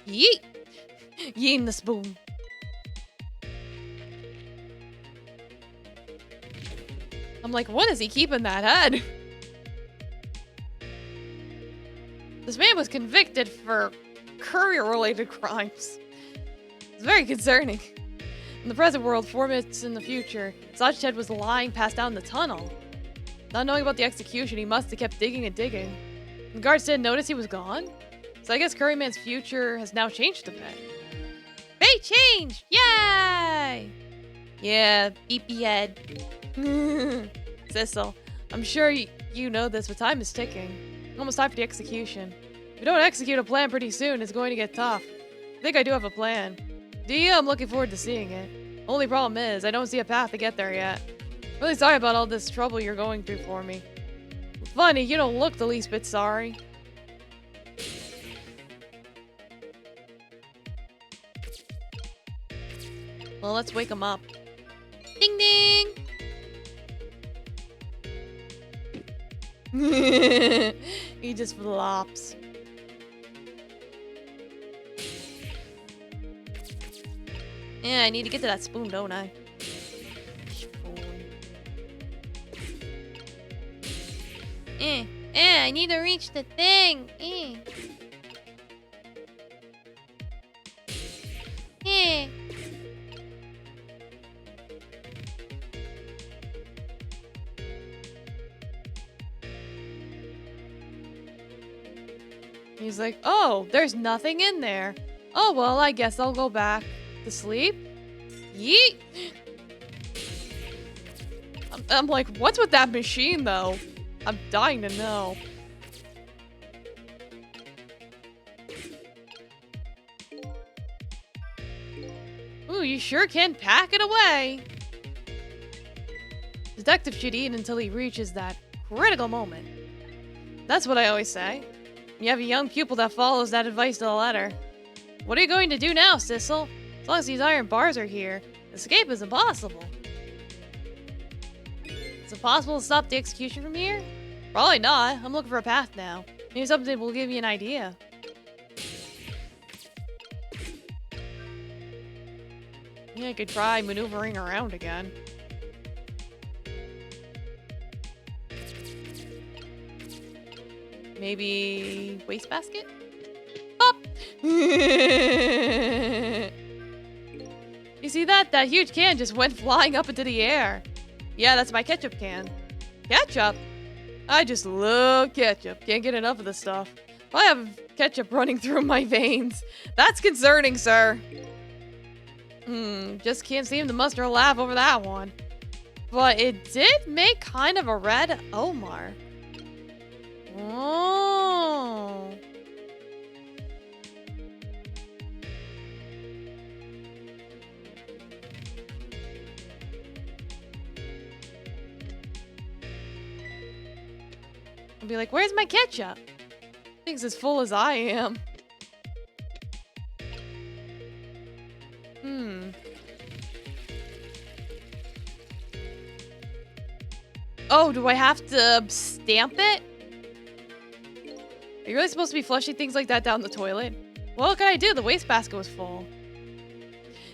Yeet! Yeeting the spoon. I'm like, what is he keeping that head? This man was convicted for courier-related crimes. It's very concerning. In the present world, 4 minutes in the future, Sausage was lying passed down the tunnel. Not knowing about the execution, he must have kept digging and digging. The guards didn't notice he was gone? So I guess Curryman's future has now changed a bit. Fate changed! Yay! Yeah, beepy head. Cecil, I'm sure you know this, but time is ticking. Almost time for the execution. If we don't execute a plan pretty soon, it's going to get tough. I think I do have a plan. Do you? I'm looking forward to seeing it. Only problem is, I don't see a path to get there yet. Really sorry about all this trouble you're going through for me. Funny, you don't look the least bit sorry. Well, let's wake him up. Ding ding! He just flops. Yeah, I need to get to that spoon, don't I? Spoon. I need to reach the thing. He's like, oh, there's nothing in there. Oh, well, I guess I'll go back to sleep. Yeet! I'm like, what's with that machine, though? I'm dying to know. Ooh, you sure can pack it away. Detective should eat until he reaches that critical moment. That's what I always say. You have a young pupil that follows that advice to the letter. What are you going to do now, Sissel? As long as these iron bars are here, escape is impossible. Is it possible to stop the execution from here? Probably not. I'm looking for a path now. Maybe something will give you an idea. Yeah, I could try maneuvering around again. Maybe wastebasket? Pop! You see that? That huge can just went flying up into the air. Yeah, that's my ketchup can. Ketchup? I just love ketchup. Can't get enough of the stuff. I have ketchup running through my veins. That's concerning, sir. Just can't seem to muster a laugh over that one. But it did make kind of a red O mark. Oh. I'll be like, where's my ketchup? Thing's as full as I am. Oh, do I have to stamp it? Are you really supposed to be flushing things like that down the toilet? Well, what can I do? The wastebasket was full.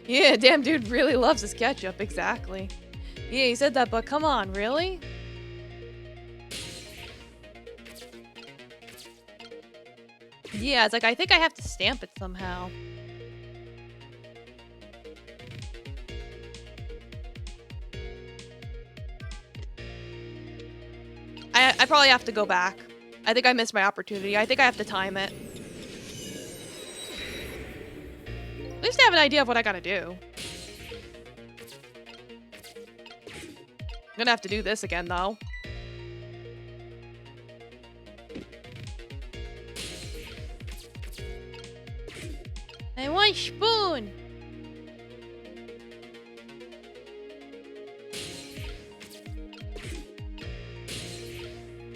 Yeah, damn dude really loves his ketchup. Exactly. Yeah, he said that, but come on, really? Yeah, it's like, I think I have to stamp it somehow. I probably have to go back. I think I missed my opportunity. I think I have to time it. At least I have an idea of what I gotta do. I'm gonna have to do this again, though. I want spoon!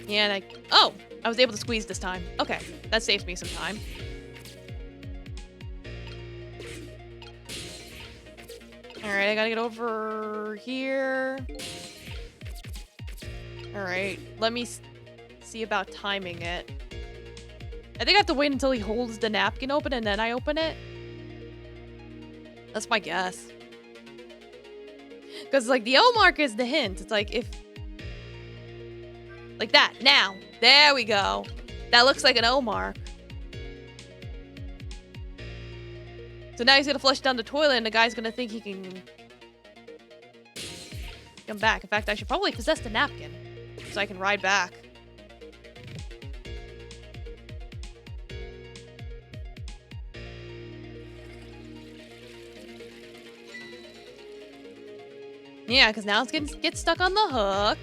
Yeah, and oh! I was able to squeeze this time. Okay, that saves me some time. Alright, I gotta get over here. Alright, let me see about timing it. I think I have to wait until he holds the napkin open and then I open it. That's my guess. Because, like, the O mark is the hint. It's like, if... Like that. Now. There we go. That looks like an O mark. So now he's gonna flush down the toilet and the guy's gonna think he can... come back. In fact, I should probably possess the napkin. So I can ride back. Yeah, because now it's gonna get stuck on the hook.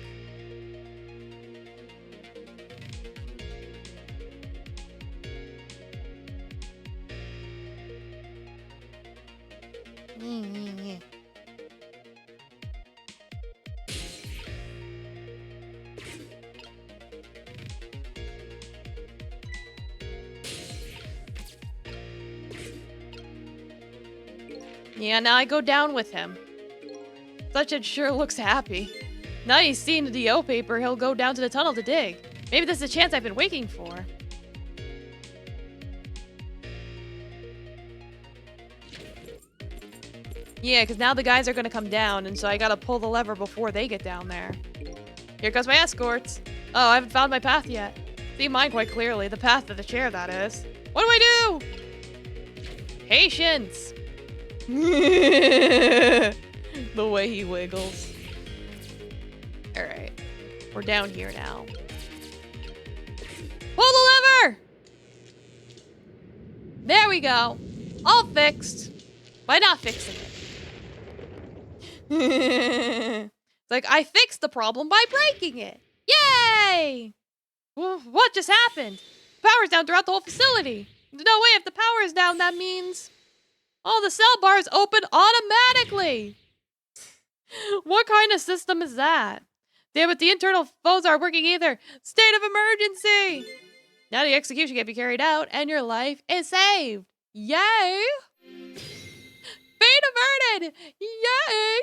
Yeah, now I go down with him. Such a sure looks happy. Now he's seen the DO paper, he'll go down to the tunnel to dig. Maybe this is a chance I've been waiting for. Yeah, because now the guys are going to come down, and so I gotta pull the lever before they get down there. Here comes my escorts. Oh, I haven't found my path yet. See mine quite clearly, the path to the chair, that is. What do I do? Patience! The way he wiggles. Alright. We're down here now. Pull the lever! There we go. All fixed. By not fixing it. It's like, I fixed the problem by breaking it. Yay! What just happened? Power's down throughout the whole facility. No way, if the power is down, that means all the cell bars open automatically. What kind of system is that? Damn it, the internal phones aren't working either. State of emergency! Now the execution can be carried out, and your life is saved. Yay! Fate averted! Yay!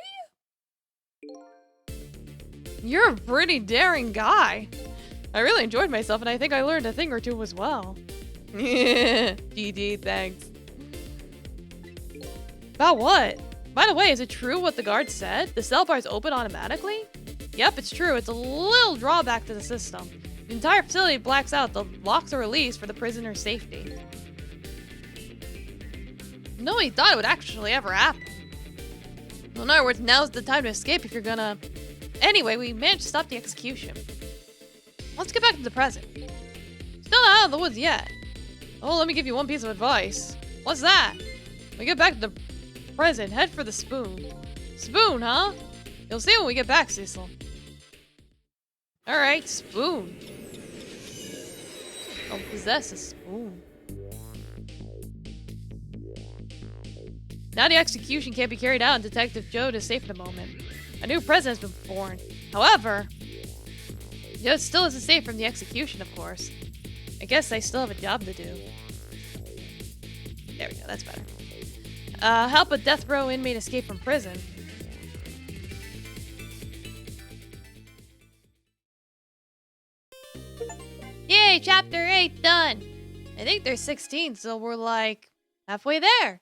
You're a pretty daring guy. I really enjoyed myself, and I think I learned a thing or two as well. GG, thanks. About what? By the way, is it true what the guard said? The cell bars open automatically? Yep, it's true. It's a little drawback to the system. The entire facility blacks out. The locks are released for the prisoner's safety. Nobody thought it would actually ever happen. Well, in other words, now's the time to escape if you're gonna... Anyway, we managed to stop the execution. Let's get back to the present. Still not out of the woods yet. Oh, let me give you one piece of advice. What's that? When we get back to the present, head for the spoon. Spoon, huh? You'll see when we get back, Cecil. Alright, spoon. I'll possess a spoon. Now the execution can't be carried out and Detective Joe is safe in a moment. A new president has been born. However, Joe still isn't safe from the execution, of course. I guess I still have a job to do. There we go, that's better. Help a death row inmate escape from prison. Yay, chapter 8 done! I think there's 16, so we're like halfway there.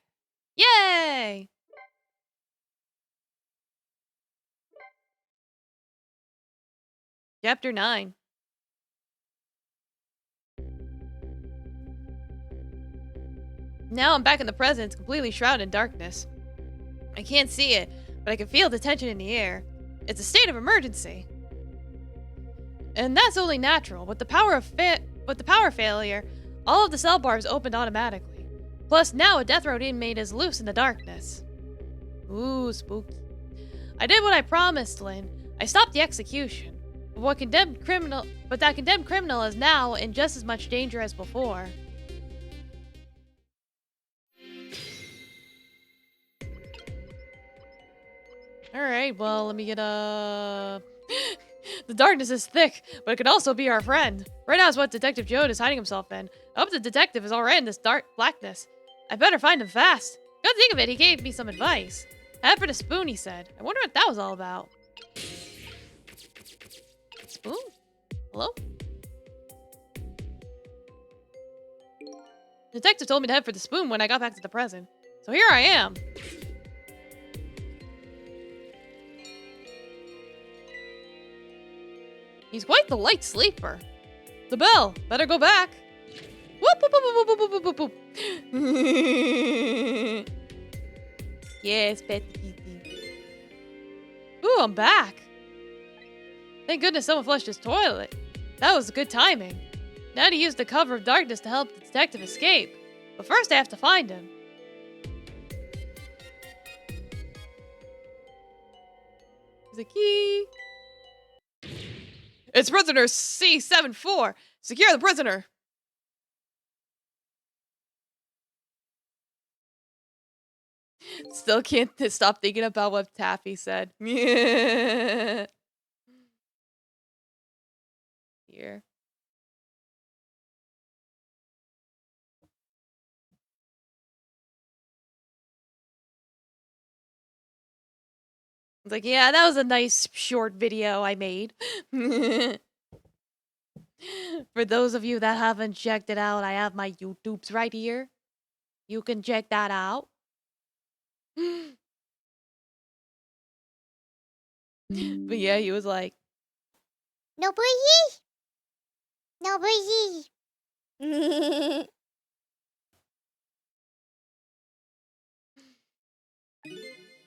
Yay! Chapter 9. Now I'm back in the present, it's completely shrouded in darkness. I can't see it, but I can feel the tension in the air. It's a state of emergency. And that's only natural. With the power failure, all of the cell bars opened automatically. Plus, now a death row inmate is loose in the darkness. Ooh, spooky. I did what I promised, Lynn. I stopped the execution. But that condemned criminal is now in just as much danger as before. Alright, well, let me get a... The darkness is thick, but it could also be our friend. Right now is what Detective Joe is hiding himself in. I hope the detective is alright in this dark blackness. I better find him fast. Come to think of it, he gave me some advice. Head for the spoon, he said. I wonder what that was all about. Spoon? Hello? The detective told me to head for the spoon when I got back to the present. So here I am. He's quite the light sleeper. The bell. Better go back. Whoop, whoop, whoop, whoop, whoop, whoop, whoop, whoop. Yes, Betty. Ooh, I'm back. Thank goodness someone flushed his toilet. That was good timing. Now to use the cover of darkness to help the detective escape. But first I have to find him. There's a key. It's prisoner C74. Secure the prisoner. Still can't stop thinking about what Taffy said. Here. like, yeah, that was a nice short video I made. For those of you that haven't checked it out, I have my YouTubes right here. You can check that out. But yeah, he was like, No breezy. No breezy.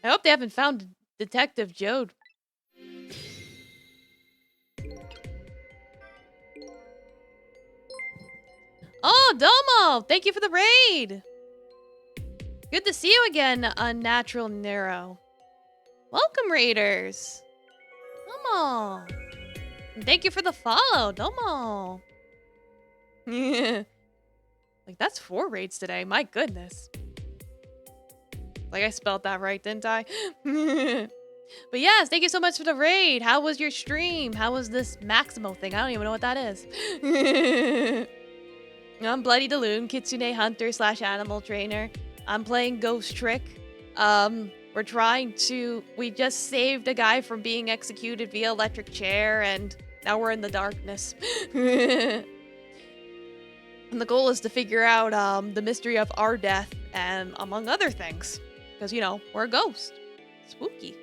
I hope they haven't found Detective Jode. Oh, Domo! Thank you for the raid! Good to see you again, Unnatural Nero. Welcome, raiders! Domo! And thank you for the follow, Domo! Yeah. Like, that's 4 raids today, my goodness. Like, I spelled that right, didn't I? But yes, thank you so much for the raid. How was your stream? How was this Maximo thing? I don't even know what that is. I'm Bloody Daloon, Kitsune Hunter / Animal Trainer. I'm playing Ghost Trick. We just saved a guy from being executed via electric chair, and now we're in the darkness. And the goal is to figure out the mystery of our death, and among other things. Because, you know, we're a ghost. Spooky.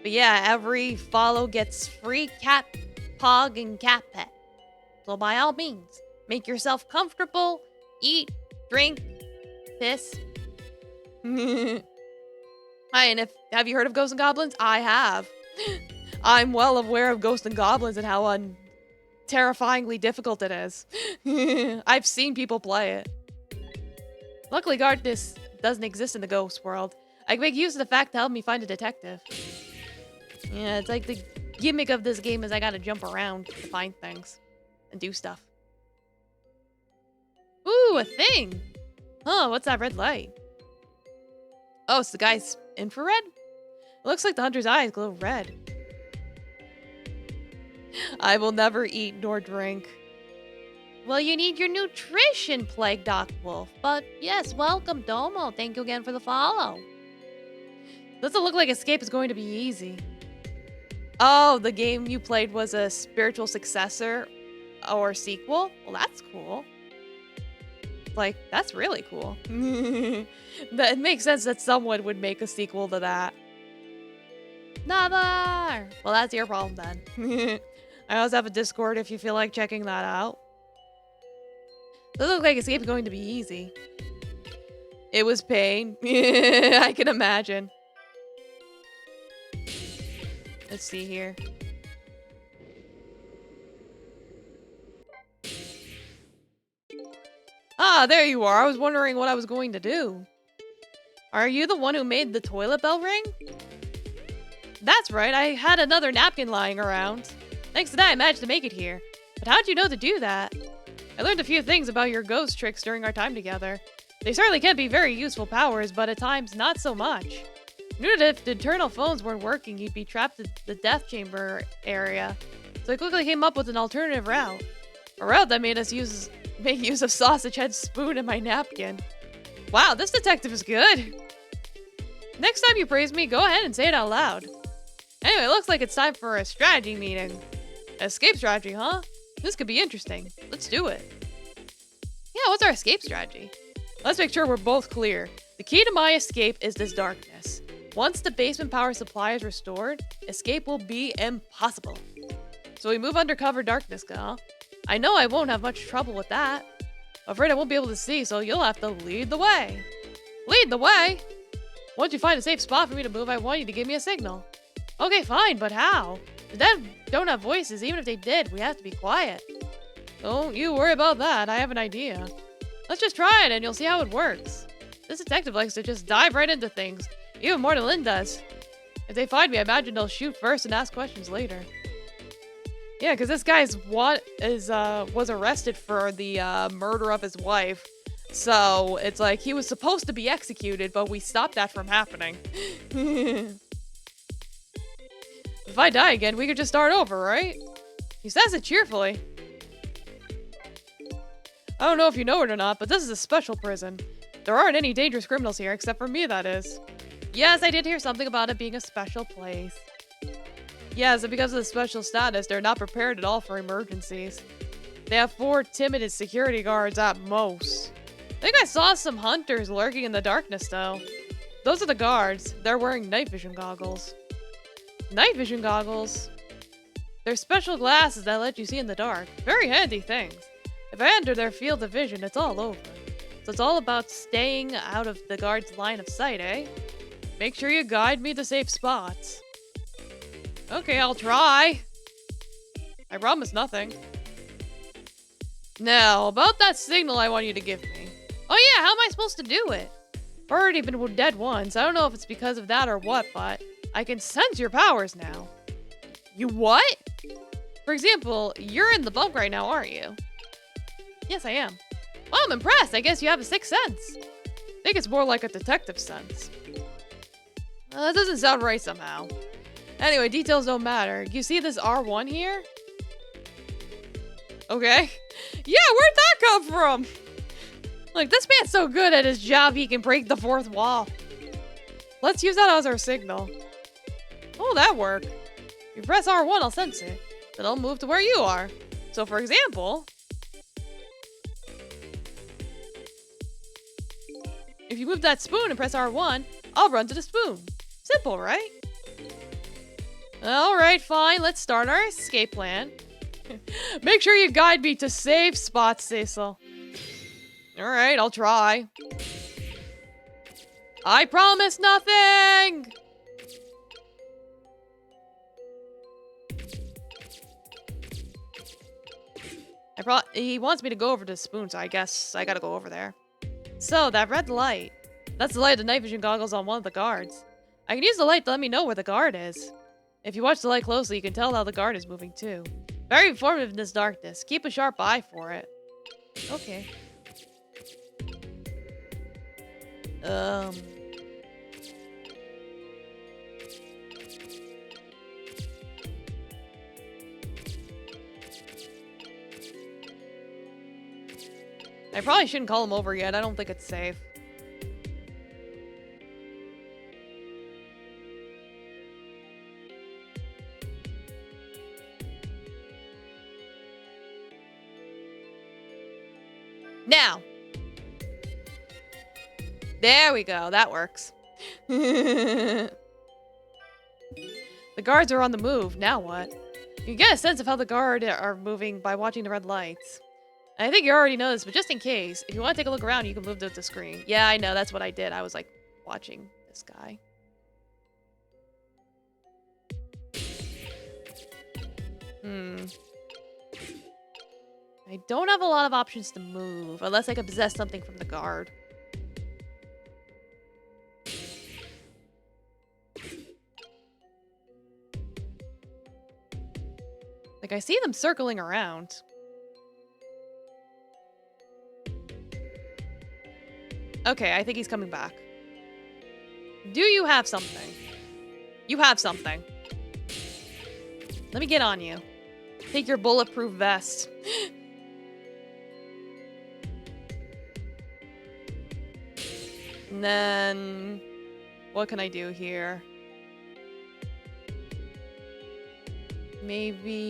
But yeah, every follow gets free cat, pog, and cat pet. So by all means, make yourself comfortable, eat, drink, piss. Hi, and have you heard of Ghosts and Goblins? I have. I'm well aware of Ghosts and Goblins and how terrifyingly difficult it is. I've seen people play it. Luckily, darkness doesn't exist in the ghost world. I can make use of the fact to help me find a detective. Yeah, it's like the gimmick of this game is I gotta jump around to find things and do stuff. Ooh, a thing! Huh, what's that red light? Oh, it's the guy's infrared? It looks like the hunter's eyes glow red. I will never eat nor drink. Well, you need your nutrition, Plague Doc Wolf. But yes, welcome, Domo. Thank you again for the follow. Doesn't look like escape is going to be easy. Oh, the game you played was a spiritual successor or sequel? Well, that's cool. Like, that's really cool. It makes sense that someone would make a sequel to that. Never! Well, that's your problem then. I also have a Discord if you feel like checking that out. Doesn't look like escape is going to be easy. It was pain. I can imagine. Let's see here. Ah, there you are. I was wondering what I was going to do. Are you the one who made the toilet bell ring? That's right, I had another napkin lying around. Thanks to that, I managed to make it here. But how'd you know to do that? I learned a few things about your ghost tricks during our time together. They certainly can be very useful powers, but at times, not so much. I knew that if the internal phones weren't working, you'd be trapped in the death chamber area. So I quickly came up with an alternative route. A route that made us make use of sausage head spoon in my napkin. Wow, this detective is good. Next time you praise me, go ahead and say it out loud. Anyway, it looks like it's time for a strategy meeting. Escape strategy, huh? This could be interesting. Let's do it. Yeah, what's our escape strategy? Let's make sure we're both clear. The key to my escape is this darkness. Once the basement power supply is restored, escape will be impossible. So we move under cover darkness, huh? I know I won't have much trouble with that. I'm afraid I won't be able to see, so you'll have to lead the way. Lead the way? Once you find a safe spot for me to move, I want you to give me a signal. Okay, fine, but how? The dead don't have voices. Even if they did, we have to be quiet. Don't you worry about that. I have an idea. Let's just try it and you'll see how it works. This detective likes to just dive right into things, even more than Lynn does. If they find me, I imagine they'll shoot first and ask questions later. Yeah, because this guy was arrested for the murder of his wife. So it's like he was supposed to be executed, but we stopped that from happening. If I die again, we could just start over, right? He says it cheerfully. I don't know if you know it or not, but this is a special prison. There aren't any dangerous criminals here, except for me, that is. Yes, I did hear something about it being a special place. Yes, and because of the special status, they're not prepared at all for emergencies. They have 4 timid security guards at most. I think I saw some hunters lurking in the darkness, though. Those are the guards. They're wearing night vision goggles. Night vision goggles? They're special glasses that let you see in the dark. Very handy things. If I enter their field of vision, it's all over. So it's all about staying out of the guard's line of sight, eh? Make sure you guide me to safe spots. Okay, I'll try. I promise nothing. Now, about that signal I want you to give me. Oh yeah, how am I supposed to do it? I've already been dead once. I don't know if it's because of that or what, but I can sense your powers now. You what? For example, you're in the bunk right now, aren't you? Yes, I am. Well, I'm impressed. I guess you have a sixth sense. I think it's more like a detective sense. That doesn't sound right somehow. Anyway, details don't matter. You see this R1 here? Okay. Yeah, where'd that come from? Like, this man's so good at his job, he can break the fourth wall. Let's use that as our signal. Oh, that worked. If you press R1, I'll sense it. Then I'll move to where you are. So, for example, if you move that spoon and press R1, I'll run to the spoon. Simple, right? Alright, fine. Let's start our escape plan. Make sure you guide me to safe spots, Cecil. Alright, I'll try. I promise nothing! He wants me to go over to the spoon, so I guess I gotta go over there. So, that red light. That's the light of the night vision goggles on one of the guards. I can use the light to let me know where the guard is. If you watch the light closely, you can tell how the guard is moving too. Very informative in this darkness. Keep a sharp eye for it. Okay. I probably shouldn't call him over yet. I don't think it's safe. Now. There we go. That works. The guards are on the move. Now what? You can get a sense of how the guard are moving by watching the red lights. I think you already know this, but just in case, if you want to take a look around, you can move to the screen. Yeah, I know. That's what I did. I was, like, watching this guy. I don't have a lot of options to move, unless I can possess something from the guard. Like, I see them circling around. Okay, I think he's coming back. Do you have something? You have something. Let me get on you. Take your bulletproof vest. And then, what can I do here? Maybe...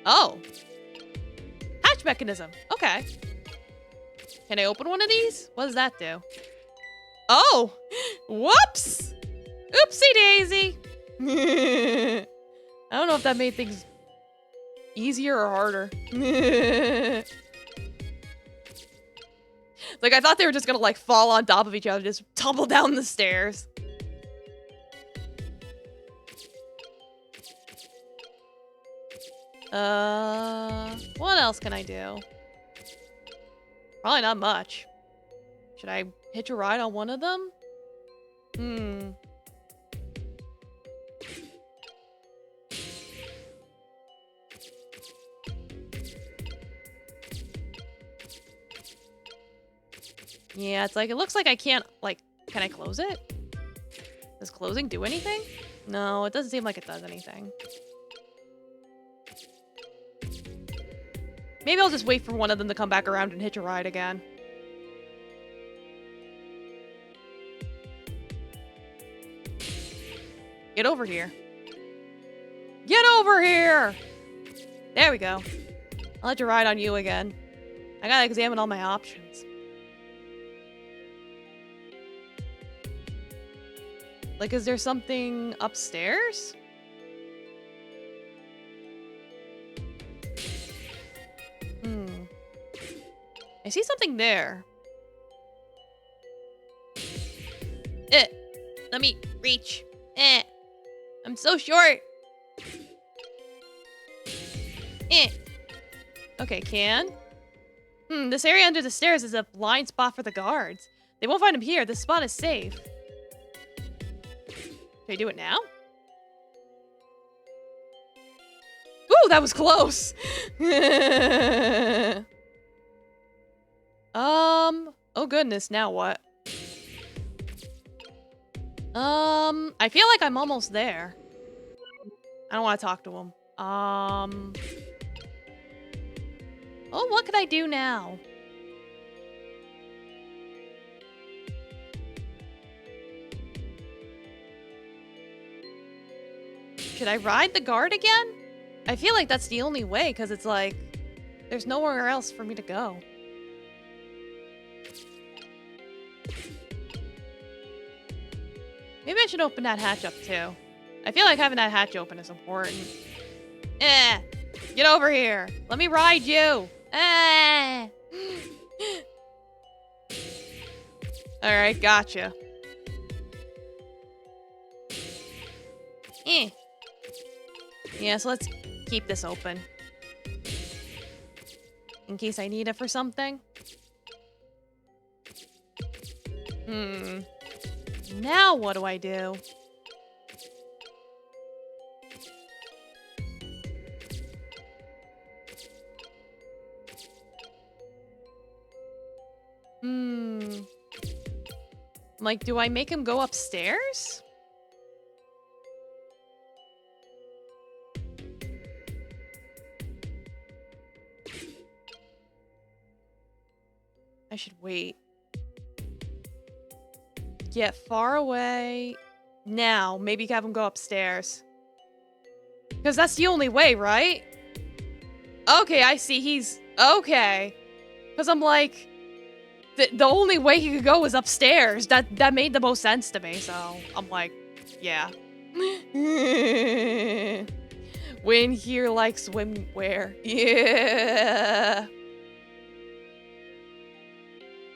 Oh! Hatch mechanism. Okay. Can I open one of these? What does that do? Oh! Whoops! Oopsie daisy! I don't know if that made things easier or harder. Like, I thought they were just gonna, like, fall on top of each other, just tumble down the stairs. What else can I do? Probably not much. Should I hitch a ride on one of them? Yeah, it's like, it looks like I can't, like, can I close it? Does closing do anything? No, it doesn't seem like it does anything. Maybe I'll just wait for one of them to come back around and hitch a ride again. Get over here. Get over here! There we go. I'll let you ride on you again. I gotta examine all my options. Like, is there something upstairs? I see something there. Let me reach. I'm so short. Okay, can. This area under the stairs is a blind spot for the guards. They won't find him here. This spot is safe. Should I do it now? Ooh, that was close. Oh goodness, now what? I feel like I'm almost there. I don't want to talk to him. Oh, what could I do now? Should I ride the guard again? I feel like that's the only way, because it's like, there's nowhere else for me to go. Maybe I should open that hatch up too. I feel like having that hatch open is important. Get over here. Let me ride you. Alright, gotcha. Yeah, so let's keep this open. In case I need it for something. Now what do I do? Like, do I make him go upstairs? I should wait. Get far away. Now, maybe have him go upstairs. Because that's the only way, right? Okay, I see. He's... Okay. Because I'm like... The only way he could go was upstairs. That made the most sense to me, so... I'm like, yeah. Win here like swimwear. Yeah.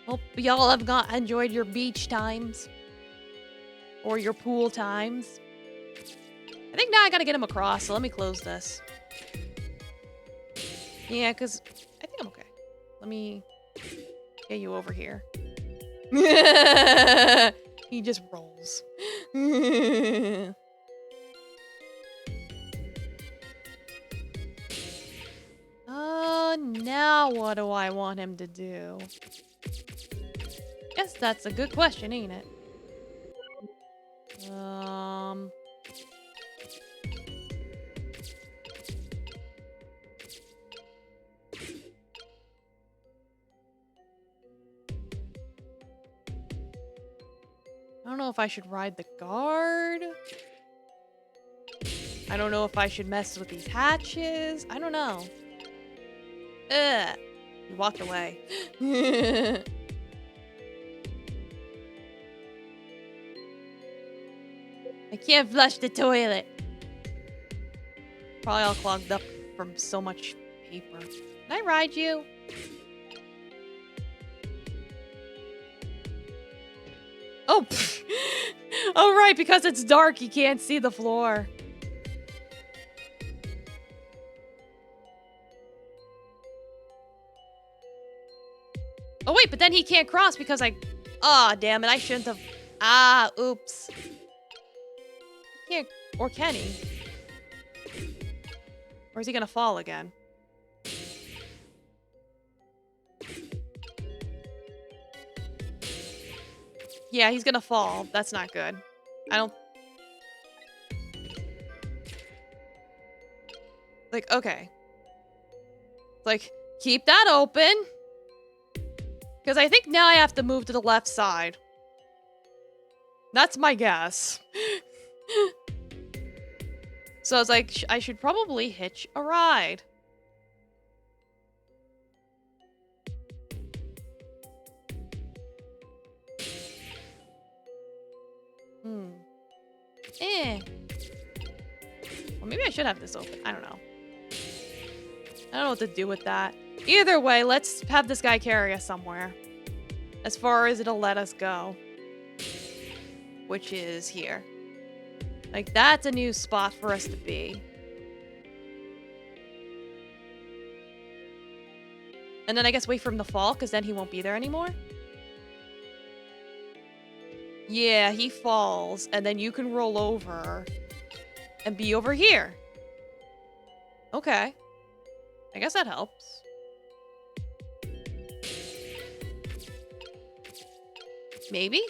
Hope y'all have enjoyed your beach times. Or your pool times. I think now I gotta get him across, so let me close this. Yeah, because I think I'm okay. Let me get you over here. He just rolls. Now what do I want him to do? Guess that's a good question, ain't it? I don't know if I should ride the guard. I don't know if I should mess with these hatches. I don't know. Ugh. He walked away. I can't flush the toilet. Probably all clogged up from so much paper. Can I ride you? Oh, oh right, because it's dark, you can't see the floor. Oh wait, but then he can't cross because ah, damn it, I shouldn't have. Ah, oops. He can't, or can he? Or is he gonna fall again? Yeah, he's gonna fall. That's not good. I don't... Like, okay. Like, keep that open. Because I think now I have to move to the left side. That's my guess. So I was like, I should probably hitch a ride. Well, maybe I should have this open. I don't know. I don't know what to do with that. Either way, let's have this guy carry us somewhere. As far as it'll let us go. Which is here. Like, that's a new spot for us to be. And then I guess wait for him to fall, because then he won't be there anymore. Yeah, he falls, and then you can roll over and be over here. Okay. I guess that helps. Maybe?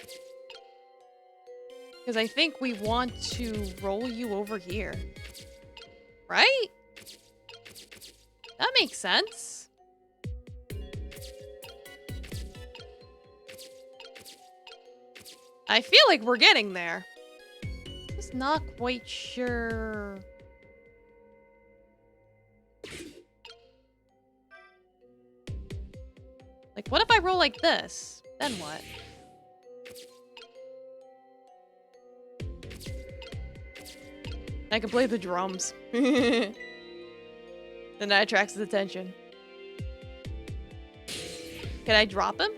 Because I think we want to roll you over here. Right? That makes sense. I feel like we're getting there. Just not quite sure. Like, what if I roll like this? Then what? I can play the drums. Then that attracts his attention. Can I drop him?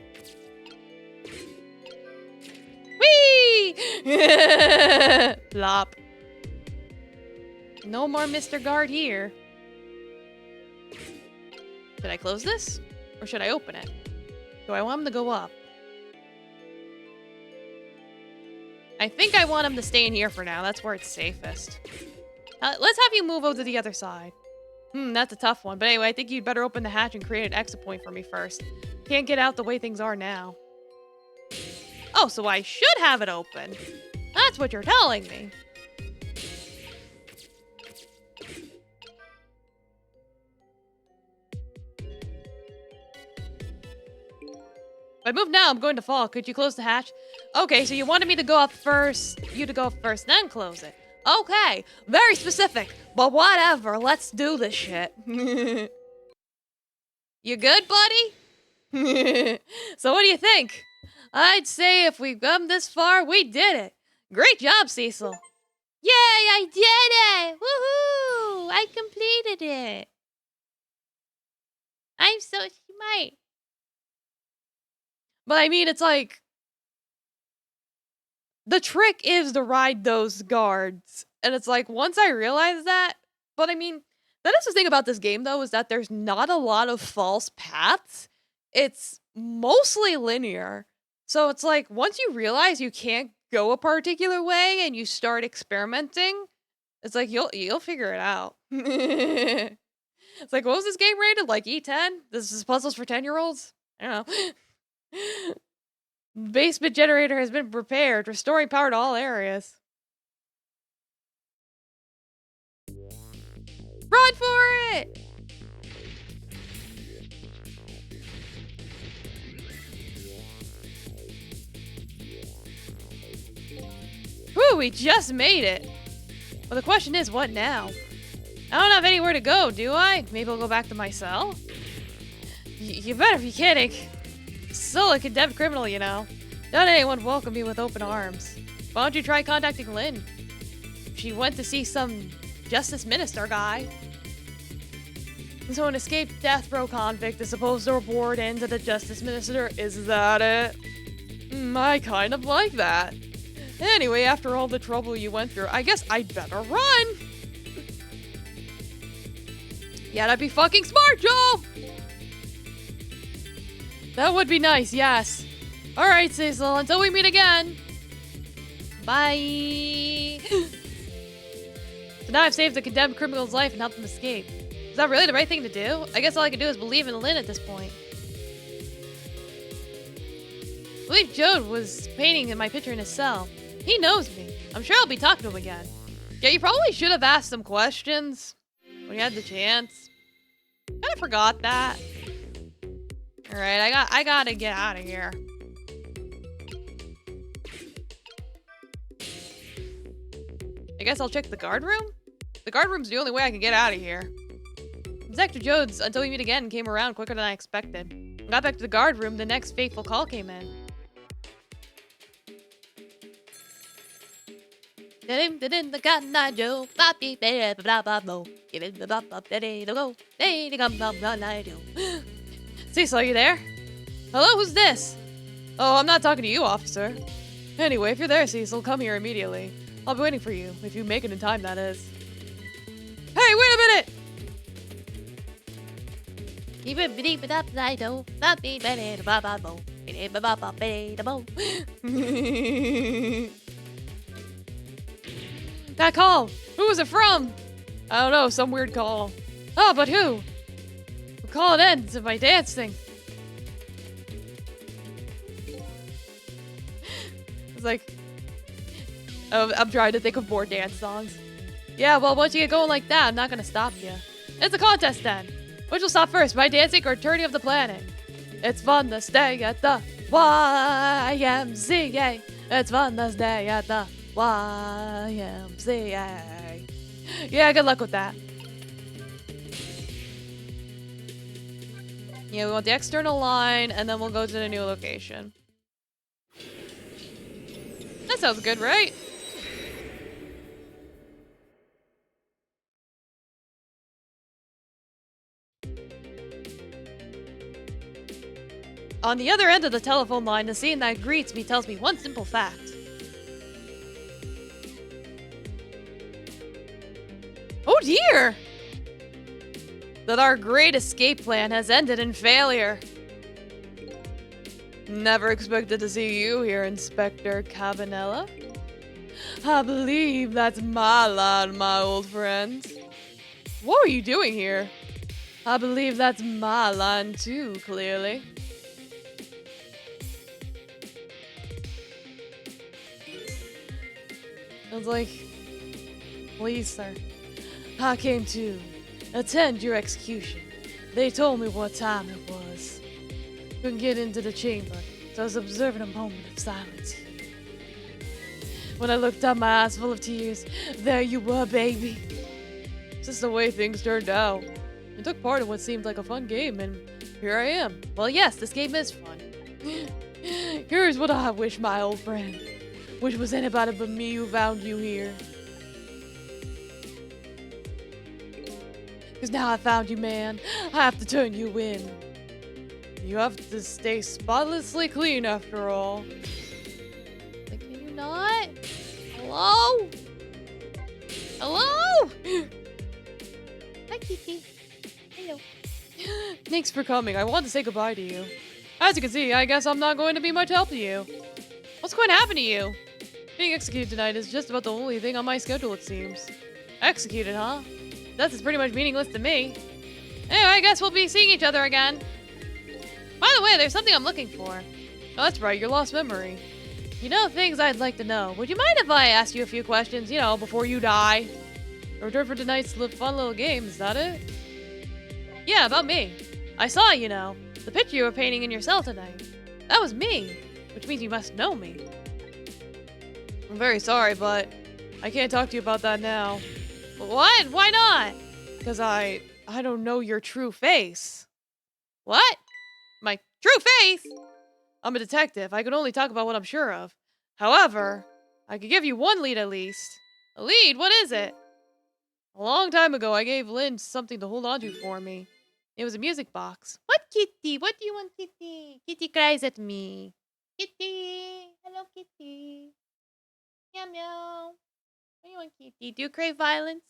Whee! Plop. No more Mr. Guard here. Should I close this? Or should I open it? Do I want him to go up? I think I want him to stay in here for now. That's where it's safest. Let's have you move over to the other side. That's a tough one. But anyway, I think you'd better open the hatch and create an exit point for me first. Can't get out the way things are now. Oh, so I should have it open. That's what you're telling me. If I move now, I'm going to fall. Could you close the hatch? Okay, so you wanted me to go up first, you to go up first, then close it. Okay, very specific, but whatever. Let's do this shit. You good, buddy? So what do you think? I'd say if we've come this far, we did it. Great job, Cecil. Yay, I did it! Woohoo! I completed it. I'm so smart. But I mean, it's like, the trick is to ride those guards. And it's like, once I realized that, but I mean, that is the thing about this game, though, is that there's not a lot of false paths. It's mostly linear. So it's like, once you realize you can't go a particular way and you start experimenting, it's like, you'll figure it out. It's like, what was this game rated? Like E10? This is puzzles for 10-year-olds? I don't know. Basement generator has been prepared, restoring power to all areas. Run for it! Whew, we just made it. Well, the question is, what now? I don't have anywhere to go, do I? Maybe I'll go back to my cell? You better be kidding. Still a condemned criminal, you know. Not anyone welcome me with open arms. Why don't you try contacting Lynn? She went to see some justice minister guy. So an escaped death row convict is supposed to report into the justice minister. Is that it? I kind of like that. Anyway, after all the trouble you went through, I guess I'd better run. Yeah, that'd be fucking smart, Joe! That would be nice, yes. Alright, Cecil, until we meet again. Bye. So now I've saved the condemned criminal's life and helped him escape. Is that really the right thing to do? I guess all I can do is believe in Lynn at this point. I believe Joe was painting in my picture in his cell. He knows me. I'm sure I'll be talking to him again. Yeah, you probably should have asked some questions when you had the chance. Kinda forgot that. Alright, I gotta get out of here. I guess I'll check the guard room? The guard room's the only way I can get out of here. Inspector Jones, until we meet again, came around quicker than I expected. I got back to the guard room, the next fateful call came in. Cecil, are you there? Hello, who's this? Oh, I'm not talking to you, officer. Anyway, if you're there, Cecil, come here immediately. I'll be waiting for you, if you make it in time, that is. Hey, wait a minute! That call! Who was it from? I don't know, some weird call. Oh, but who? The call ends if I dancing. It's like... Oh, I'm trying to think of more dance songs. Yeah, well, once you get going like that, I'm not gonna stop you. It's a contest then. Which will stop first, my dancing or turning of the planet? It's fun to stay at the YMCA. It's fun to stay at the YMCA. Yeah, good luck with that. Yeah, we want the external line, and then we'll go to the new location. That sounds good, right? On the other end of the telephone line, the scene that greets me tells me one simple fact. Oh dear! That our great escape plan has ended in failure. Never expected to see you here, Inspector Cabanella. I believe that's my line, my old friend. What are you doing here? I believe that's my line too, clearly. I was like, please, sir. I came to attend your execution. They told me what time it was. Couldn't get into the chamber, so I was observing a moment of silence. When I looked up, my eyes full of tears, there you were, baby. It's just the way things turned out. I took part in what seemed like a fun game, and here I am. Well, yes, this game is fun. Here's what I wish, my old friend. Which was anybody but me who found you here. Cause now I found you, man. I have to turn you in. You have to stay spotlessly clean after all. Like, can you not? Hello? Hello? Hi, Kiki. Hello. Thanks for coming. I wanted to say goodbye to you. As you can see, I guess I'm not going to be much help to you. What's going to happen to you? Being executed tonight is just about the only thing on my schedule, it seems. Executed, huh? That's pretty much meaningless to me. Anyway, I guess we'll be seeing each other again. By the way, there's something I'm looking for. Oh, that's right, your lost memory. You know, things I'd like to know. Would you mind if I ask you a few questions, you know, before you die? A return for tonight's fun little game, is that it? Yeah, about me. I saw, you know, the picture you were painting in your cell tonight. That was me, which means you must know me. I'm very sorry, but I can't talk to you about that now. What? Why not? Because I don't know your true face. What? My true face? I'm a detective. I can only talk about what I'm sure of. However, I could give you one lead at least. A lead? What is it? A long time ago, I gave Lynn something to hold on to for me. It was a music box. What, Kitty? What do you want, Kitty? Kitty cries at me. Kitty! Hello, Kitty. Meow, meow. What do you want, Kitty? Do you crave violence?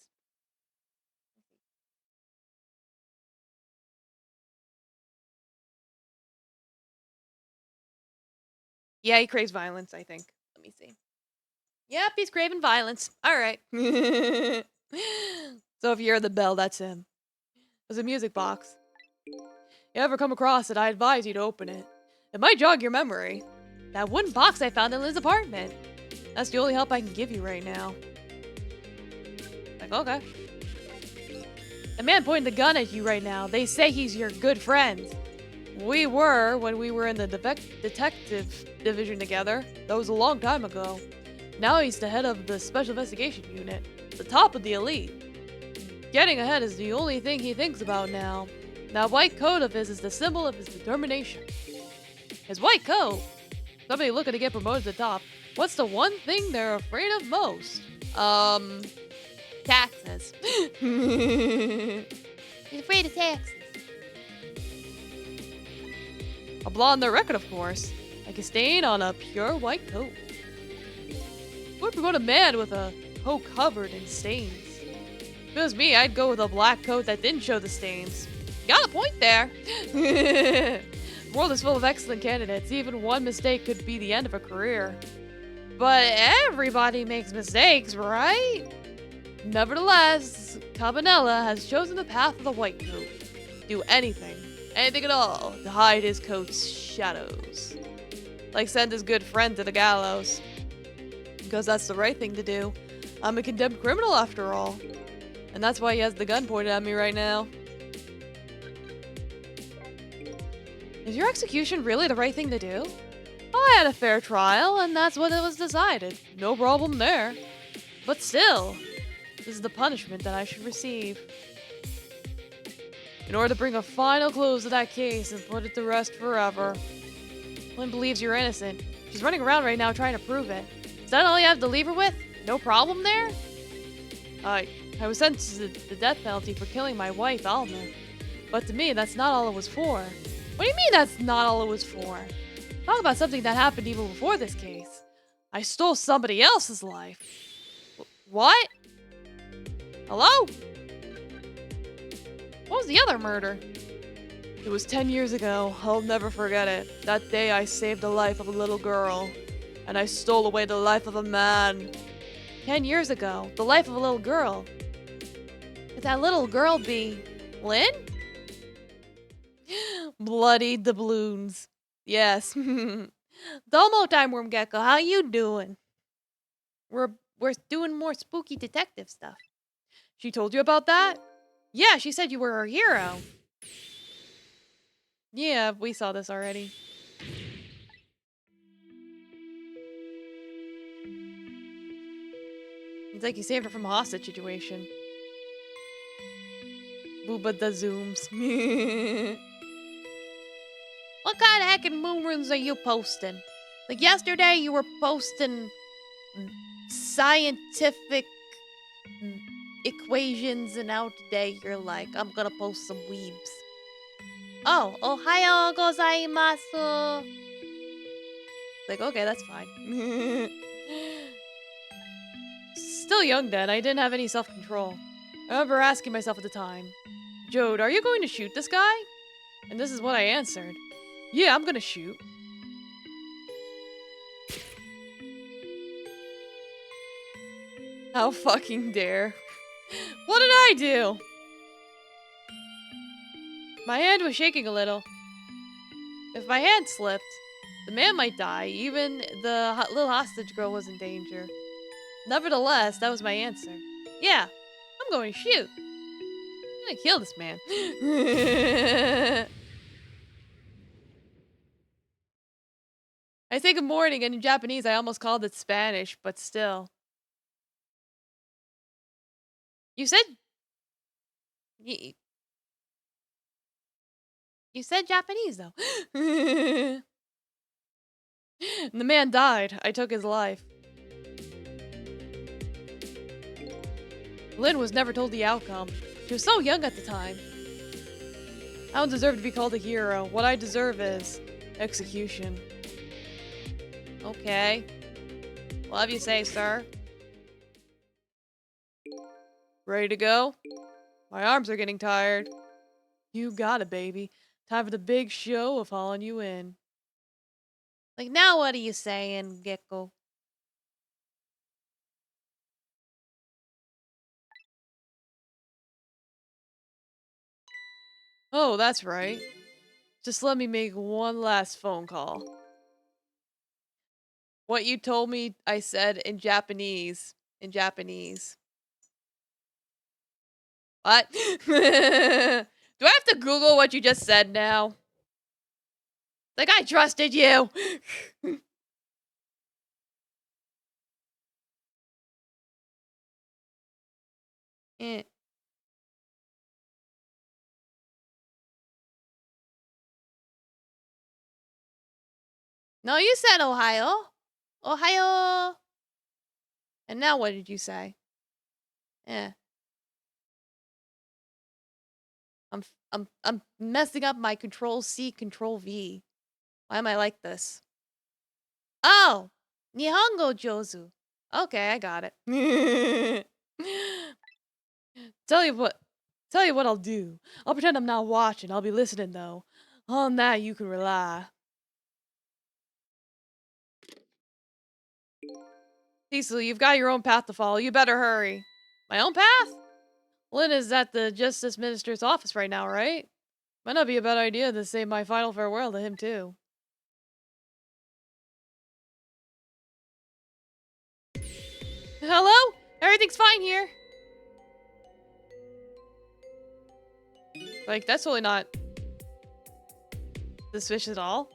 Yeah, he craves violence, I think. Let me see. Yep, he's craving violence. All right. So if you hear the bell, that's him. There's a music box. You ever come across it, I advise you to open it. It might jog your memory. That wooden box I found in Lynn's apartment. That's the only help I can give you right now. Like, okay. A man pointing the gun at you right now. They say he's your good friend. We were when we were in the detective division together. That was a long time ago. Now he's the head of the special investigation unit. The top of the elite. Getting ahead is the only thing he thinks about now. That white coat of his is the symbol of his determination. His white coat? Somebody looking to get promoted to the top. What's the one thing they're afraid of most? Taxes. He's afraid of taxes. A blonde their record, of course. Like a stain on a pure white coat. Who would promote a man with a coat covered in stains? If it was me, I'd go with a black coat that didn't show the stains. Got a point there. The world is full of excellent candidates. Even one mistake could be the end of a career. But everybody makes mistakes, right? Nevertheless, Cabanella has chosen the path of the white coat. Do anything at all, to hide his coat's shadows. Like send his good friend to the gallows. Because that's the right thing to do. I'm a condemned criminal after all. And that's why he has the gun pointed at me right now. Is your execution really the right thing to do? I had a fair trial, and that's what it was decided. No problem there. But still, this is the punishment that I should receive. In order to bring a final close to that case and put it to rest forever. Lynn believes you're innocent. She's running around right now trying to prove it. Is that all you have to leave her with? No problem there? I was sentenced to the death penalty for killing my wife, Alma. But to me, that's not all it was for. What do you mean that's not all it was for? Talk about something that happened even before this case. I stole somebody else's life. What? Hello? What was the other murder? It was 10 years ago. I'll never forget it. That day I saved the life of a little girl. And I stole away the life of a man. 10 years ago. The life of a little girl. Could that little girl be Lynn? Bloody doubloons. Yes. Domo time, Worm Gecko. How you doing? We're doing more spooky detective stuff. She told you about that? Yeah, she said you were her hero. Yeah, we saw this already. It's like you saved her from a hostage situation. Booba da zooms. What kind of heckin' moon runes are you posting? Like yesterday you were posting scientific equations, and now today you're like, I'm gonna post some weebs. Oh, ohayo gozaimasu. Like, okay, that's fine. Still young then, I didn't have any self-control. I remember asking myself at the time, Jode, are you going to shoot this guy? And this is what I answered. Yeah, I'm gonna shoot. How fucking dare. What did I do? My hand was shaking a little. If my hand slipped, the man might die. Even the little hostage girl was in danger. Nevertheless, that was my answer. Yeah, I'm going to shoot. I'm gonna kill this man. I say good morning, and in Japanese I almost called it Spanish, but still. You said... You said Japanese, though. And the man died. I took his life. Lynn was never told the outcome. She was so young at the time. I don't deserve to be called a hero. What I deserve is execution. Okay. Well, have you say, sir. Ready to go? My arms are getting tired. You got it, baby. Time for the big show of hauling you in. Like, now what are you saying, Gecko? Oh, that's right. Just let me make one last phone call. What you told me, I said in Japanese. In Japanese. What? Do I have to Google what you just said now? Like, I trusted you. Eh. No, you said Ohio. Ohio. And now what did you say? Eh. I'm messing up my Control C, Control V. Why am I like this? Oh, Nihongo Jozu. Okay, I got it. Tell you what, tell you what I'll do. I'll pretend I'm not watching. I'll be listening though. On that you can rely. Cecil, you've got your own path to follow. You better hurry. My own path? Lynn is at the Justice Minister's office right now, right? Might not be a bad idea to say my final farewell to him too. Hello? Everything's fine here. Like, that's totally not suspicious at all.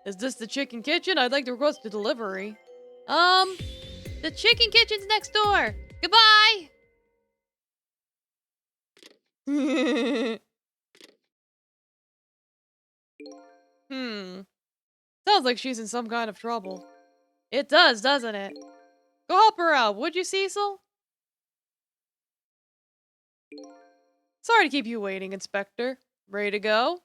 Is this the chicken kitchen? I'd like to request a delivery. The chicken kitchen's next door. Goodbye! Sounds like she's in some kind of trouble. It does, doesn't it? Go help her out, would you, Cecil? Sorry to keep you waiting, Inspector. Ready to go?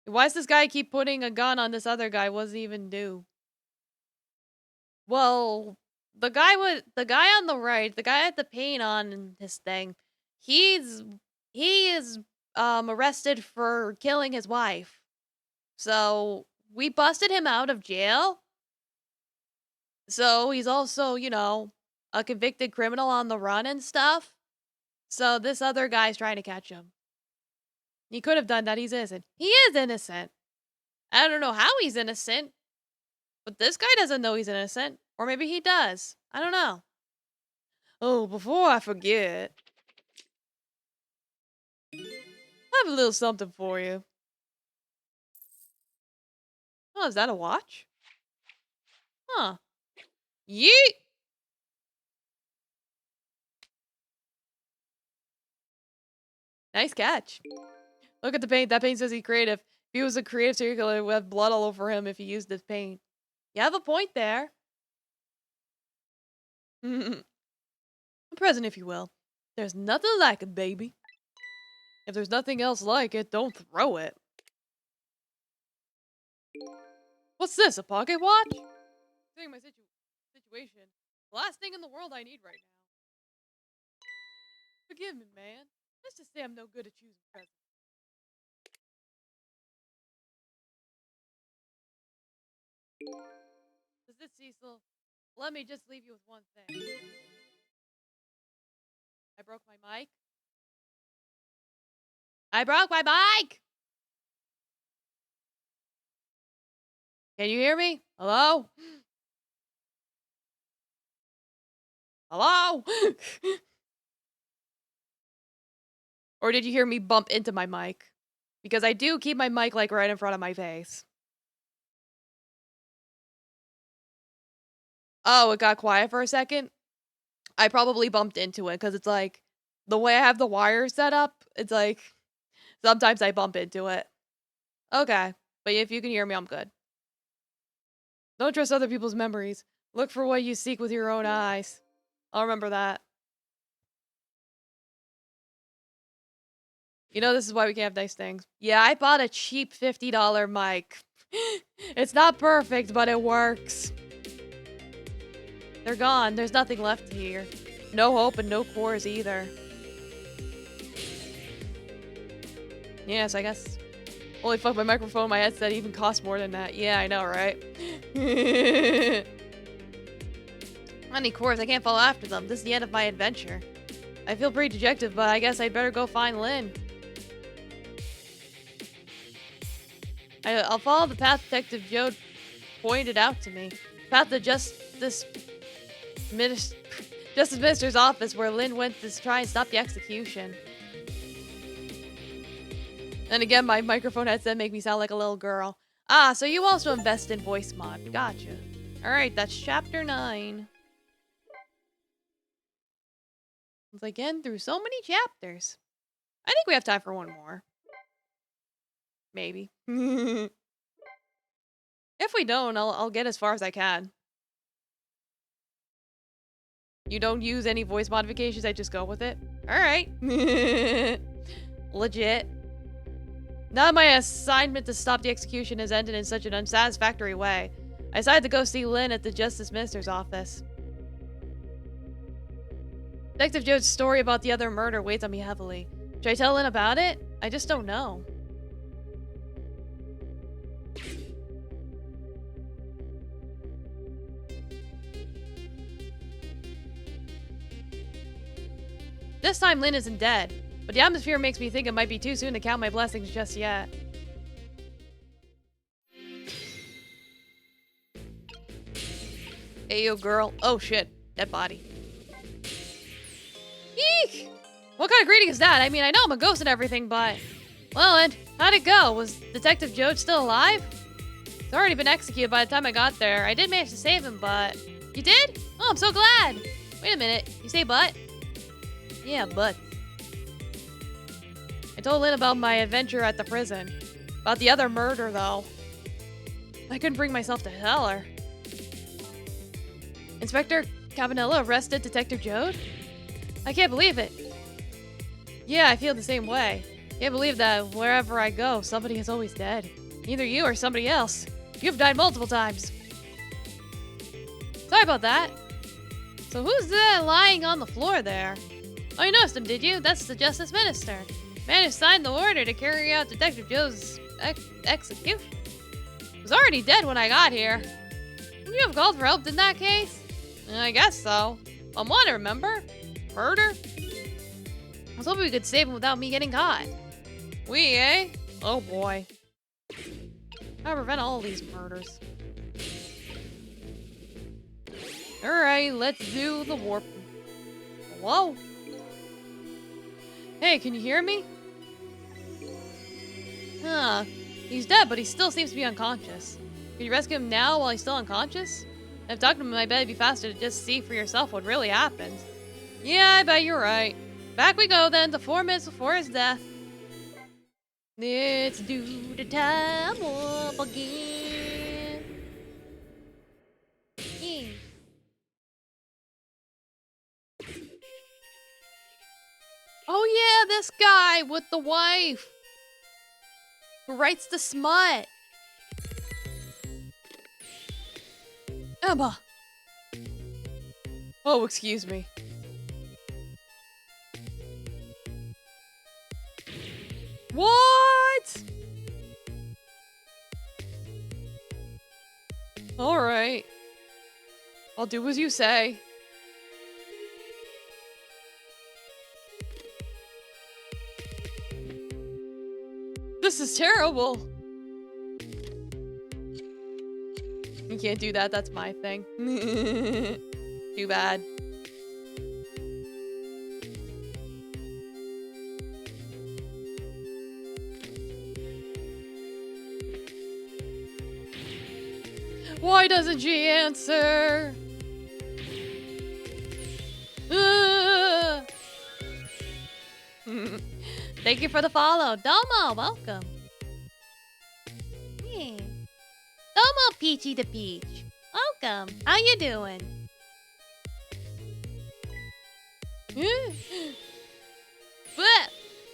Why does this guy keep putting a gun on this other guy? What does he even do? Well, the guy on the right, the guy with the paint on his thing, he is arrested for killing his wife. So we busted him out of jail. So he's also, you know, a convicted criminal on the run and stuff. So this other guy's trying to catch him. He could have done that. He's innocent. He is innocent. I don't know how he's innocent, but this guy doesn't know he's innocent. Or maybe he does. I don't know. Oh, before I forget, I have a little something for you. Oh, is that a watch? Huh. Yeet! Nice catch. Look at the paint. That paint says he's creative. If he was a creative serial killer, he would have blood all over him if he used this paint. You have a point there. A present, if you will. There's nothing like it, baby. If there's nothing else like it, don't throw it. What's this, a pocket watch? Considering my situation, the last thing in the world I need right now. Forgive me, man. Let's just say I'm no good at choosing presents. Does this, Cecil? Let me just leave you with one thing. I broke my mic. I broke my mic! Can you hear me? Hello? Hello? Or did you hear me bump into my mic? Because I do keep my mic like right in front of my face. Oh, it got quiet for a second? I probably bumped into it because it's like the way I have the wires set up, it's like sometimes I bump into it. Okay, but if you can hear me, I'm good. Don't trust other people's memories. Look for what you seek with your own eyes. I'll remember that. You know, this is why we can't have nice things. Yeah, I bought a cheap $50 mic. It's not perfect, but it works. They're gone. There's nothing left here. No hope and no cores either. Yes, I guess. Holy fuck, my microphone, my headset even cost more than that. Yeah, I know, right? How many cores? I can't follow after them. This is the end of my adventure. I feel pretty dejected, but I guess I'd better go find Lynn. I'll follow the path Detective Joe pointed out to me. Path to Justice Minister's office, where Lynn went to try and stop the execution. And again, my microphone headset make me sound like a little girl. Ah, so you also invest in voice mod. Gotcha. Alright, that's chapter 9. It's again through so many chapters. I think we have time for one more. Maybe. If we don't, I'll get as far as I can. You don't use any voice modifications, I just go with it? Alright. Legit. Now my assignment to stop the execution has ended in such an unsatisfactory way. I decided to go see Lynn at the Justice Minister's office. Detective Joe's story about the other murder weighs on me heavily. Should I tell Lynn about it? I just don't know. This time Lynn isn't dead, but the atmosphere makes me think it might be too soon to count my blessings just yet. Hey, yo, girl. Oh, shit. Dead body. Eek! What kind of greeting is that? I mean, I know I'm a ghost and everything, but... Well, and how'd it go? Was Detective Joe still alive? He's already been executed by the time I got there. I did manage to save him, but... You did? Oh, I'm so glad! Wait a minute. You say but? Yeah, but... I told Lynn about my adventure at the prison. About the other murder, though. I couldn't bring myself to tell her. Inspector Cabanello arrested Detective Jode? I can't believe it. Yeah, I feel the same way. Can't believe that wherever I go, somebody is always dead. Either you or somebody else. You've died multiple times. Sorry about that. So who's that lying on the floor there? Oh, you noticed him, did you? That's the Justice Minister. Man who signed the order to carry out Detective Joe's execution. He was already dead when I got here. Wouldn't you have called for help in that case? I guess so. I'm one, remember? Murder? I was hoping we could save him without me getting caught. We, eh? Oh boy. I'll prevent all these murders. Alright, let's do the warp. Whoa. Hey, can you hear me? Huh. He's dead, but he still seems to be unconscious. Can you rescue him now while he's still unconscious? If talking to him, I bet it'd be faster to just see for yourself what really happened. Yeah, I bet you're right. Back we go then to 4 minutes before his death. Let's do the time up again. Yeah. Oh yeah, this guy with the wife who writes the smut. Emma. Oh, excuse me. What? All right. I'll do as you say. This is terrible. You can't do that. That's my thing. Too bad. Why doesn't she answer? Thank you for the follow. Domo, welcome. Yeah. Domo, Peachy the Peach. Welcome. How you doing? Bleh.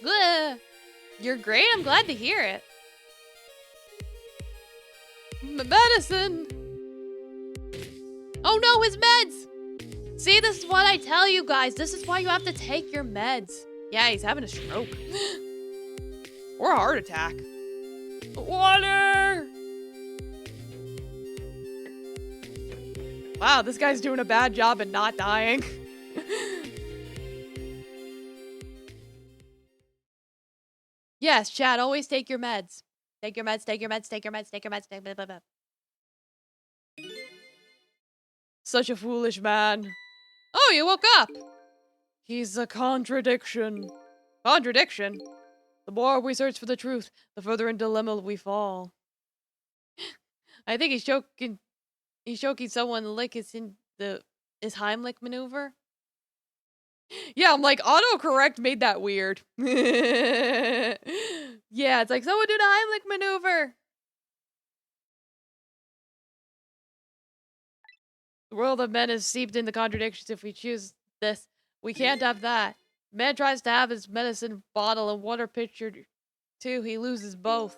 Bleh. You're great. I'm glad to hear it. Medicine. Oh no, his meds. See, this is what I tell you guys. This is why you have to take your meds. Yeah, he's having a stroke. Or a heart attack. Water! Wow, this guy's doing a bad job at not dying. Yes, Chad, always take your meds. Take your meds, take your meds, take your meds, take your meds, take blah, blah, blah. Such a foolish man. Oh, you woke up! He's a contradiction. Contradiction? The more we search for the truth, the further in dilemma we fall. I think he's choking someone lick his Heimlich maneuver. Yeah, I'm like, autocorrect made that weird. Yeah, Yeah, it's like, someone do the Heimlich maneuver. The world of men is steeped in the contradictions. If we choose this, we can't have that. Man tries to have his medicine bottle and water pitcher too. He loses both.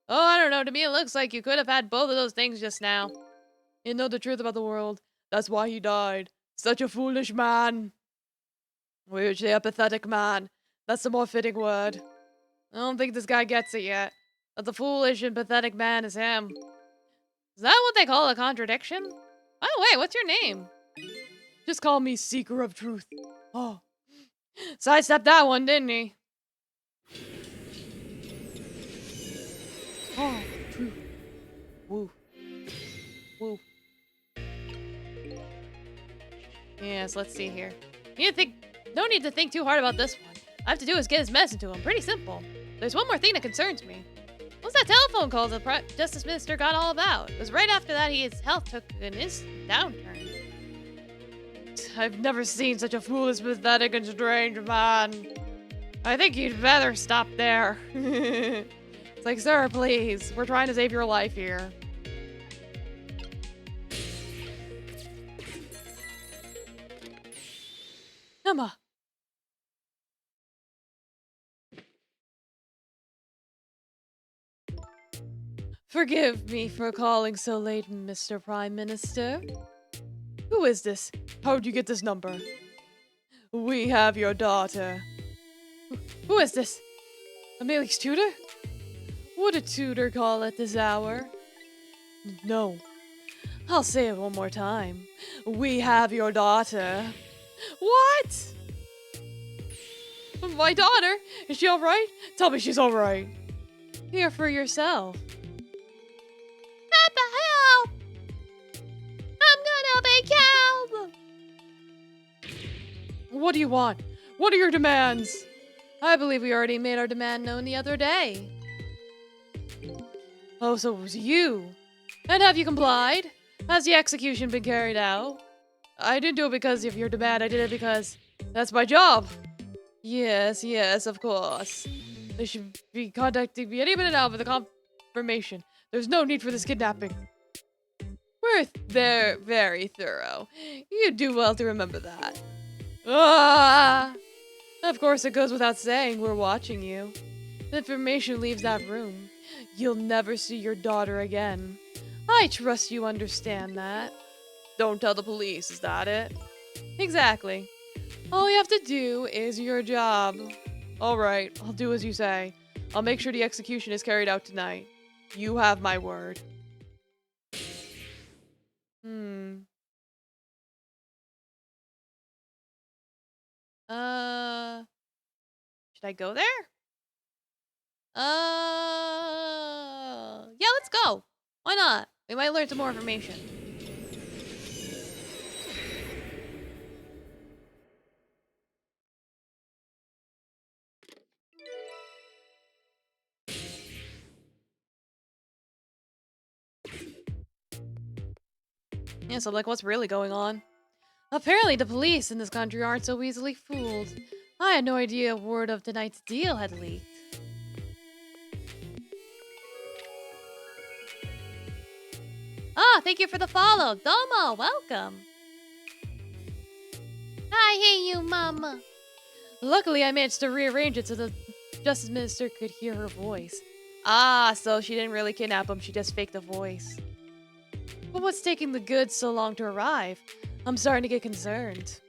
Oh, I don't know. To me, it looks like you could have had both of those things just now. You know the truth about the world. That's why he died. Such a foolish man. We would say a pathetic man. That's the more fitting word. I don't think this guy gets it yet. That the foolish and pathetic man is him. Is that what they call a contradiction? By the way, what's your name? Just call me Seeker of Truth. Oh. Sidestepped that one, didn't he? Oh, truth. Woo. Woo. Yes, let's see here. No need to think too hard about this one. All I have to do is get his medicine to him. Pretty simple. There's one more thing that concerns me. What's that telephone call the Justice Minister got all about? It was right after that his health took an instant downturn. I've never seen such a foolish, pathetic, and strange man. I think you'd better stop there. It's like, sir, please. We're trying to save your life here. Emma. Forgive me for calling so late, Mr. Prime Minister. Who is this? How'd you get this number? We have your daughter. Who is this? Amelia's tutor? Would a tutor call at this hour? No. I'll say it one more time. We have your daughter. What? My daughter? Is she alright? Tell me she's alright. Hear for yourself. Help! I'm gonna be killed! What do you want? What are your demands? I believe we already made our demand known the other day. Oh, so it was you. And have you complied? Has the execution been carried out? I didn't do it because of your demand. I did it because that's my job. Yes, of course. They should be contacting me any minute now for the confirmation. There's no need for this kidnapping. We're very thorough. You do well to remember that. Ah! Of course, it goes without saying we're watching you. The information leaves that room. You'll never see your daughter again. I trust you understand that. Don't tell the police, is that it? Exactly. All you have to do is your job. Alright, I'll do as you say. I'll make sure the execution is carried out tonight. You have my word. Should I go there? Yeah, let's go. Why not? We might learn some more information. Yeah, so like, what's really going on? Apparently the police in this country aren't so easily fooled. I had no idea word of tonight's deal had leaked. Ah, thank you for the follow. Domo, welcome. I hate you, Mama. Luckily, I managed to rearrange it so the Justice Minister could hear her voice. Ah, so she didn't really kidnap him, she just faked a voice. But what's taking the goods so long to arrive? I'm starting to get concerned.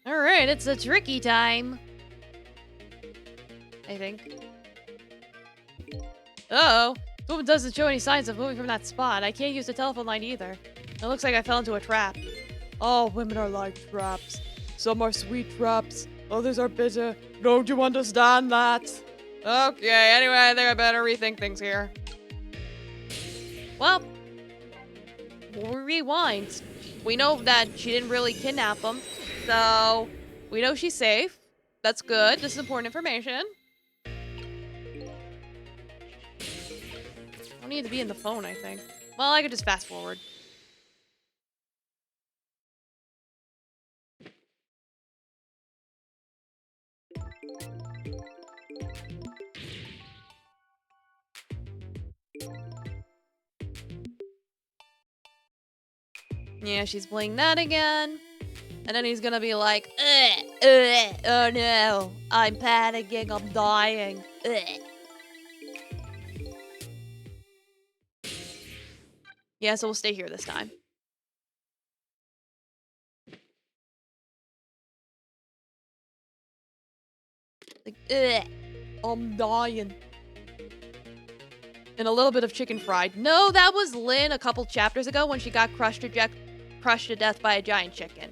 Alright, it's a tricky time. I think. Uh-oh. This woman doesn't show any signs of moving from that spot. I can't use the telephone line either. It looks like I fell into a trap. All women are like traps. Some are sweet traps. Others are bitter. Don't you understand that? Okay, anyway, I think I better rethink things here. Well, we'll rewind. We know that she didn't really kidnap him, so we know she's safe. That's good. This is important information. I don't need to be in the phone, I think. Well, I could just fast forward. Yeah, she's playing that again. And then he's gonna be like, oh no, I'm panicking, I'm dying. Ugh. Yeah, so we'll stay here this time. Like, I'm dying. And a little bit of chicken fried. No, that was Lynn a couple chapters ago when she got crushed to death by a giant chicken.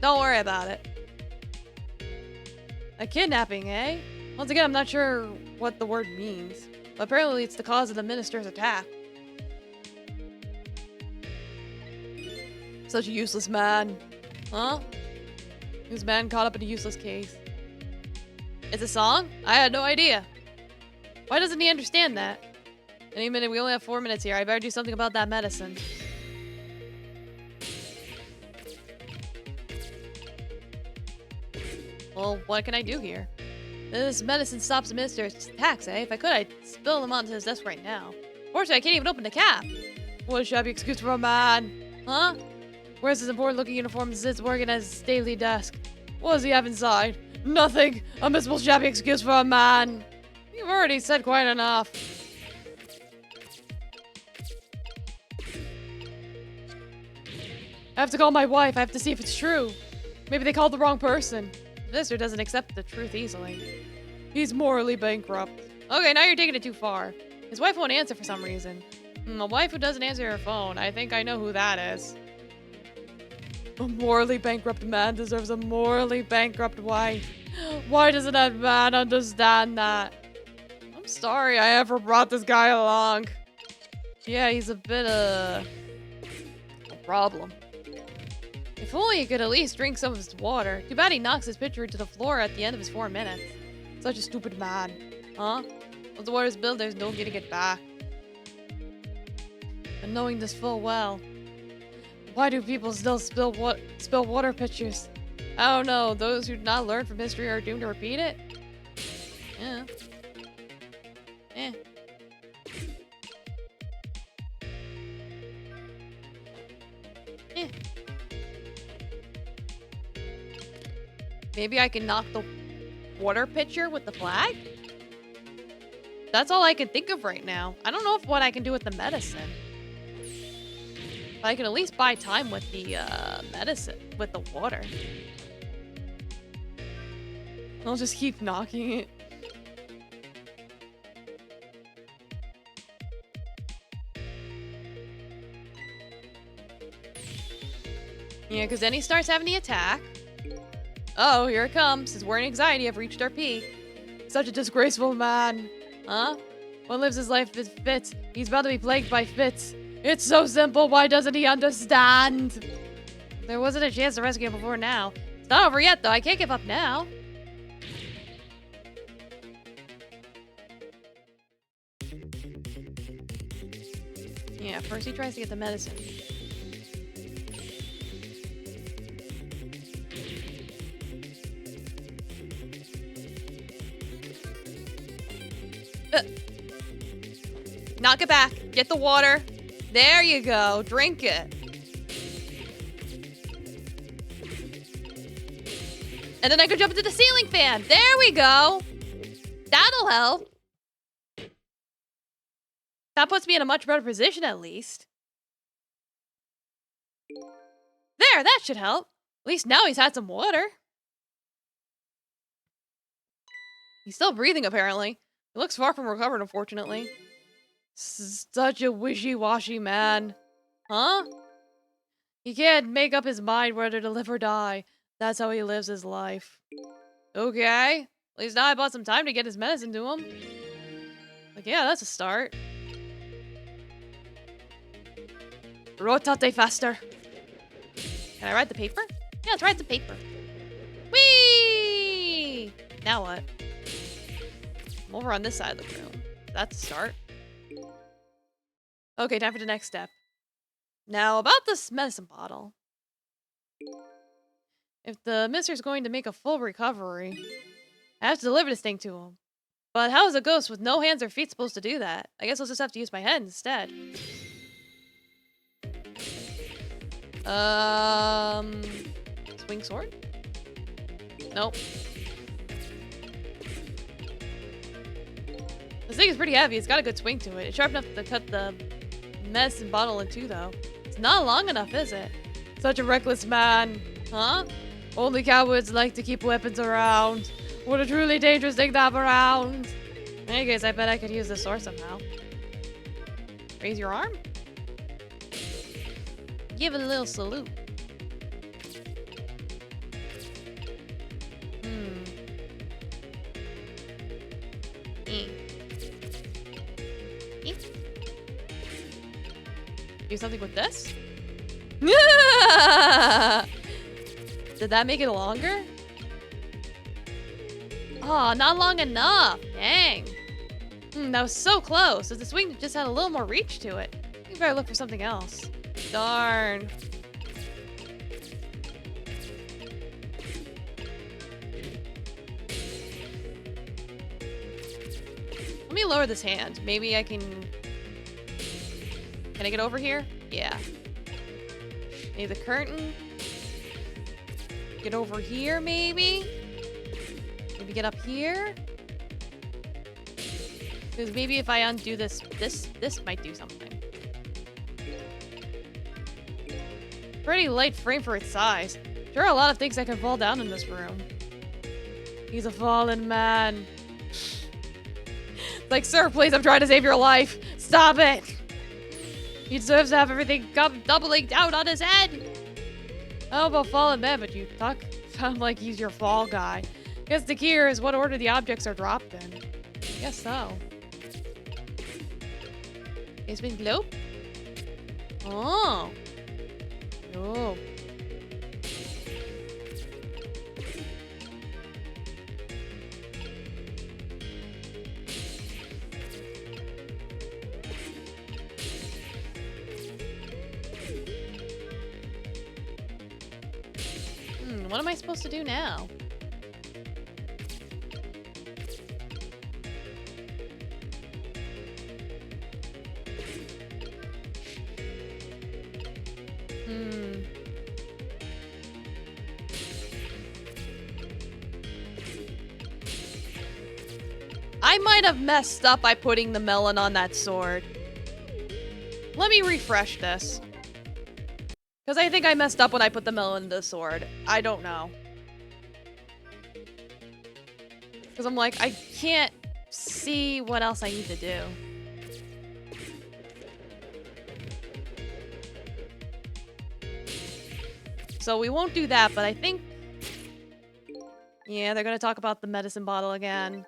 Don't worry about it. A kidnapping, eh? Once again, I'm not sure what the word means. But apparently it's the cause of the minister's attack. Such a useless man. Huh? Who's man caught up in a useless case? It's a song? I had no idea. Why doesn't he understand that? Any minute, we only have 4 minutes here. I better do something about that medicine. Well, what can I do here? This medicine stops the minister's attacks, eh? If I could, I'd spill them onto his desk right now. Fortunately, I can't even open the cap. What a shabby excuse for a man. Huh? Where's his important-looking uniform and sits working at his daily desk? What does he have inside? Nothing. A miserable shabby excuse for a man. You've already said quite enough. I have to call my wife. I have to see if it's true. Maybe they called the wrong person. The minister doesn't accept the truth easily. He's morally bankrupt. Okay, now you're taking it too far. His wife won't answer for some reason. A wife who doesn't answer her phone. I think I know who that is. A morally bankrupt man deserves a morally bankrupt wife. Why doesn't that man understand that? I'm sorry I ever brought this guy along. Yeah, he's a bit a problem. If only he could at least drink some of his water. Too bad he knocks his pitcher into the floor at the end of his 4 minutes. Such a stupid man. Huh? Once the water's spilled, there's no getting it back. And knowing this full well, why do people still spill water pitchers? I don't know. Those who do not learn from history are doomed to repeat it? Yeah. Eh. Eh. Maybe I can knock the water pitcher with the flag? That's all I can think of right now. I don't know what I can do with the medicine. But I can at least buy time with the medicine, with the water. I'll just keep knocking it. Yeah, because then he starts having the attack. Oh, here it comes. His worry and anxiety have reached their peak. Such a disgraceful man. Huh? One lives his life with fits. He's about to be plagued by fits. It's so simple. Why doesn't he understand? There wasn't a chance to rescue him before now. It's not over yet, though. I can't give up now. Yeah, first he tries to get the medicine. Knock it back. Get the water. There you go. Drink it. And then I could jump into the ceiling fan. There we go. That'll help. That puts me in a much better position, at least. There, that should help. At least now he's had some water. He's still breathing, apparently. He looks far from recovered, unfortunately. Such a wishy-washy man. Huh? He can't make up his mind whether to live or die. That's how he lives his life. Okay. At least now I bought some time to get his medicine to him. Like, yeah, that's a start. Rotate faster. Can I write the paper? Yeah, let's write the paper. Whee! Now what? I'm over on this side of the room. That's a start. Okay, time for the next step. Now, about this medicine bottle. If the mister's going to make a full recovery, I have to deliver this thing to him. But how is a ghost with no hands or feet supposed to do that? I guess I'll just have to use my head instead. Swing sword? Nope. This thing is pretty heavy. It's got a good swing to it. It's sharp enough to cut the medicine bottle in two, though. It's not long enough, is it? Such a reckless man. Huh? Only cowards like to keep weapons around. What a truly dangerous thing to have around. In any case, I bet I could use this sword somehow. Raise your arm? Give it a little salute. Do something with this? Did that make it longer? Oh, not long enough. Dang. That was so close. The swing just had a little more reach to it. You better look for something else. Darn. Let me lower this hand. Maybe I can... Can I get over here? Yeah. Maybe the curtain. Get over here, maybe? Maybe get up here? Because maybe if I undo this might do something. Pretty light frame for its size. There are a lot of things that can fall down in this room. He's a fallen man. Like, sir, please, I'm trying to save your life. Stop it! He deserves to have everything come doubling down on his head. How about fallen man, but you sound like he's your fall guy. Guess the key here is what order the objects are dropped in. Guess so. It's been glow? Oh. Oh. What am I supposed to do now? I might have messed up by putting the melon on that sword. Let me refresh this. Because I think I messed up when I put the melon in the sword. I don't know. Because I'm like, I can't see what else I need to do. So we won't do that, but I think... Yeah, they're going to talk about the medicine bottle again.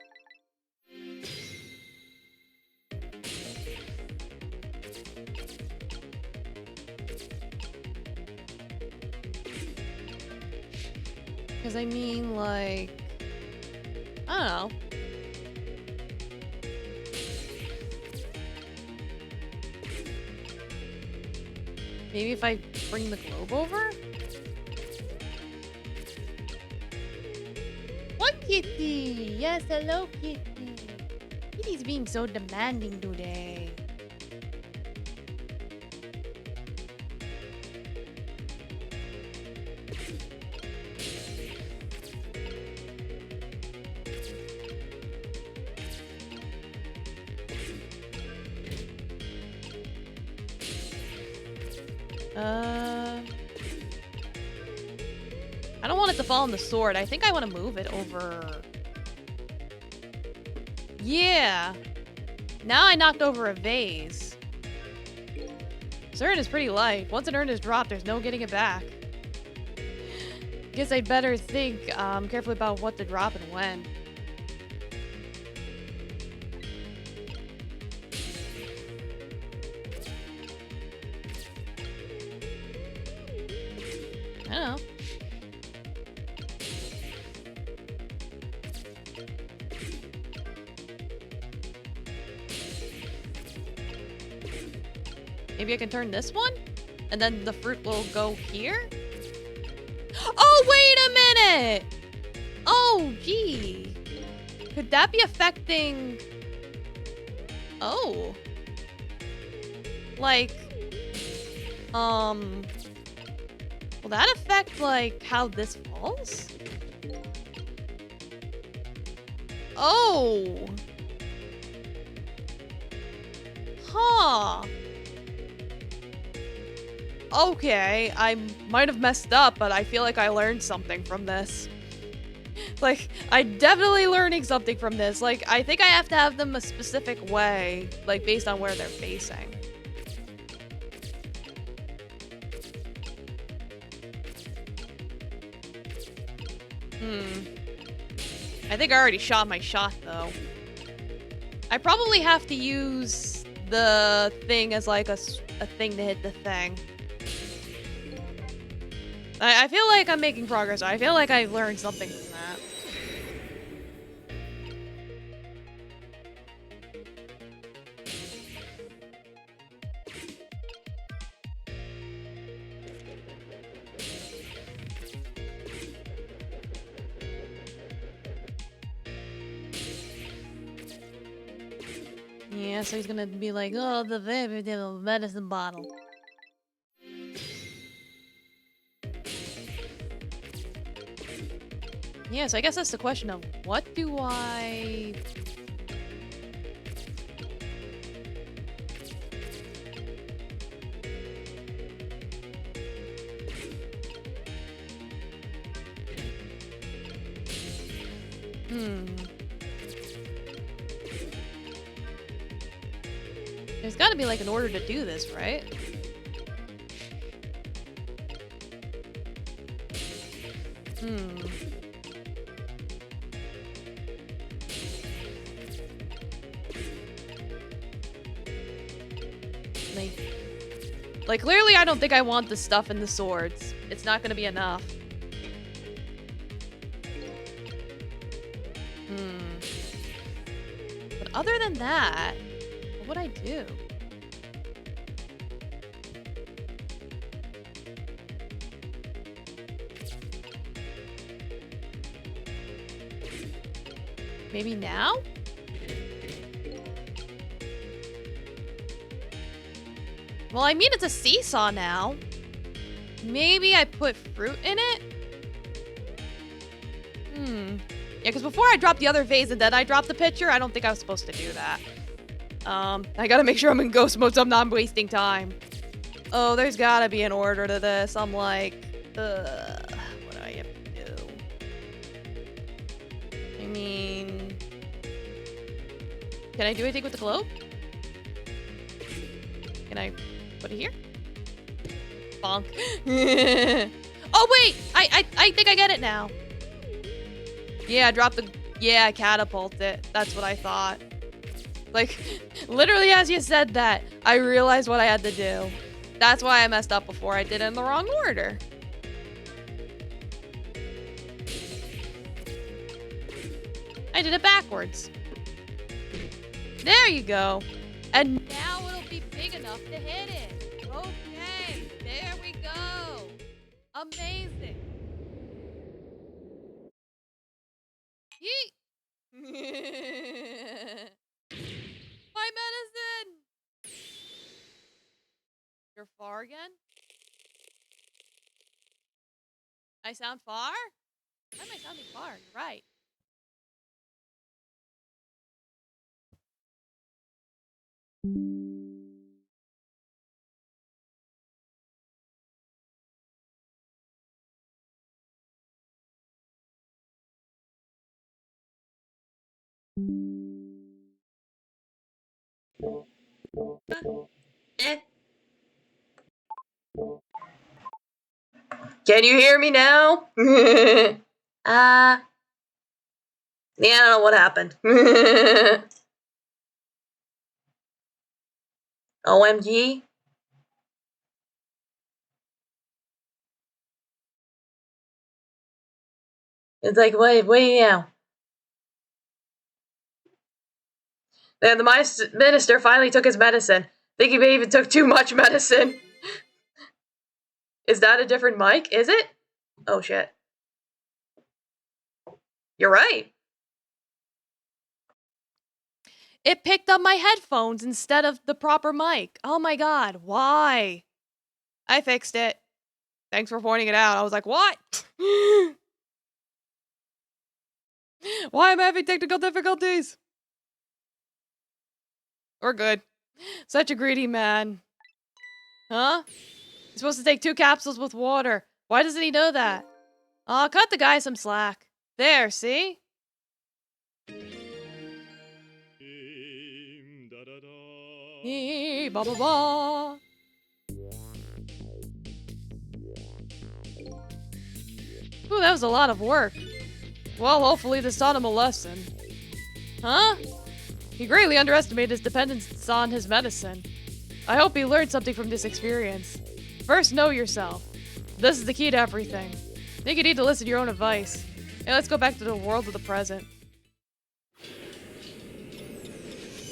Because I mean, like... I don't know. Maybe if I bring the globe over? What, Kitty? Yes, hello, Kitty. Kitty's being so demanding today. I don't want it to fall on the sword. I think I want to move it over. Yeah. Now I knocked over a vase. This urn is pretty light. Once an urn is dropped, there's no getting it back. Guess I'd better think carefully about what to drop and when. I don't know. Maybe I can turn this one? And then the fruit will go here? Oh, wait a minute! Oh, gee. Could that be affecting... Oh. Like... Will that affect, like, how this falls? Oh! Huh. Okay, I might have messed up, but I feel like I learned something from this. Like, I'm definitely learning something from this. Like, I think I have to have them a specific way, like, based on where they're facing. I think I already shot my shot, though. I probably have to use the thing as, like, a thing to hit the thing. I feel like I'm making progress. I feel like I learned something from that. Yeah, so he's gonna be like, oh, the baby did a medicine bottle. Yeah, so I guess that's the question of what do I... There's gotta be like an order to do this, right? Like, clearly I don't think I want the stuff and the swords. It's not gonna be enough. But other than that, what would I do? Maybe now? Well, I mean, it's a seesaw now. Maybe I put fruit in it? Yeah, because before I dropped the other vase and then I dropped the pitcher, I don't think I was supposed to do that. I gotta make sure I'm in ghost mode so I'm not wasting time. Oh, there's gotta be an order to this. I'm like, what do I have to do? I mean... Can I do anything with the globe? Can I put it here? Bonk. Oh, wait! I think I get it now. Yeah, I dropped the... Yeah, I catapult it. That's what I thought. Like, literally as you said that, I realized what I had to do. That's why I messed up before. I did it in the wrong order. I did it backwards. There you go. And now it'll be big enough to hit it. Okay, there we go. Amazing. Yeet. My medicine. You're far again? I sound far? Why am I sounding far? You're right. Can you hear me now? Yeah, I don't know what happened. OMG. It's like, wait now. And the minister finally took his medicine. Think he may even took too much medicine. Is that a different mic? Is it? Oh shit. You're right. It picked up my headphones instead of the proper mic. Oh my god, why? I fixed it. Thanks for pointing it out. I was like, what? Why am I having technical difficulties? We're good. Such a greedy man. Huh? He's supposed to take 2 capsules with water. Why doesn't he know that? Aw, cut the guy some slack. There, see? Ba ba ba. Ooh, that was a lot of work. Well, hopefully this taught him a lesson. Huh? He greatly underestimated his dependence on his medicine. I hope he learned something from this experience. First, know yourself. This is the key to everything. I think you need to listen to your own advice. Hey, let's go back to the world of the present.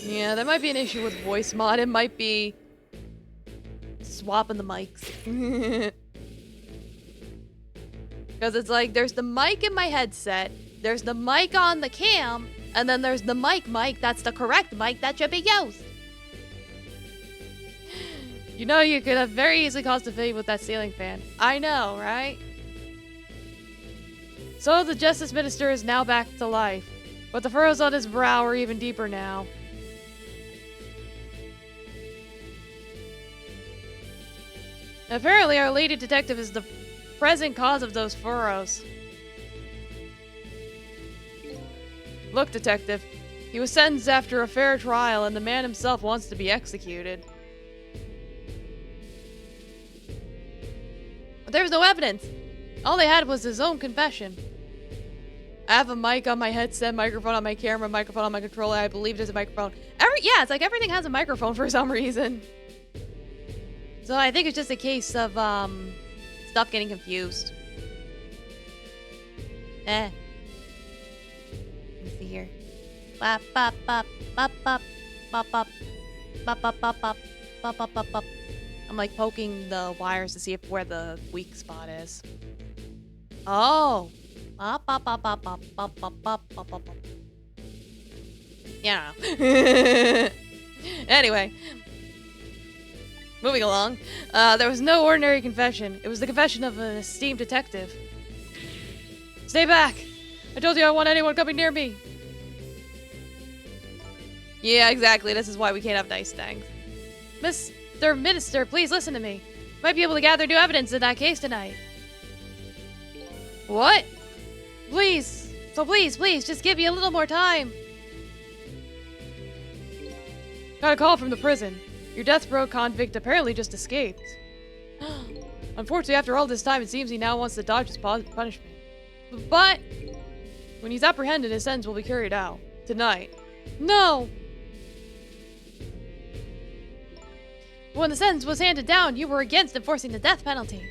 Yeah, there might be an issue with voice mod. It might be swapping the mics. Because it's like, there's the mic in my headset, there's the mic on the cam, and then there's the mic that's the correct mic that should be used. You know, you could have very easily caused a fade with that ceiling fan. I know, right? So the Justice Minister is now back to life, but the furrows on his brow are even deeper now. Apparently, our lady detective is the present cause of those furrows. Look, detective, he was sentenced after a fair trial, and the man himself wants to be executed. But there was no evidence. All they had was his own confession. I have a mic on my headset, microphone on my camera, microphone on my controller. I believe there's a microphone. Yeah, it's like everything has a microphone for some reason. So I think it's just a case of, stuff getting confused. Let me see here. Bop, bop, bop, bop, bop, bop, bop, bop, bop, bop, bop, bop, bop, bop, bop. I'm like poking the wires to see where the weak spot is. Oh. Bop, bop, bop, bop, bop, bop, bop, bop, bop, bop. Yeah. Anyway. Moving along. There was no ordinary confession. It was the confession of an esteemed detective. Stay back! I told you I don't want anyone coming near me. Yeah, exactly. This is why we can't have nice things. Mr. Minister, please listen to me. Might be able to gather new evidence in that case tonight. What? Please. So please, just give me a little more time. Got a call from the prison. Your death row convict apparently just escaped. Unfortunately, after all this time, it seems he now wants to dodge his punishment. But when he's apprehended, his sentence will be carried out. Tonight. No! When the sentence was handed down, you were against enforcing the death penalty.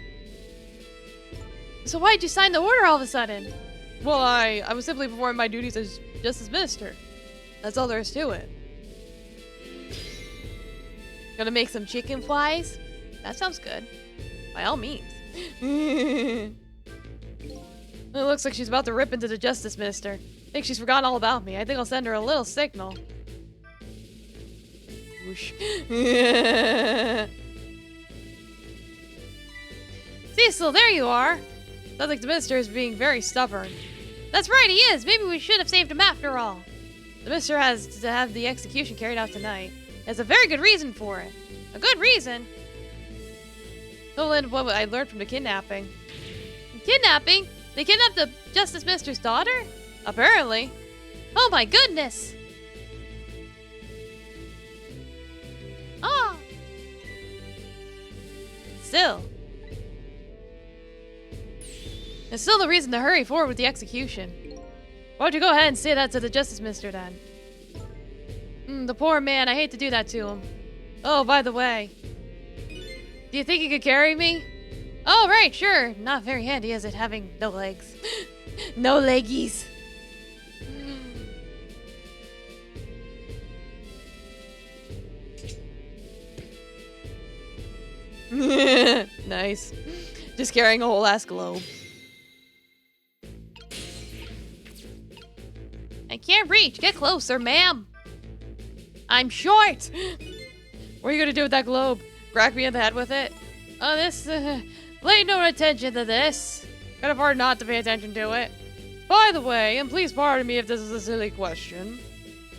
So why'd you sign the order all of a sudden? Well, I was simply performing my duties as Justice Minister. That's all there is to it. Gonna make some chicken flies? That sounds good. By all means. It looks like she's about to rip into the Justice Minister. I think she's forgotten all about me. I think I'll send her a little signal. Whoosh. Cecil, there you are! Sounds like the Minister is being very stubborn. That's right, he is! Maybe we should have saved him after all. The Minister has to have the execution carried out tonight. There's a very good reason for it. A good reason? Don't let what I learned from the kidnapping. Kidnapping? They kidnapped the Justice Minister's daughter? Apparently. Oh my goodness! Ah! Still. There's still no reason to hurry forward with the execution. Why don't you go ahead and say that to the Justice Minister then? The poor man, I hate to do that to him. Oh, by the way. Do you think he could carry me? Oh, right, sure. Not very handy, is it, having no legs? No leggies. Nice. Just carrying a whole ass globe. I can't reach. Get closer, ma'am. I'm short! What are you gonna do with that globe? Crack me in the head with it? Pay no attention to this. Can afford not to pay attention to it. By the way, and please pardon me if this is a silly question,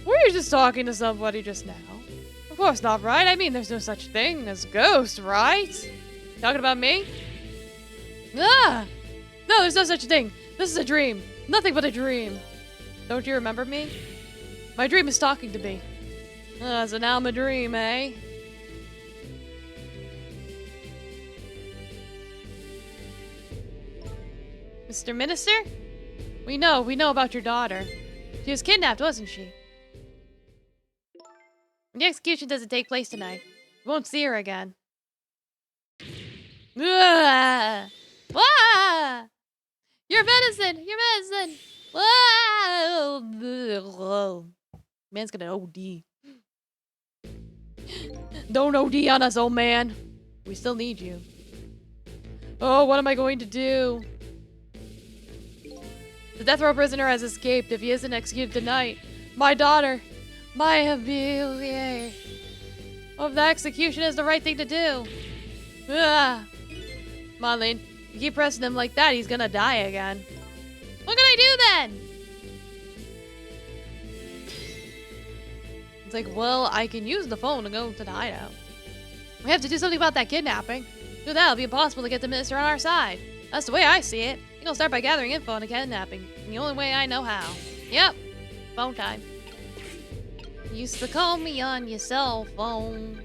were you just talking to somebody just now? Of course not, right? I mean, there's no such thing as ghosts, right? Talking about me? Ah! No, there's no such thing. This is a dream. Nothing but a dream. Don't you remember me? My dream is talking to me. So now I'm a dream, eh? Mr. Minister? We know about your daughter. She was kidnapped, wasn't she? The execution doesn't take place tonight. We won't see her again. Ah! Ah! Your medicine! Your medicine! Ah! Man's gonna OD. Don't OD on us, old man. We still need you. Oh, what am I going to do? The death row prisoner has escaped. If he isn't executed tonight, my daughter, my Amelia, of the execution is the right thing to do. Ah. Madeline, you keep pressing him like that, he's gonna die again. What can I do then? It's like, well, I can use the phone to go to the hideout. We have to do something about that kidnapping. Without that, it'll be impossible to get the minister on our side. That's the way I see it. You're gonna start by gathering info on the kidnapping. The only way I know how. Yep. Phone time. You used to call me on your cell phone.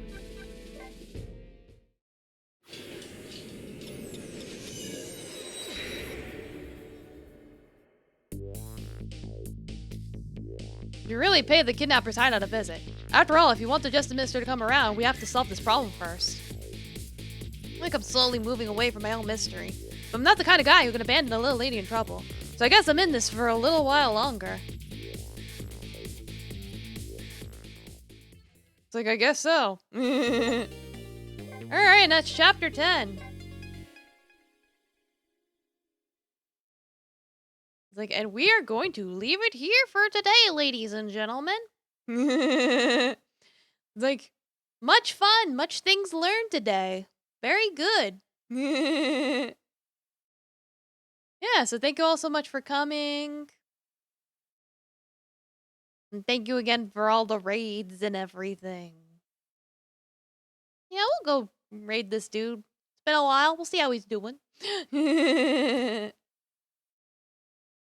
You really paid the kidnapper's hideout a visit. After all, if you want the Justice Minister to come around, we have to solve this problem first. I'm slowly moving away from my own mystery. But I'm not the kind of guy who can abandon a little lady in trouble. So I guess I'm in this for a little while longer. It's like, I guess so. Alright, that's chapter 10. It's like, and we are going to leave it here for today, ladies and gentlemen. It's like, much fun, much things learned today. Very good. Yeah, so thank you all so much for coming. And thank you again for all the raids and everything. Yeah, we'll go raid this dude. It's been a while. We'll see how he's doing.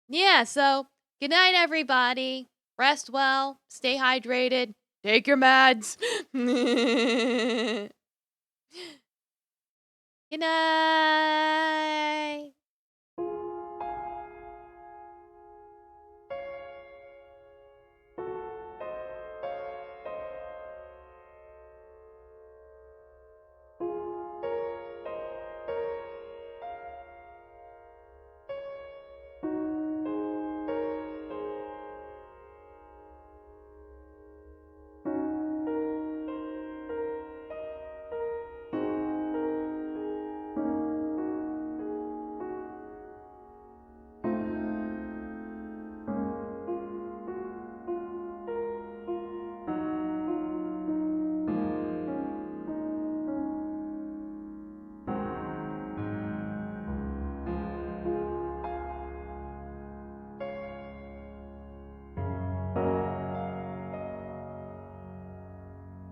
Yeah, so good night, everybody. Rest well. Stay hydrated. Take your meds. Good night.